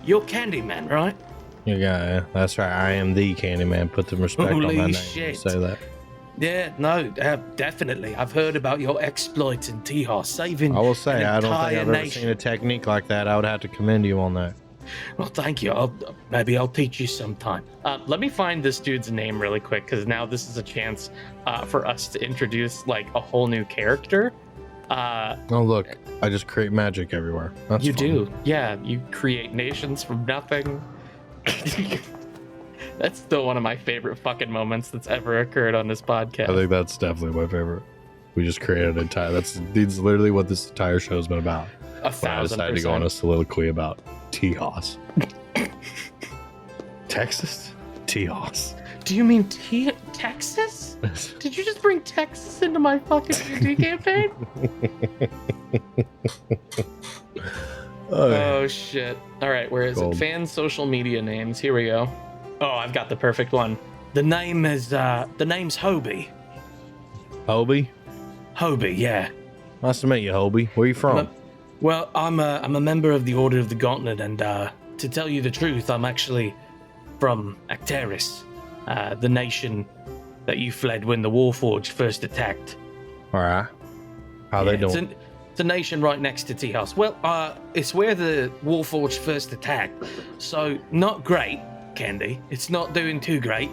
you're Candyman, right?" Yeah, that's right. I am the Candyman. Put some respect on Holy my name. shit. Say that. Yeah, no, definitely. I've heard about your exploits in Tihar, saving I will say, an I don't think entire I've ever nation. seen a technique like that. I would have to commend you on that. Well, thank you. Maybe I'll teach you sometime. Let me find this dude's name really quick, because now this is a chance for us to introduce like a whole new character. Oh, look, I just create magic everywhere. That's You fun. do, yeah. You create nations from nothing. That's still one of my favorite fucking moments that's ever occurred on this podcast. I think that's definitely my favorite. We just created an entire. That's literally what this entire show's been about. When I decided to go on a 1,000%. soliloquy about Tejas. Texas? Tejas. Do you mean Texas? Did you just bring Texas into my fucking D&D campaign? Oh shit. Alright, where is Gold. it? Fan social media names. Here we go. Oh, I've got the perfect one. The name's Hobie. Hobie? Hobie, yeah. Nice to meet you, Hobie. Where you from? Well, I'm a member of the Order of the Gauntlet, and to tell you the truth, I'm actually from Acteris, the nation that you fled when the Warforged first attacked. All right. How they doing? It's a nation right next to Tejas. Well, it's where the Warforged first attacked, so not great, Candy. It's not doing too great.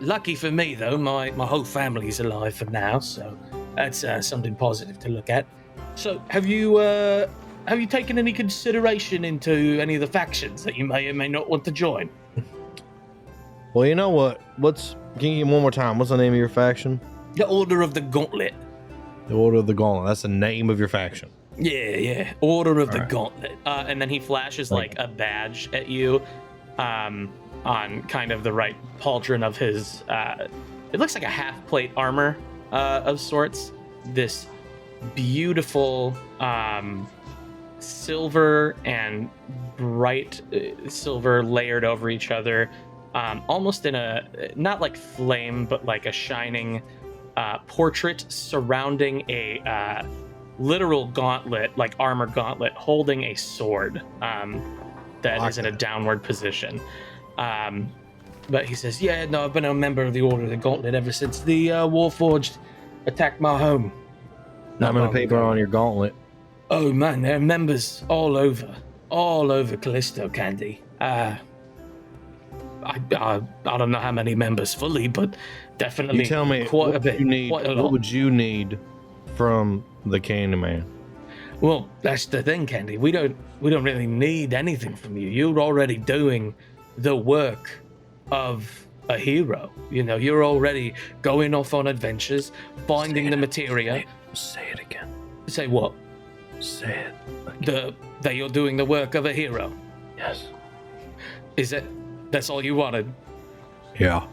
Lucky for me, though, my whole family's alive for now, so that's something positive to look at. So, have you taken any consideration into any of the factions that you may or may not want to join? Well, you know what? Can you give me one more time? What's the name of your faction? The Order of the Gauntlet. The Order of the Gauntlet. That's the name of your faction. Yeah. Order of the Alright. Gauntlet. And then he flashes like a badge at you, on kind of the right pauldron of his. It looks like a half plate armor of sorts. This beautiful silver and bright silver layered over each other, almost in a not like flame, but like a shining portrait surrounding a literal gauntlet, like armor gauntlet, holding a sword that is in a downward position. But he says, yeah, no, I've been a member of the Order of the Gauntlet ever since the Warforged attacked my home. How many people are on your gauntlet? Oh man, there are members all over Callisto, Candy. I don't know how many members fully, but definitely You tell me quite a what bit. you need. Quite a lot. What would you need from the Candyman? Well, that's the thing, Candy. We don't really need anything from you. You're already doing the work of a hero. You know, you're already going off on adventures, finding the materia. Say it again. Say what? Say it. That you're doing the work of a hero. Yes. Is it? That's all you wanted? Yeah.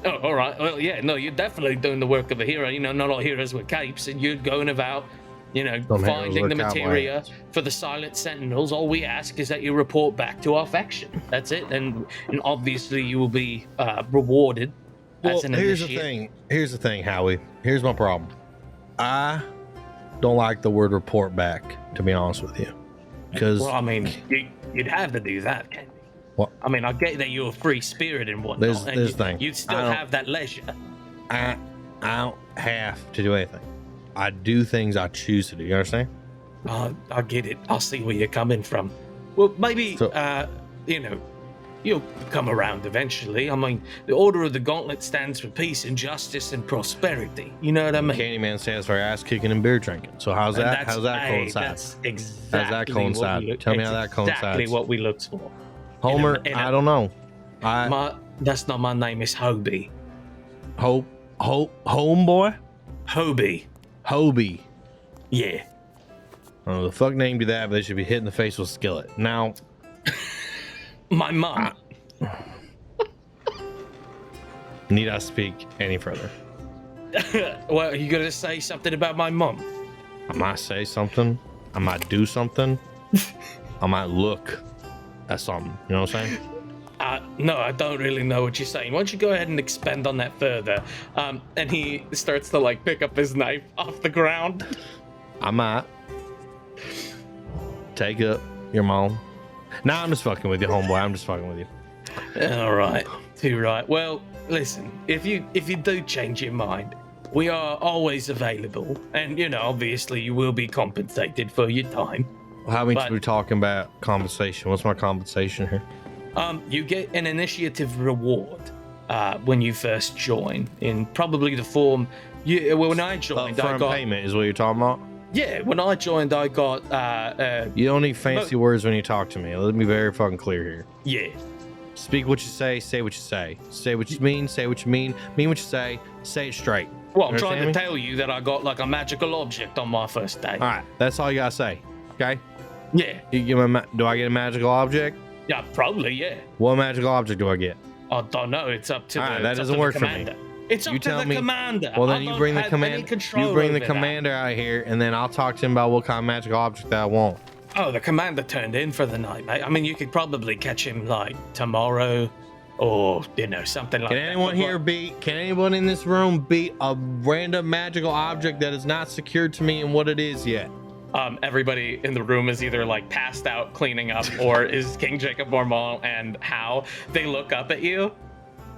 Oh, all right. Well, yeah. No, you're definitely doing the work of a hero. You know, not all heroes wear capes, and you're going about, you know, Some heroes finding wear the materia cowboys. for the Silent Sentinels. All we ask is that you report back to our faction. That's it. And obviously you will be rewarded Well, as an here's the initiate. thing. Here's the thing, Howie. Here's my problem. I don't like the word report back, to be honest with you. Because Well, I mean, you'd have to do that, Candy. What? I mean, I get that you're a free spirit and whatnot. There's- and there's the thing. You'd still I don't- have that leisure. I don't have to do anything. I do things I choose to do. You understand? I get it. I'll see where you're coming from. Well, maybe, So- you know, you'll come around eventually. I mean, the Order of the Gauntlet stands for peace and justice and prosperity. You know what I mean? Candyman stands for ass kicking and beer drinking. So how's And that? How's that hey, coincide? That's exactly coincide? What we look, Tell me how that Exactly coincides. what we looked for. Homer, in a- I don't know. That's not my name. It's Hobie. Homeboy? Hobie. Hobie. Yeah. I don't know the fuck named you that, but they should be hit in the face with a skillet. Now, My mom. need I speak any further? Well, are you gonna say something about my mom? I might say something. I might do something. I might look at something. You know what I'm saying? No, I don't really know what you're saying. Why don't you go ahead and expand on that further? And he starts to like pick up his knife off the ground. I might take up your mom. Nah, I'm just fucking with you, homeboy. I'm just fucking with you. All right, too right. Well, listen, if you do change your mind, we are always available, and you know, obviously, you will be compensated for your time. How much But- are we talking about compensation? What's my compensation here? You get an initiative reward when you first join, in probably the form. When I joined, I Upfront got payment is what you're talking about? yeah. When I joined, I got You don't need fancy words when you talk to me. Let me be very fucking clear here. yeah. Speak what you say what you say. Say what you mean what you mean what you say it straight. Well, I'm You trying to understand me? tell you that I got like a magical object on my first day. All right, that's all you gotta say. Okay? Yeah, You give me do I get a magical object? yeah, probably yeah. What magical object do I get? I don't know. It's up to Alright, the. that it's up doesn't to the work for me. commander. It's up You to tell the me- commander. Well, I then you don't bring the have any command. control You bring the over that. commander out here, and then I'll talk to him about what kind of magical object that I want. Oh, the commander turned in for the night, mate. I mean, you could probably catch him like tomorrow, or you know, something like Can that. anyone But here beat? Can anyone in this room beat a random magical object that is not secured to me and what it is yet? everybody in the room is either like passed out cleaning up, or is King Jacob Mormont and How they look up at you,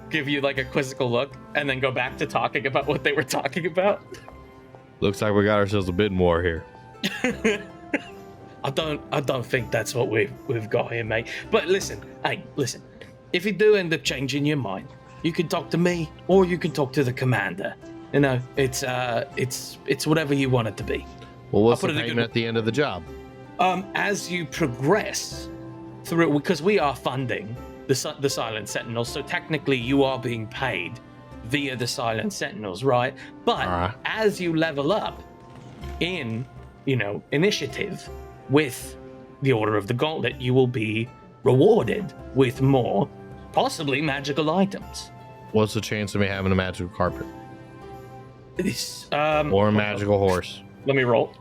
give you like a quizzical look, and then go back to talking about what they were talking about. Looks like we got ourselves a bit more here. I don't think that's what we've got here, mate. But listen. If you do end up changing your mind, you can talk to me or you can talk to the commander. You know, it's whatever you want it to be. Well, what's I'll the put it in payment at the end of the job? As you progress through, because we are funding the Silent Sentinels, so technically you are being paid via the Silent Sentinels, right? But as you level up in, initiative with the Order of the Gauntlet, you will be rewarded with more, possibly magical items. What's the chance of me having a magical carpet? This, Or a magical horse? Let me roll.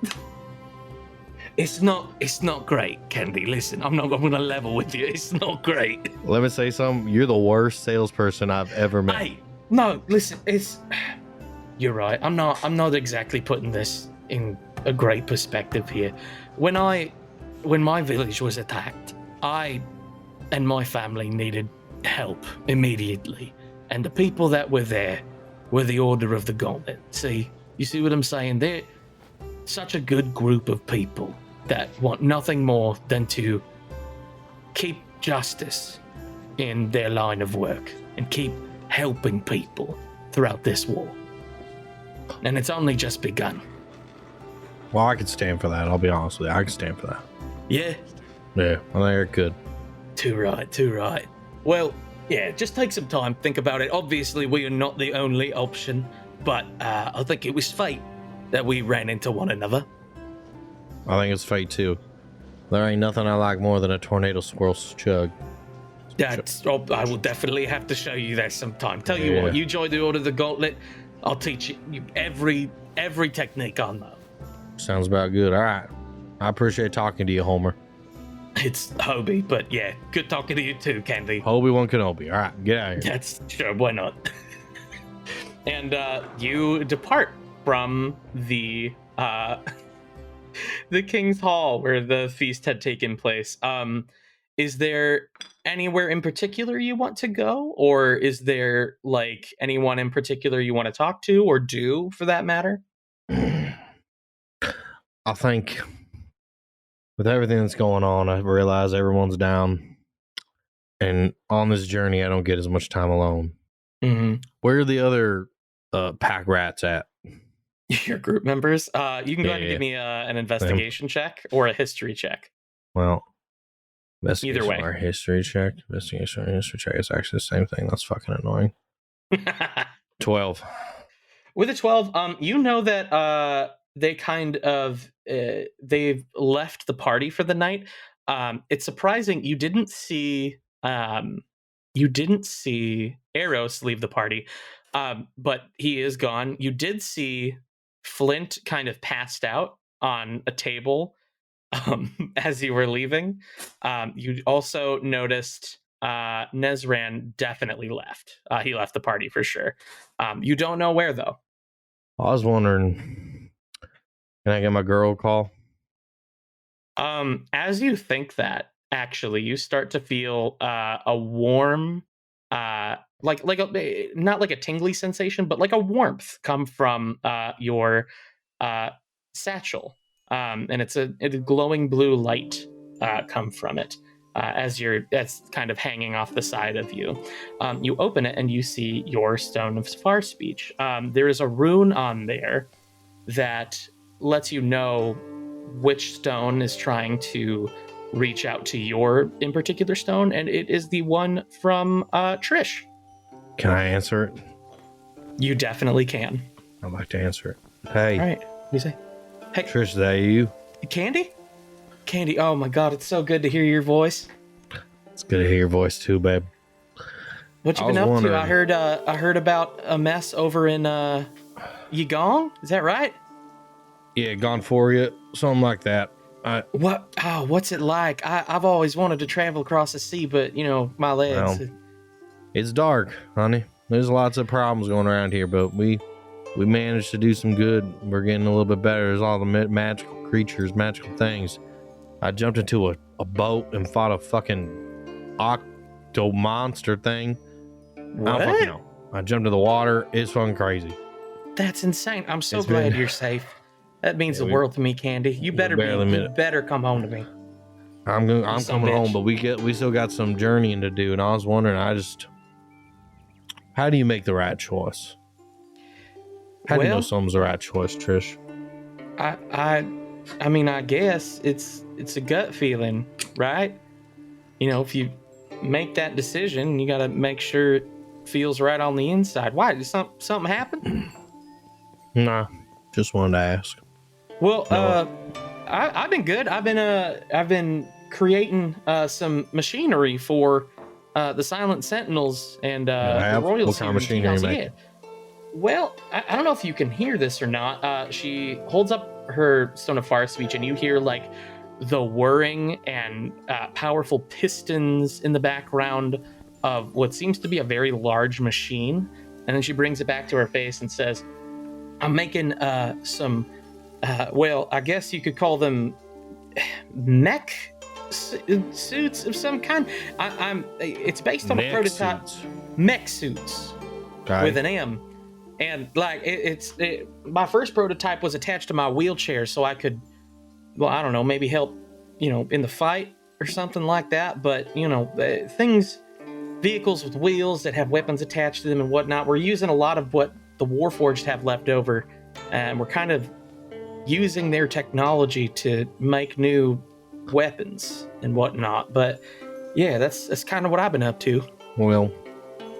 It's not great, Candy. Listen, I'm gonna level with you. It's not great. Let me say something. You're the worst salesperson I've ever met. Hey, no, listen, you're right. I'm not exactly putting this in a great perspective here. When my village was attacked, I and my family needed help immediately. And the people that were there were the Order of the Gauntlet. You see what I'm saying? They're such a good group of people that want nothing more than to keep justice in their line of work and keep helping people throughout this war. And it's only just begun. Well, I could stand for that. I'll be honest with you. I can stand for that. Yeah? Yeah, I think I could. Too right. Well, yeah, just take some time, think about it. Obviously, we are not the only option, but I think it was fate that we ran into one another. I think it's fate, too. There ain't nothing I like more than a tornado squirrel chug. I will definitely have to show you that sometime. Tell you what, you join the Order of the Gauntlet, I'll teach you every technique I know. Sounds about good. All right. I appreciate talking to you, Homer. It's Hobie, but yeah, good talking to you too, Candy. Obi-Wan Kenobi. All right, get out of here. That's sure, why not? And you depart from the King's Hall where the feast had taken place. Is there anywhere in particular you want to go, or is there like anyone in particular you want to talk to or do, for that matter? I think with everything that's going on, I realize everyone's down, and on this journey, I don't get as much time alone. Mm-hmm. Where are the other pack rats at? Your group members? You can go ahead and give me an investigation check or a history check. Well, investigation either way, or history check. Investigation or history check is actually the same thing. That's fucking annoying. 12. With a 12, you know that they kind of they've left the party for the night. It's surprising you didn't see Eros leave the party, but he is gone. You did see Flint kind of passed out on a table as you were leaving. You also noticed Nezran definitely left. He left the party for sure. You don't know where though. I was wondering, can I get my girl a call? As you think that, actually, you start to feel a warm, like a, not like a tingly sensation, but like a warmth come from your satchel, and it's a glowing blue light come from it that's kind of hanging off the side of you. You open it and you see your Stone of Far Speech. There is a rune on there that lets you know which stone is trying to reach out to your in particular stone, and it is the one from Trish. Can I answer it? You definitely can. I'd like to answer it. Hey. All right. What do you say? Hey, Trish, is that you? Candy? Candy, oh my god, it's so good to hear your voice. It's good to hear your voice too, babe. What you been up to? I heard about a mess over in Yigong. Is that right? Yeah, gone for you, something like that. What? Oh, what's it like? I've always wanted to travel across the sea, but my legs. Well, it's dark, honey. There's lots of problems going around here, but we managed to do some good. We're getting a little bit better. There's all the magical creatures, magical things. I jumped into a boat and fought a fucking octo monster thing. What? I don't fucking know. I jumped in the water. It's fucking crazy. That's insane. I'm so glad you're safe. That means the world to me, Candy. You better come home to me. I'm coming home, but we still got some journeying to do, and I was wondering, how do you make the right choice? How do you know something's the right choice, Trish? I mean, I guess it's a gut feeling, right? If you make that decision, you got to make sure it feels right on the inside. Why? Did something happen? Nah, just wanted to ask. Well, I've been good. I've been creating some machinery for the Silent Sentinels and the Royals. What kind of here in machinery you Tea House. make? Yeah. Well, I don't know if you can hear this or not. She holds up her Stone of Fire speech, and you hear like the whirring and powerful pistons in the background of what seems to be a very large machine. And then she brings it back to her face and says, I'm making some, well, I guess you could call them mech suits of some kind. It's based on a Mech prototype. suits. Mech suits Okay. with an M. And like my first prototype was attached to my wheelchair so I could, well, I don't know, maybe help, in the fight or something like that. But, vehicles with wheels that have weapons attached to them and whatnot, we're using a lot of what the Warforged have left over. And we're kind of using their technology to make new weapons and whatnot. But yeah, that's kind of what I've been up to. Well,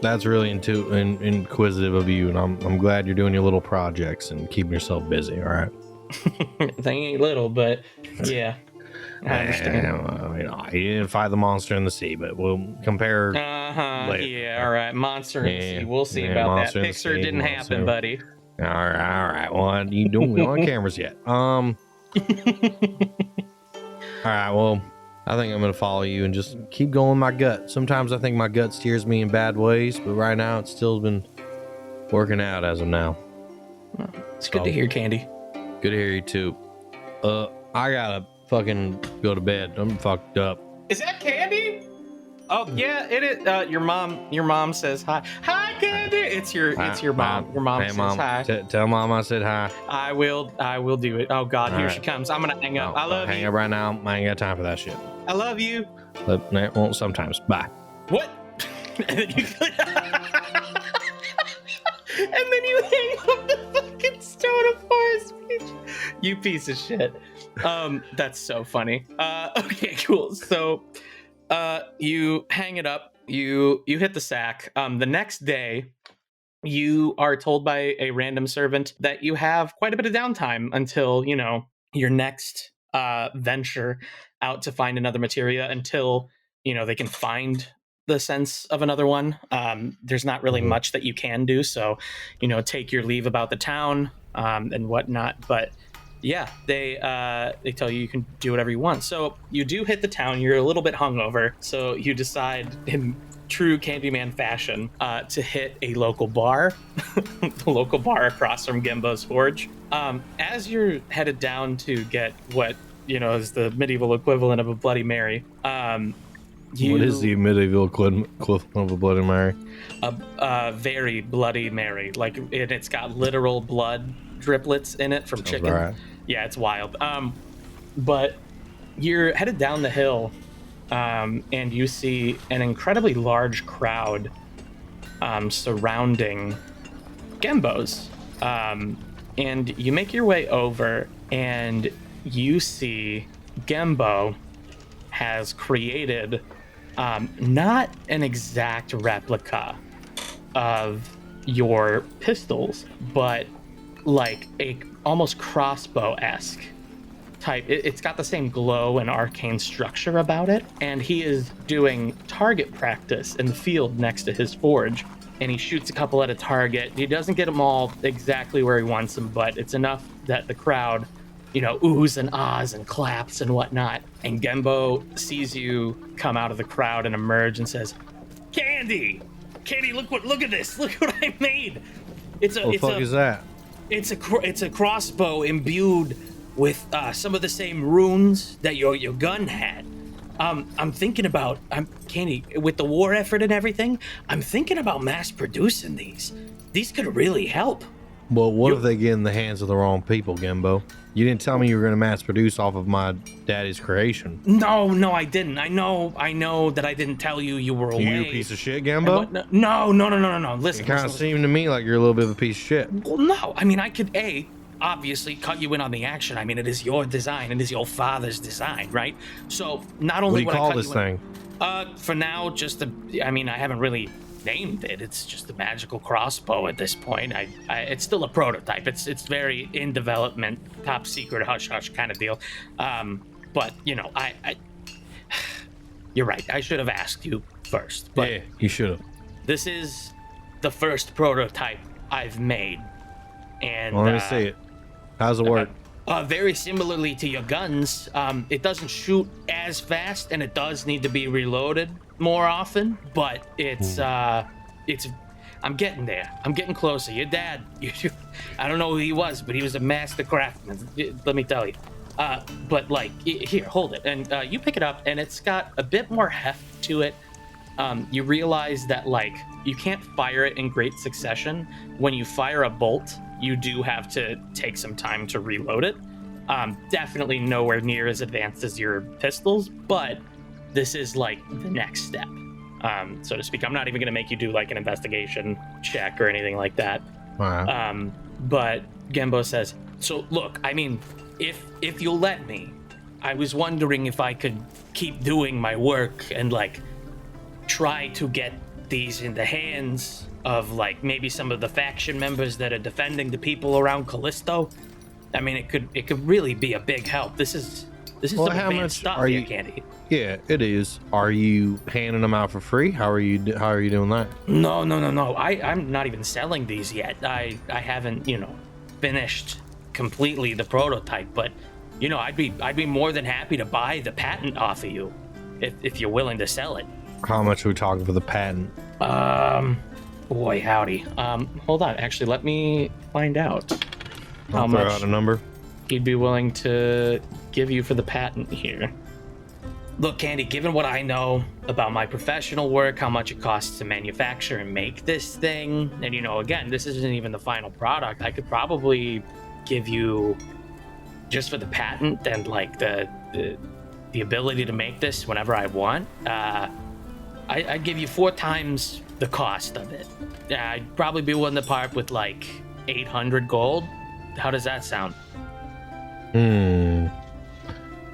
that's really inquisitive of you, and I'm glad you're doing your little projects and keeping yourself busy. All right. They ain't little, but yeah, I understand. You didn't fight the monster in the sea, but we'll compare. later. Yeah, all right. Monster in the Yeah, sea. We'll see yeah, about that. Monster in the Pixar Sea, didn't Monster. happen, buddy. All right. Well, you don't be on cameras yet. All right. Well, I think I'm gonna follow you and just keep going with my gut. Sometimes I think my gut steers me in bad ways, but right now it's still been working out as of now. It's good to hear, Candy. Good to hear you too. I gotta fucking go to bed. I'm fucked up. Is that Candy? Oh yeah, it is. Your mom says hi. Hi, Candy. It's your mom. Your mom Hey, says Mom. hi. Tell Mom I said hi. I will do it. Oh God, All here right. she comes. I'm gonna hang up. I love hang you. up right now. I ain't got time for that shit. I love you. But well, sometimes. Bye. What? And then you hang up the fucking Stone of Fire speech. You piece of shit. That's so funny. Okay, cool. So, you hang it up. You hit the sack. The next day, you are told by a random servant that you have quite a bit of downtime until your next venture out to find another materia until they can find the sense of another one. There's not really much that you can do, so take your leave about the town and whatnot. But yeah, they tell you can do whatever you want. So you do hit the town. You're a little bit hungover, so you decide in true Candyman fashion to hit a local bar, the local bar across from Gembo's Forge. As you're headed down to get what is the medieval equivalent of a Bloody Mary. What is the medieval equivalent of a Bloody Mary? A very Bloody Mary. Like it's got literal blood driplets in it from chicken. Right. Yeah, it's wild. But you're headed down the hill, and you see an incredibly large crowd surrounding Gembo's. And you make your way over, and you see Gembo has created not an exact replica of your pistols, but like a almost crossbow-esque type. It's got the same glow and arcane structure about it, and he is doing target practice in the field next to his forge, and he shoots a couple at a target. He doesn't get them all exactly where he wants them, but it's enough that the crowd oohs and ahs and claps and whatnot. And Gembo sees you come out of the crowd and emerge and says, Candy, look at this. Look what I made. What the fuck is that? It's a crossbow imbued with some of the same runes that your gun had. I'm thinking about, Candy, with the war effort and everything, I'm thinking about mass producing these. These could really help. Well, what if they get in the hands of the wrong people, Gembo? You didn't tell me you were going to mass produce off of my daddy's creation. No, I didn't. I know that I didn't tell you you were away. You piece of shit, Gembo? No. Listen. It kind of seemed to me like you're a little bit of a piece of shit. Well, no. I mean, I could, obviously cut you in on the action. I mean, it is your design. It is your father's design, right? So, not only What do you call this thing? For now, I haven't really named it. It's just a magical crossbow at this point. It's still a prototype. It's very in development, top secret, hush hush kind of deal. But you know, you're right. I should have asked you first. But Yeah, you should have. this is the first prototype I've made, and Let me see it. How's it work? very similarly to your guns, it doesn't shoot as fast, and it does need to be reloaded more often. But it's I'm getting there. I'm getting closer. Your dad, I don't know who he was, but he was a master craftsman. Let me tell you. But like, here, hold it, and you pick it up, and it's got a bit more heft to it. You realize that like you can't fire it in great succession. When you fire a bolt, you do have to take some time to reload it. Definitely nowhere near as advanced as your pistols, but this is like the next step, so to speak. I'm not even going to make you do like an investigation check or anything like that. Wow. But Gembo says, so look, I mean, if you'll let me, I was wondering if I could keep doing my work and like try to get these in the hands of like maybe some of the faction members that are defending the people around Callisto. I mean, it could really be a big help. This is Well, some how advanced much stuff are here, you- Candy. Yeah, it is. Are you handing them out for free? How are you doing that? No. I'm not even selling these yet. I haven't, finished completely the prototype, but I'd be more than happy to buy the patent off of you if you're willing to sell it. How much are we talking for the patent? Boy, howdy. Hold on. Actually, let me find out how I'll throw much out a number. he'd be willing to give you for the patent here. Look, Candy, given what I know about my professional work, how much it costs to manufacture and make this thing, and again, this isn't even the final product, I could probably give you, just for the patent and like the ability to make this whenever I want, I'd give you 4 times the cost of it. I'd probably be willing to part with like 800 gold. How does that sound?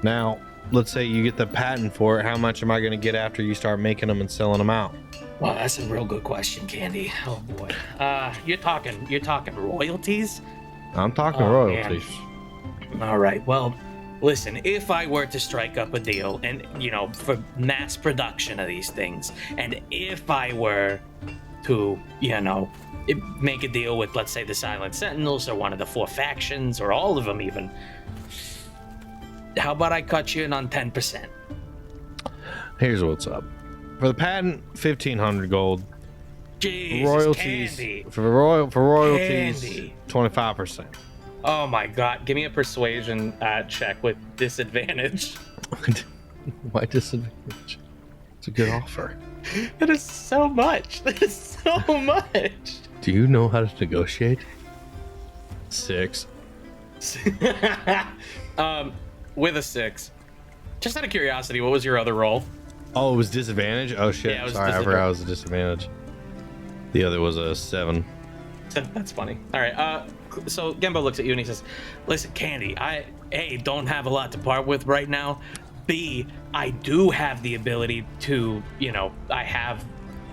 Now, let's say you get the patent for it. How much am I going to get after you start making them and selling them out? Well, that's a real good question, Candy. Oh boy. You're talking royalties? I'm talking Oh, royalties. All right. Well, listen, if I were to strike up a deal and, for mass production of these things, and if I were to, make a deal with, let's say, the Silent Sentinels or one of the 4 factions or all of them even, how about I cut you in on 10%? Here's what's up. For the patent, 1,500 gold. Jesus, Royalties Candy. for royalties, Candy. 25%. Oh my God! Give me a persuasion check with disadvantage. Why disadvantage? It's a good offer. That is so much. That is so much. Do you know how to negotiate? 6. With a 6. Just out of curiosity, what was your other roll? Oh, it was disadvantage? Oh shit. Yeah, it was Sorry, I forgot it was a disadvantage. The other was a 7. That's funny. All right. So Gembo looks at you and he says, "Listen, Candy, I don't have a lot to part with right now. B, I do have the ability to, I have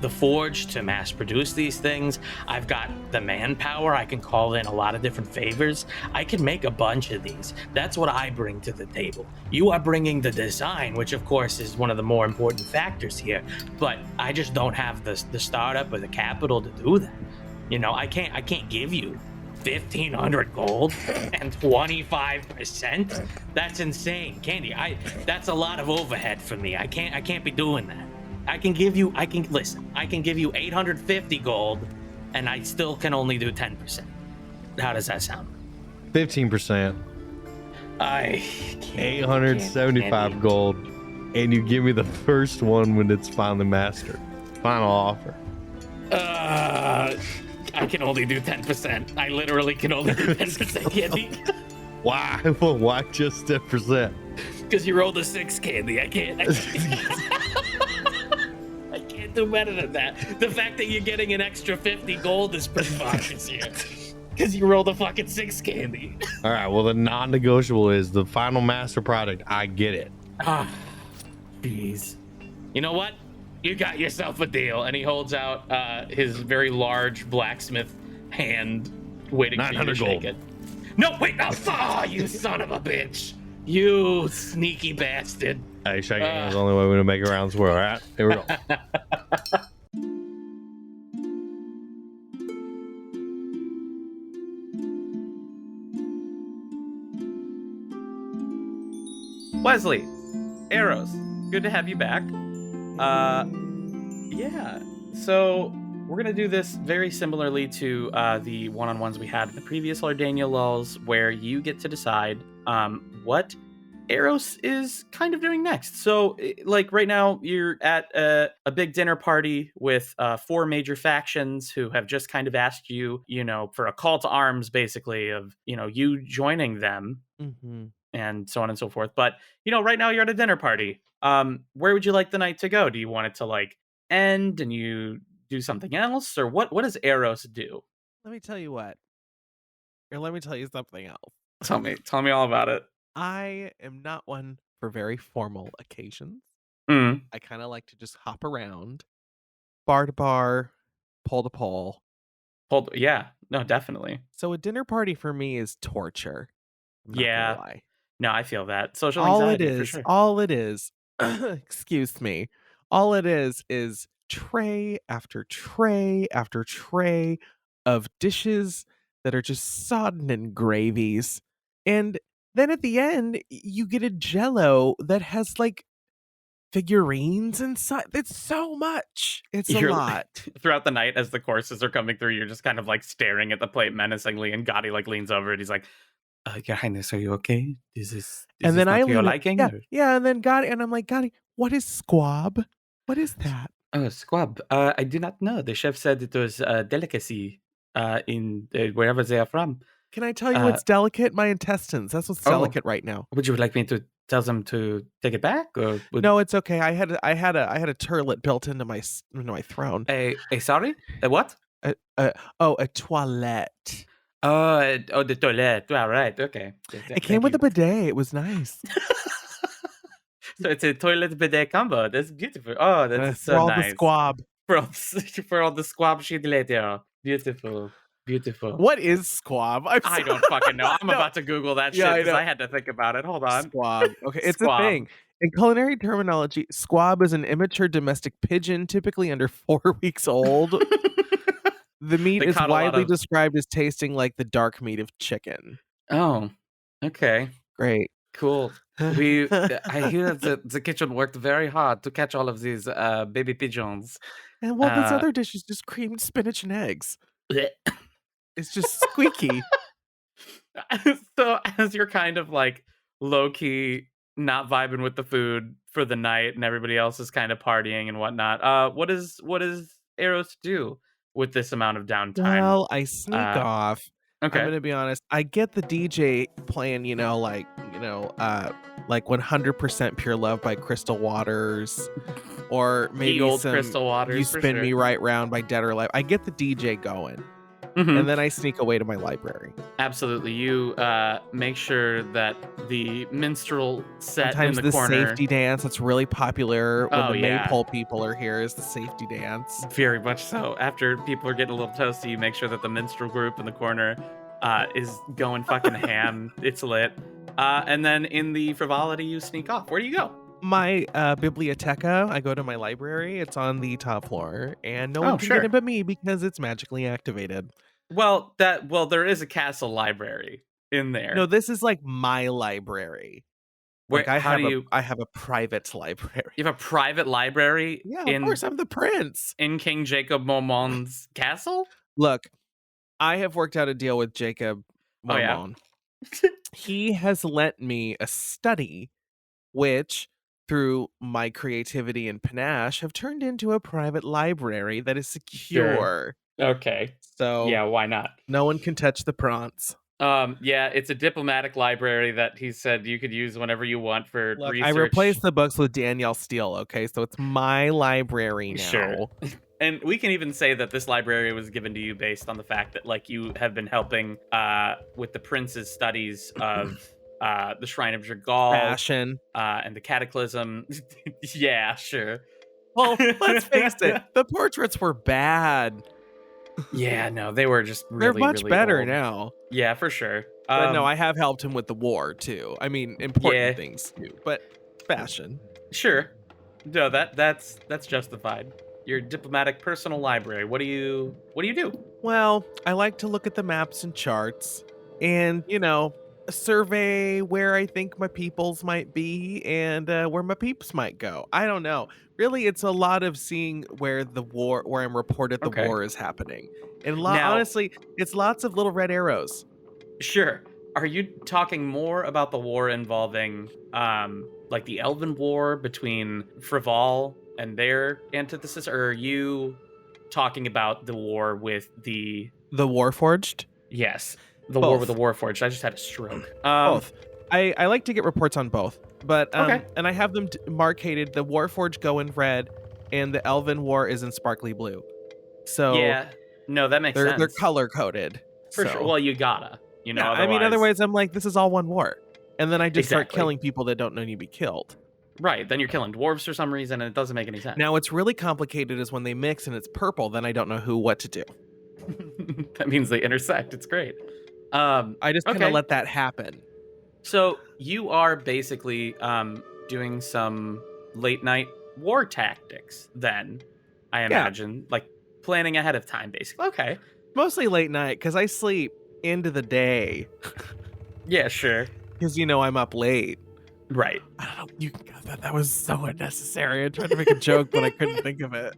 the forge to mass produce these things. I've got the manpower. I can call in a lot of different favors. I can make a bunch of these. That's what I bring to the table. You are bringing the design, which of course is one of the more important factors here. But I just don't have the startup or the capital to do that. I can't give you 1,500 gold and 25%. That's insane, Candy. That's a lot of overhead for me. I can't be doing that. I can give you 850 gold, and I still can only do 10%. How does that sound? 15%. I can't. 875 Candy. gold. And you give me the first one when it's finally mastered. Final offer. I can only do 10%. I literally can only do 10%, Candy. Why? Why just 10%? Because you rolled a 6, Candy. I can't do better than that. The fact that you're getting an extra 50 gold is pretty bonkers here. Because you rolled a fucking 6, Candy. All right. Well, the non-negotiable is the final master product. I get it. Jeez. You know what? You got yourself a deal. And he holds out his very large blacksmith hand, waiting for you to 900 shake gold. it. No, wait, no, you son of a bitch. You sneaky bastard. Hey, shaking hands is the only way we're gonna make it around this world. All right, here we go. Wesley, Arrows, good to have you back. Yeah, so we're gonna do this very similarly to the one-on-ones we had in the previous Ardania Lulls, where you get to decide what Eros is kind of doing next. So, like right now, you're at a big dinner party with 4 major factions who have just kind of asked you, for a call to arms, basically, of you joining them. Mm-hmm. And so on and so forth. But, right now you're at a dinner party. Where would you like the night to go? Do you want it to like end and you do something else? Or what does Eros do? Let me tell you what. Or let me tell you something else. Tell me all about it. I am not one for very formal occasions. Mm. I kind of like to just hop around, bar to bar, pole to pole. Yeah, no, definitely. So a dinner party for me is torture. I'm not Yeah. gonna lie. No, I feel that. Social All it anxiety, for is, sure. all it is, excuse me, all it is tray after tray after tray of dishes that are just sodden in gravies. And then at the end, you get a jello that has like figurines inside. It's so much. It's a lot. Throughout the night, as the courses are coming through, you're just kind of like staring at the plate menacingly, and Gotti like leans over and he's like, Your Highness, are you okay? Is And this then I not to your lean, liking? yeah, or- yeah, and then Gotti, and I'm like, Gotti, what is squab? What is that? Oh, squab. I do not know. The chef said it was a delicacy in wherever they are from. Can I tell you Uh, what's delicate? My intestines. That's what's Oh. delicate right now. Would you like me to tell them to take it back, or No, it's okay. I had a turlet built into my throne. a sorry? A what? A toilette. Oh, the toilet. All right, okay. It came with a bidet. It was nice. So it's a toilet bidet combo. That's beautiful. Oh, that's For so all nice. the squab. For all the squab shit later. Beautiful. What is squab? I don't fucking know. I'm No. about to Google that Yeah, I shit because know. I had to think about it. Hold on. Squab. Okay, it's Squab. a thing. In culinary terminology, squab is an immature domestic pigeon, typically under 4 weeks old. The meat They is caught a lot widely of- described as tasting like the dark meat of chicken. Oh, okay. Great. Cool. I hear that the kitchen worked very hard to catch all of these baby pigeons. And well, this Uh, other dish is just creamed spinach and eggs. It's just squeaky. So as you're kind of like low key not vibing with the food for the night, and everybody else is kind of partying and whatnot, what does Eros do with this amount of downtime? Well, I sneak off. Okay. I'm gonna be honest. I get the DJ playing, like 100% Pure Love by Crystal Waters, or maybe old some Crystal Waters, You for Spin Me sure. Right Round by Dead or Alive. I get the DJ going, Mhm. and then I sneak away to my library. Absolutely. You make sure that the minstrel set Sometimes in the the corner. safety dance that's really popular when Oh, the yeah. maypole people are here is the safety dance. Very much so. After people are getting a little toasty, you make sure that the minstrel group in the corner is going fucking ham. It's lit. And then in the frivolity, you sneak off. Where do you go? My biblioteca, I go to my library. It's on the top floor, and no Oh, one can sure. get it but me because it's magically activated. Well, there is a castle library in there. No, this is like my library. Where, Like I how have do a you? I have a private library. You have a private library Yeah, in of course, I'm the prince. in King Jacob Momon's castle. Look, I have worked out a deal with Jacob Oh, yeah? Momon. He has lent me a study, which, through my creativity and panache, have turned into a private library that is secure. Okay. So Yeah, why not? no one can touch the prawns. Yeah, it's a diplomatic library that he said you could use whenever you want for Look, research. I replaced the books with Danielle Steele, okay? So it's my library now. Sure. And we can even say that this library was given to you based on the fact that like you have been helping with the prince's studies of the Shrine of Jagal Fashion. and the Cataclysm. Yeah, sure. Well, let's face it, the portraits were bad. Yeah, no, they were just They're really, much really better old. now. Yeah, for sure. But no, I have helped him with the war too. I mean, important Yeah. things too, but fashion. Sure. No, that's justified. Your diplomatic personal library. What do you do? Well, I like to look at the maps and charts and, survey where I think my peoples might be and where my peeps might go. I don't know. Really, it's a lot of seeing where I'm reported the Okay. war is happening. And Now- honestly, it's lots of little red arrows. Sure. Are you talking more about the war involving like the Elven War between Frival and their antithesis, or are you talking about the war with the The Warforged? Yes, the war with the Both. Warforged. I just had a stroke. Both. I like to get reports on both, but Okay. and I have them markated. The Warforged go in red, and the Elven War is in sparkly blue. So Yeah. No, that makes sense. they're color coded For sure. Well, you gotta. yeah, I mean, otherwise I'm like, this is all one war, and then I just start Exactly. killing people that don't need to be killed. Right, then you're killing dwarves for some reason, and it doesn't make any sense. Now, what's really complicated is when they mix and it's purple, then I don't know what to do. That means they intersect. It's great. I just kind of Okay. let that happen. So you are basically doing some late night war tactics. Then I imagine, like planning ahead of time, basically. Okay. Mostly late night because I sleep into the day Yeah. Sure. because I'm up late. Right. I don't know. You thought that was so unnecessary. I tried to make a joke, but I couldn't think of it.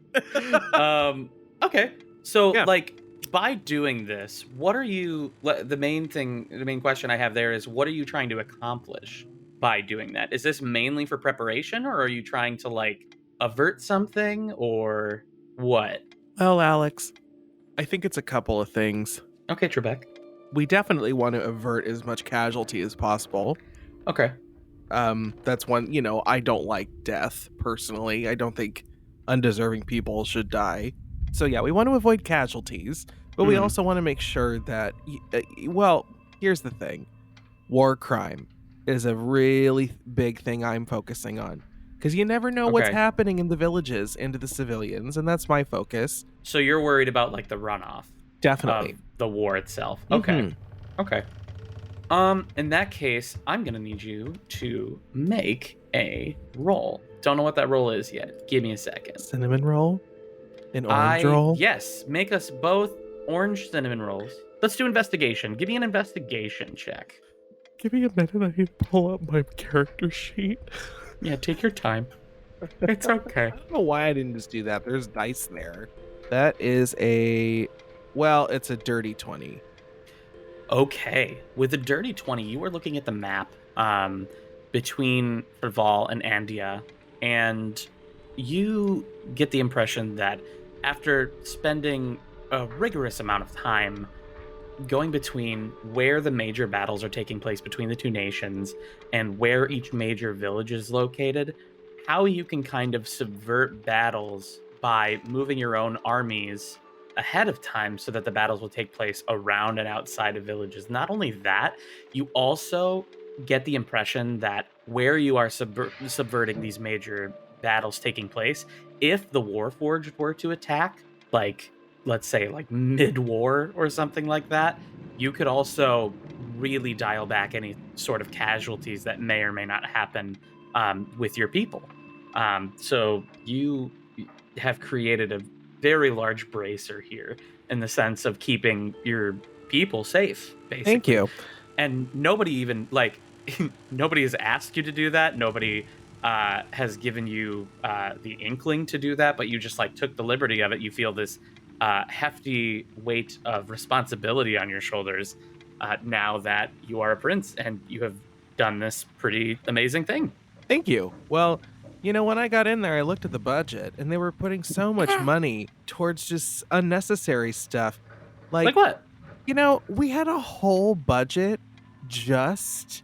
Okay. So Yeah. like by doing this, what are you? The main question I have there is, what are you trying to accomplish by doing that? Is this mainly for preparation, or are you trying to like avert something, or what? Well, Alex, I think it's a couple of things. Okay, Trebek. We definitely want to avert as much casualty as possible. Okay. That's one, I don't like death personally. I don't think undeserving people should die. So yeah, we want to avoid casualties, but we Mhm. also want to make sure that, well, here's the thing. War crime is a really big thing I'm focusing on. Because you never know what's Okay. happening in the villages and to the civilians, and that's my focus. So you're worried about like the runoff Definitely. of the war itself. Okay. Mhm. Okay. In that case, I'm gonna need you to make a roll. Don't know what that roll is yet. Give me a second. Cinnamon roll? An orange roll? Yes, make us both orange cinnamon rolls. Let's do investigation. Give me an investigation check. Give me a minute, I need to pull up my character sheet. Yeah, take your time. It's okay. I don't know why I didn't just do that. There's dice there. That is it's a dirty 20. Okay. With a dirty 20, you are looking at the map between Ferval and Andia, and you get the impression that after spending a rigorous amount of time going between where the major battles are taking place between the two nations and where each major village is located, how you can kind of subvert battles by moving your own armies ahead of time so that the battles will take place around and outside of villages. Not only that, you also get the impression that where you are subverting these major battles taking place, if the Warforged were to attack, like let's say like mid-war or something like that, you could also really dial back any sort of casualties that may or may not happen with your people. So you have created a very large bracer here in the sense of keeping your people safe, basically. Thank you. And nobody even nobody has asked you to do that. Nobody has given you the inkling to do that, but you just like took the liberty of it. You feel this hefty weight of responsibility on your shoulders now that you are a prince and you have done this pretty amazing thing. Thank you. Well, when I got in there, I looked at the budget, and they were putting so much money towards just unnecessary stuff. Like what? We had a whole budget just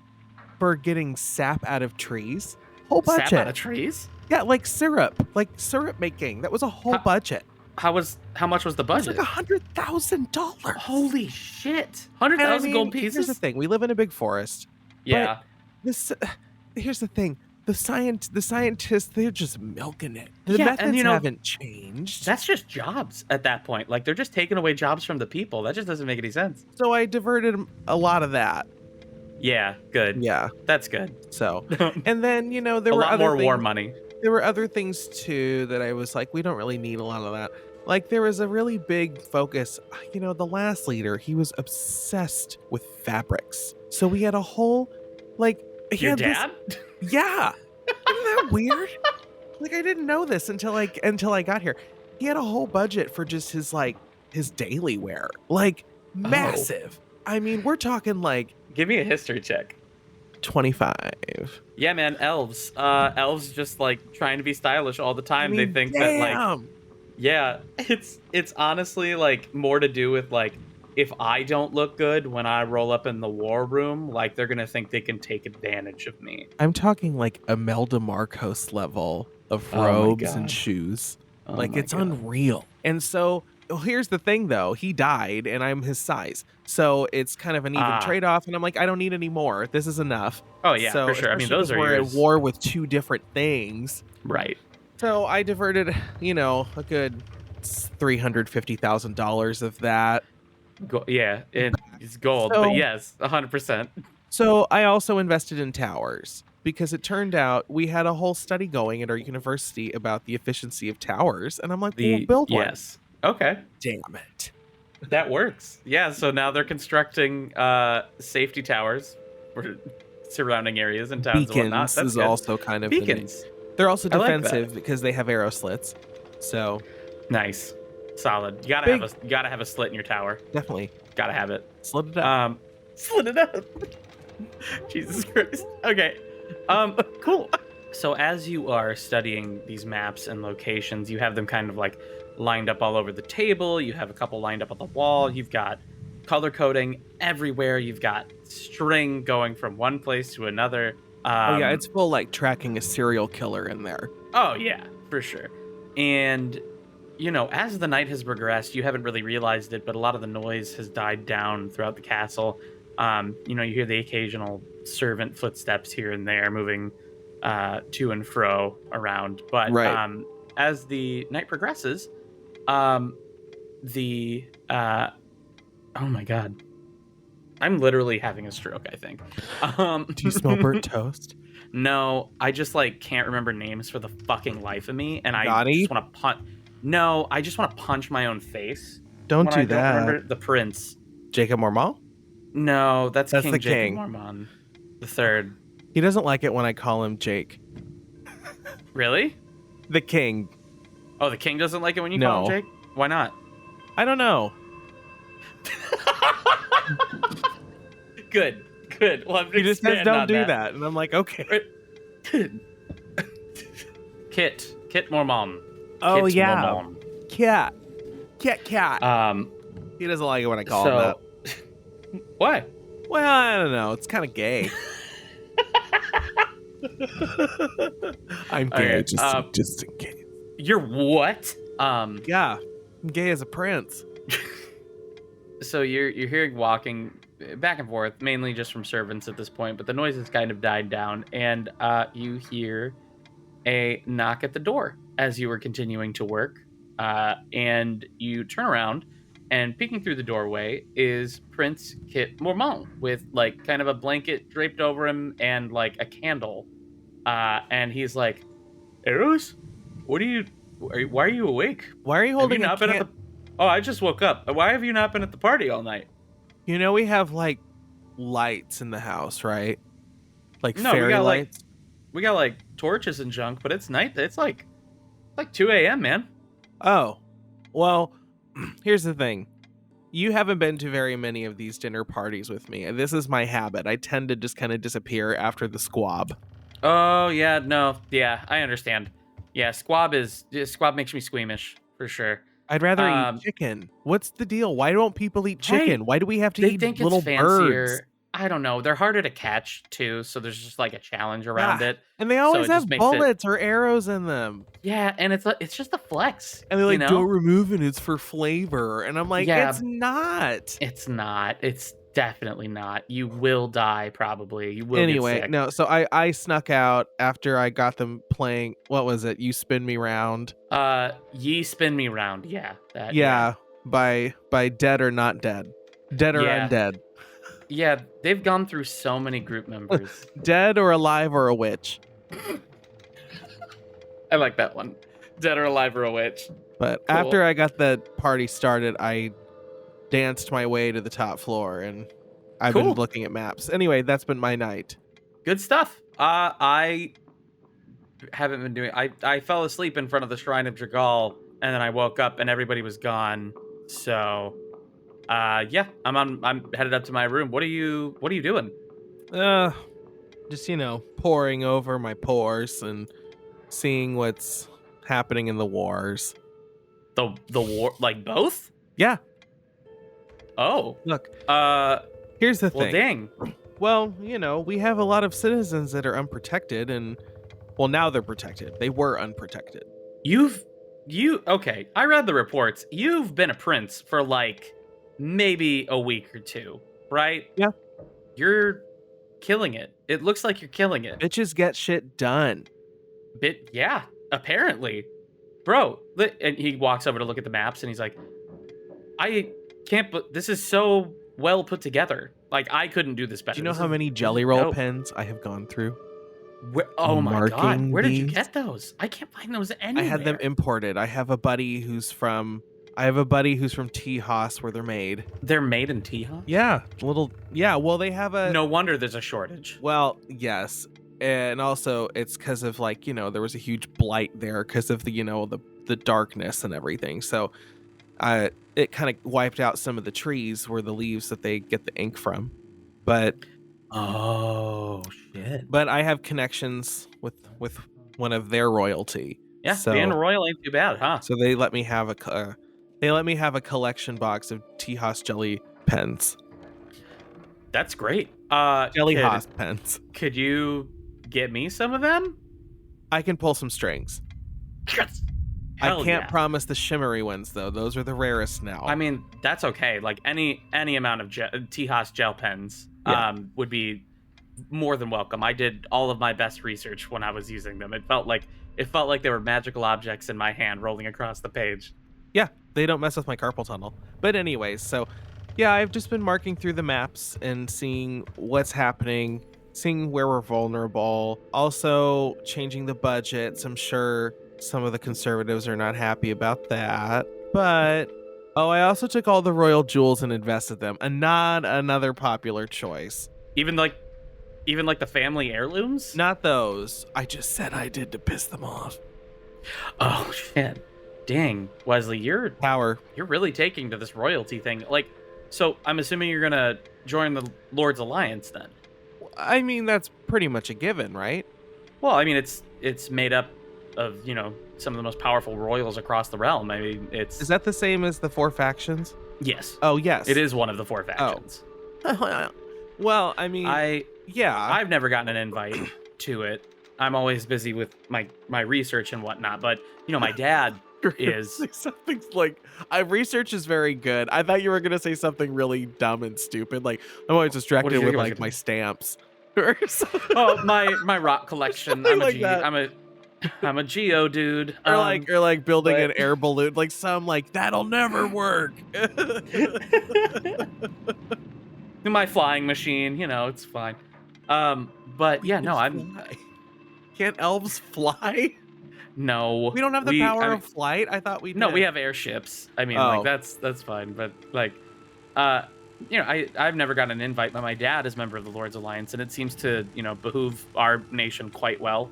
for getting sap out of trees. Whole budget. Sap out of trees? Yeah, like syrup making. That was a whole budget. How much was the It's budget? like $100,000. Holy shit! And 100,000 gold pieces. Here's the thing: we live in a big forest. Yeah. Here's the thing: the scientists, they're just milking it. The Yeah, methods and, you know, haven't changed. That's just jobs at that point. Like, they're just taking away jobs from the people. That just doesn't make any sense. So I diverted a lot of that. Yeah, good. Yeah. That's good. So, and then, you know, there A were lot other more war things- money. There were other things too that I was like, we don't really need a lot of that. Like, there was a really big focus. You know, the last leader, he was obsessed with fabrics. So we had a whole, like, he Your had this- dad? yeah. Isn't that weird? Like, I didn't know this until I got here. He had a whole budget for just his daily wear. Like, massive. I mean, we're talking like Give me a history check. 25. Yeah, man, elves. Elves just like trying to be stylish all the time. They think that like, damn. yeah, it's honestly like more to do with like, if I don't look good when I roll up in the war room, like they're gonna think they can take advantage of me. I'm talking like Imelda Marcos level of Oh my robes God. and shoes. Oh Like, my it's God. unreal. And so, well, here's the thing though. He died and I'm his size. So it's kind of an even trade-off. And I'm like, I don't need any more. This is enough. Oh yeah, So, for sure. I mean, especially those 'cause are we're yours. at war with two different things. Right. So I diverted, you know, a good $350,000 of that. Yeah, it's gold, So- but yes, 100%. So I also invested in towers because it turned out we had a whole study going at our university about the efficiency of towers. And I'm like, we'll build one. Yes. Okay. Damn it. That works. Yeah, so now they're constructing safety towers for surrounding areas and towns and whatnot. Beacons That's is good. also kind of the- Beacons. They're also I like that. defensive because they have arrow slits. So Nice. Solid. You gotta have a slit in your tower. definitely Gotta have it. slit it up. Slit it up. Jesus Christ. Okay. Cool. So as you are studying these maps and locations, you have them kind of like lined up all over the table. You have a couple lined up on the wall. You've got color coding everywhere. You've got string going from one place to another. Oh yeah, it's full like tracking a serial killer in there. Oh, yeah, for sure. And, you know, as the night has progressed, you haven't really realized it, but a lot of the noise has died down throughout the castle. You know, you hear the occasional servant footsteps here and there moving to and fro around. But Right. As the night progresses, oh my God. I'm literally having a stroke, I think. Do you smell burnt toast? No, I just like can't remember names for the fucking life of me, and I Gotti? just want to punch. No, I just want to punch my own face. Don't when do I that. Don't remember the prince. Jacob Mormont? No, that's King the Jacob king. Mormont the third. He doesn't like it when I call him Jake. Really? The king. Oh, the king doesn't like it when you call him No. Jake. Why not? I don't know. Good. Well, I'm He just says expand don't on do that. And I'm like, okay. Kit Mormont. Oh Kit yeah. Mormont. Cat. Cat. He doesn't like it when I call him that. Why? Well, I don't know. It's kind of gay. I'm gay, Okay, just in case. You're what? Yeah, I'm gay as a prince. So you're hearing walking back and forth, mainly just from servants at this point, but the noise has kind of died down, and you hear a knock at the door as you were continuing to work, and you turn around, and peeking through the doorway is Prince Kit Mormont with like kind of a blanket draped over him and like a candle, and he's like, "Eros, why are you awake? Why are you Have you holding a not been at the? Oh, I just woke up. Why have you not been at the party all night?" You know, we have like lights in the house, right? Like No, we fairy got, like- lights. We got like torches and junk, but it's night. It's like 2 a.m., man. Oh, well, here's the thing. You haven't been to very many of these dinner parties with me. And this is my habit. I tend to just kind of disappear after the squab. Oh yeah, no, yeah, I understand. Yeah, squab makes me squeamish for sure. I'd rather Um, eat chicken. What's the deal? Why don't people eat Right. chicken? Why do we have to They eat think little it's fancier. birds? I don't know. They're harder to catch too, so there's just like a challenge around Ah, it. And they So always it have just makes it- bullets or arrows in them. Yeah, and it's just a flex. And they're like, you know? don't remove it. It's for flavor. And I'm like, Yeah. it's not. It's not. It's Definitely not. You will die, probably. You will get Anyway, sick. no, so I snuck out after I got them playing, what was it? You Spin Me Round. Ye Spin Me Round. Yeah. Yeah, by Dead or Not Dead. Dead or Yeah. Undead. Yeah, they've gone through so many group members. Dead or Alive or a Witch. I like that one. Dead or Alive or a Witch. But Cool. after I got the party started, I danced my way to the top floor, and I've been Cool. looking at maps. Anyway, that's been my night. Good stuff. I haven't been doing. I fell asleep in front of the Shrine of Dragal, and then I woke up and everybody was gone. So, yeah, I'm headed up to my room. What are you doing? Just pouring over my pores and seeing what's happening in the wars. The war, like both? Yeah, Oh, look, well, here's the thing. dang. Well, we have a lot of citizens that are unprotected, and well, now they're protected. They were unprotected. Okay, I read the reports. You've been a prince for like maybe a week or two, right? Yeah. You're killing it. It looks like you're killing it. Bitches get shit done. Yeah, apparently. Bro, and he walks over to look at the maps and he's like, I can't, but this is so well put together. Like, I couldn't do this better. Do you know This how is- many this is jelly roll dope. pens I have gone through? Oh my god, marking where did you these? get those? I can't find those anywhere. I had them imported. I have a buddy who's from Tejas where they're made. They're made in Tejas? Well, they have a No wonder there's a shortage. Well, yes. And also it's because of there was a huge blight there because of the darkness and everything. So it kind of wiped out some of the trees where the leaves that they get the ink from. But Oh, shit. but I have connections with one of their royalty. Yeah, So- being royal ain't too bad, huh? So they let me have a collection box of Tejas jelly pens. That's great. Jelly Haas pens. Could you get me some of them? I can pull some strings. Yes. I Hell can't yeah. promise the shimmery ones though. Those are the rarest now. I mean, that's okay. Like any amount of Tejas gel pens Yeah. would be more than welcome. I did all of my best research when I was using them. It felt like they were magical objects in my hand rolling across the page. Yeah, they don't mess with my carpal tunnel. But anyways, so yeah, I've just been marking through the maps and seeing what's happening, seeing where we're vulnerable, also changing the budgets. I'm sure some of the conservatives are not happy about that. But I also took all the royal jewels and invested them. And not another popular choice. Even like the family heirlooms? Not those. I just said I did to piss them off. Oh shit. Dang, Wesley, you're Power. really taking to this royalty thing. Like, so I'm assuming you're gonna join the Lord's Alliance then. I mean, that's pretty much a given, right? Well, I mean, it's made up of some of the most powerful royals across the realm. I mean, Is that the same as the 4 factions? yes, Oh, yes. it is one of the 4 factions. Well, I mean, yeah. I've never gotten an invite to it. I'm always busy with my research and whatnot. But my dad is. Say something like, research is very good. I thought you were gonna say something really dumb and stupid. Like, I'm always distracted did you with think I was like gonna my stamps. Or something. Oh, my rock collection. Something like that. I'm a geo dude. Or like building but- an air balloon, like that'll never work. my flying machine. It's fine. But yeah, no, Can't elves fly? no. We don't have the power of flight. I thought we did. No, we have airships. I mean, Oh. that's fine. But I've never gotten an invite, but my dad is a member of the Lord's Alliance, and it seems to behoove our nation quite well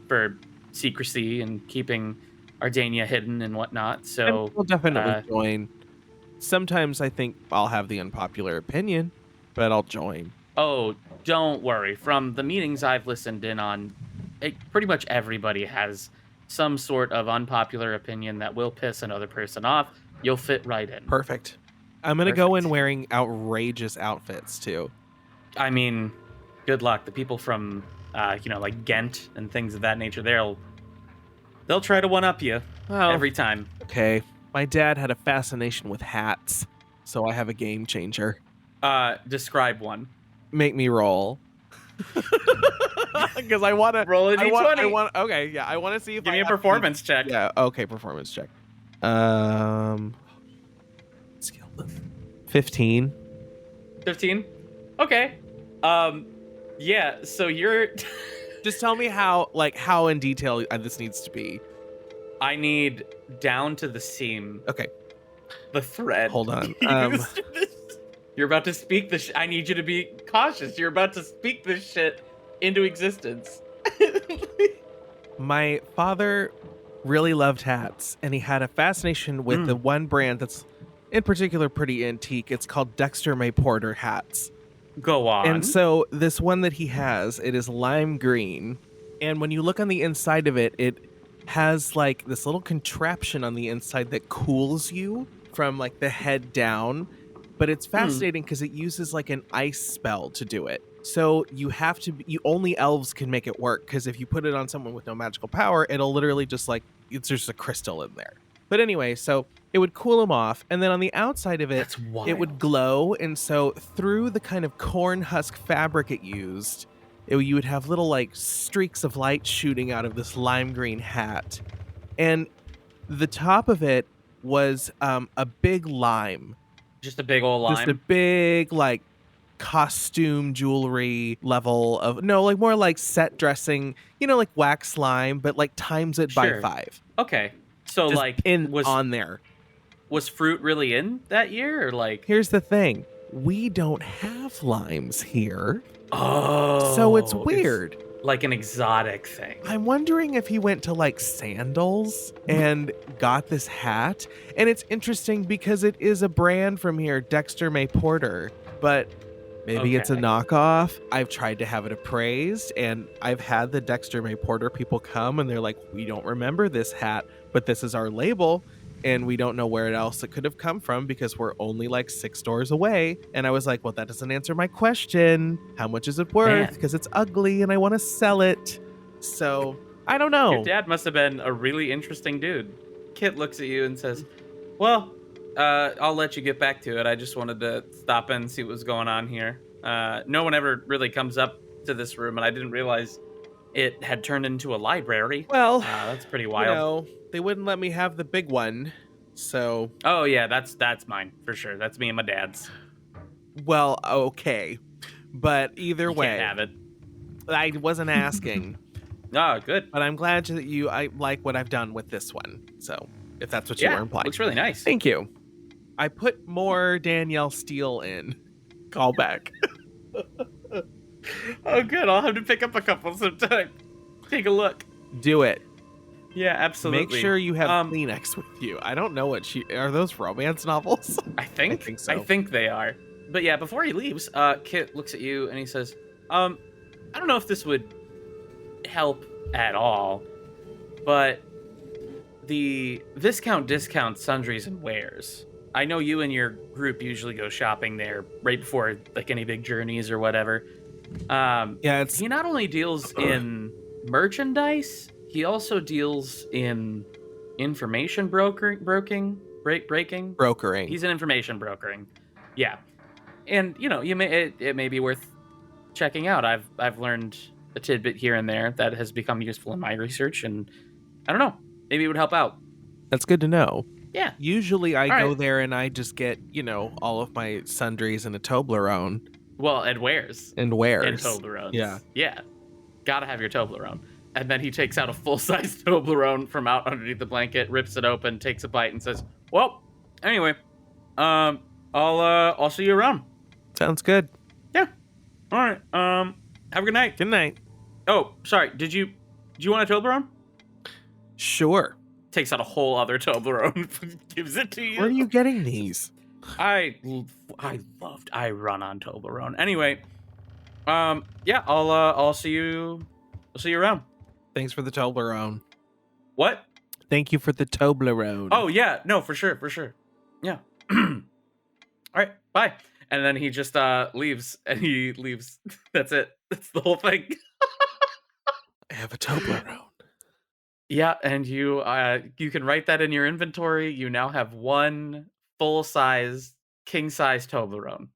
for secrecy and keeping Ardania hidden and whatnot. So we'll definitely join. Sometimes I think I'll have the unpopular opinion, but I'll join. Oh, don't worry. From the meetings I've listened in on, pretty much everybody has some sort of unpopular opinion that will piss another person off. You'll fit right in. Perfect. I'm gonna go in Perfect. wearing outrageous outfits too. I mean, good luck. The people from, like Ghent and things of that nature, they'll try to one up you every time. Okay. My dad had a fascination with hats, so I have a game changer. Describe one. Make me roll. Because I want to Roll a d20. I want. Okay, yeah, I want to see if Give I me a have performance check. Yeah. Okay, performance check. Skill 15. 15. Okay. Yeah. So you're. Just tell me how in detail this needs to be. I need down to the seam. Okay. The thread. Hold on. You're about to speak this. I need you to be cautious. You're about to speak this shit into existence. My father really loved hats, and he had a fascination with the one brand that's in particular pretty antique. It's called Dexter May Porter hats. Go on. And so this one that he has, it is lime green. And when you look on the inside of it, it has like this little contraption on the inside that cools you from like the head down. But it's fascinating because it uses like an ice spell to do it. So only elves can make it work, because if you put it on someone with no magical power, it'll literally just it's just a crystal in there. But anyway, so it would cool them off, and then on the outside of it, it would glow, and so through the kind of corn husk fabric it used, you would have little like streaks of light shooting out of this lime green hat. And the top of it was a big lime. Just a big old lime? Just a big, like, costume jewelry level of more like set dressing, like wax lime, but like times it by 5. Okay. So Just like was on there. Was fruit really in that year, or like? Here's the thing. We don't have limes here. Oh. So it's weird. Like an exotic thing. I'm wondering if he went to like Sandals and got this hat. And it's interesting because it is a brand from here, Dexter May Porter, but maybe it's a knockoff. I've tried to have it appraised, and I've had the Dexter May Porter people come and they're like, we don't remember this hat, but this is our label. And we don't know where else it could have come from because we're only like 6 doors away. And I was like, well, that doesn't answer my question. How much is it worth? Because it's ugly and I want to sell it. So I don't know. Your dad must have been a really interesting dude. Kit looks at you and says, well, I'll let you get back to it. I just wanted to stop in and see what was going on here. No one ever really comes up to this room, and I didn't realize it had turned into a library. Well, that's pretty wild. They wouldn't let me have the big one, so... Oh, yeah, that's mine, for sure. That's me and my dad's. Well, okay. But either way... Can't have it. I wasn't asking. Oh, good. But I'm glad that I like what I've done with this one, so if that's what you were implying. Looks really nice. Thank you. I put more Danielle Steele in. Call back. Oh, good. I'll have to pick up a couple sometime. Take a look. Do it. Yeah, absolutely. Make sure you have Kleenex with you. I don't know what are those romance novels? I think so. I think they are. But yeah, before he leaves, Kit looks at you and he says, I don't know if this would help at all, but the Viscount Discount Sundries and Wares. I know you and your group usually go shopping there right before like any big journeys or whatever. He not only deals in merchandise, he also deals in information brokering. He's an information brokering. Yeah. And it may be worth checking out. I've learned a tidbit here and there that has become useful in my research, and I don't know, maybe it would help out. That's good to know. Yeah. Usually I go there and I just get, all of my sundries and a Toblerone. Well, and Wares. And Wares. And Toblerones. Yeah. Yeah. Gotta have your Toblerone. And then he takes out a full-size Toblerone from out underneath the blanket, rips it open, takes a bite, and says, well, anyway, I'll see you around. Sounds good. Yeah. All right. Have a good night. Good night. Oh, sorry. Do you want a Toblerone? Sure. Takes out a whole other Toblerone, gives it to you. Where are you getting these? I run on Toblerone. Anyway, yeah, I'll see you around. Thanks for the Toblerone. What? Thank you for the Toblerone. Oh yeah, no, for sure. Yeah. All right, bye. And then he just leaves, and he leaves. That's it. That's the whole thing. I have a Toblerone. Yeah, and you can write that in your inventory. You now have one full-size, king-size Toblerone.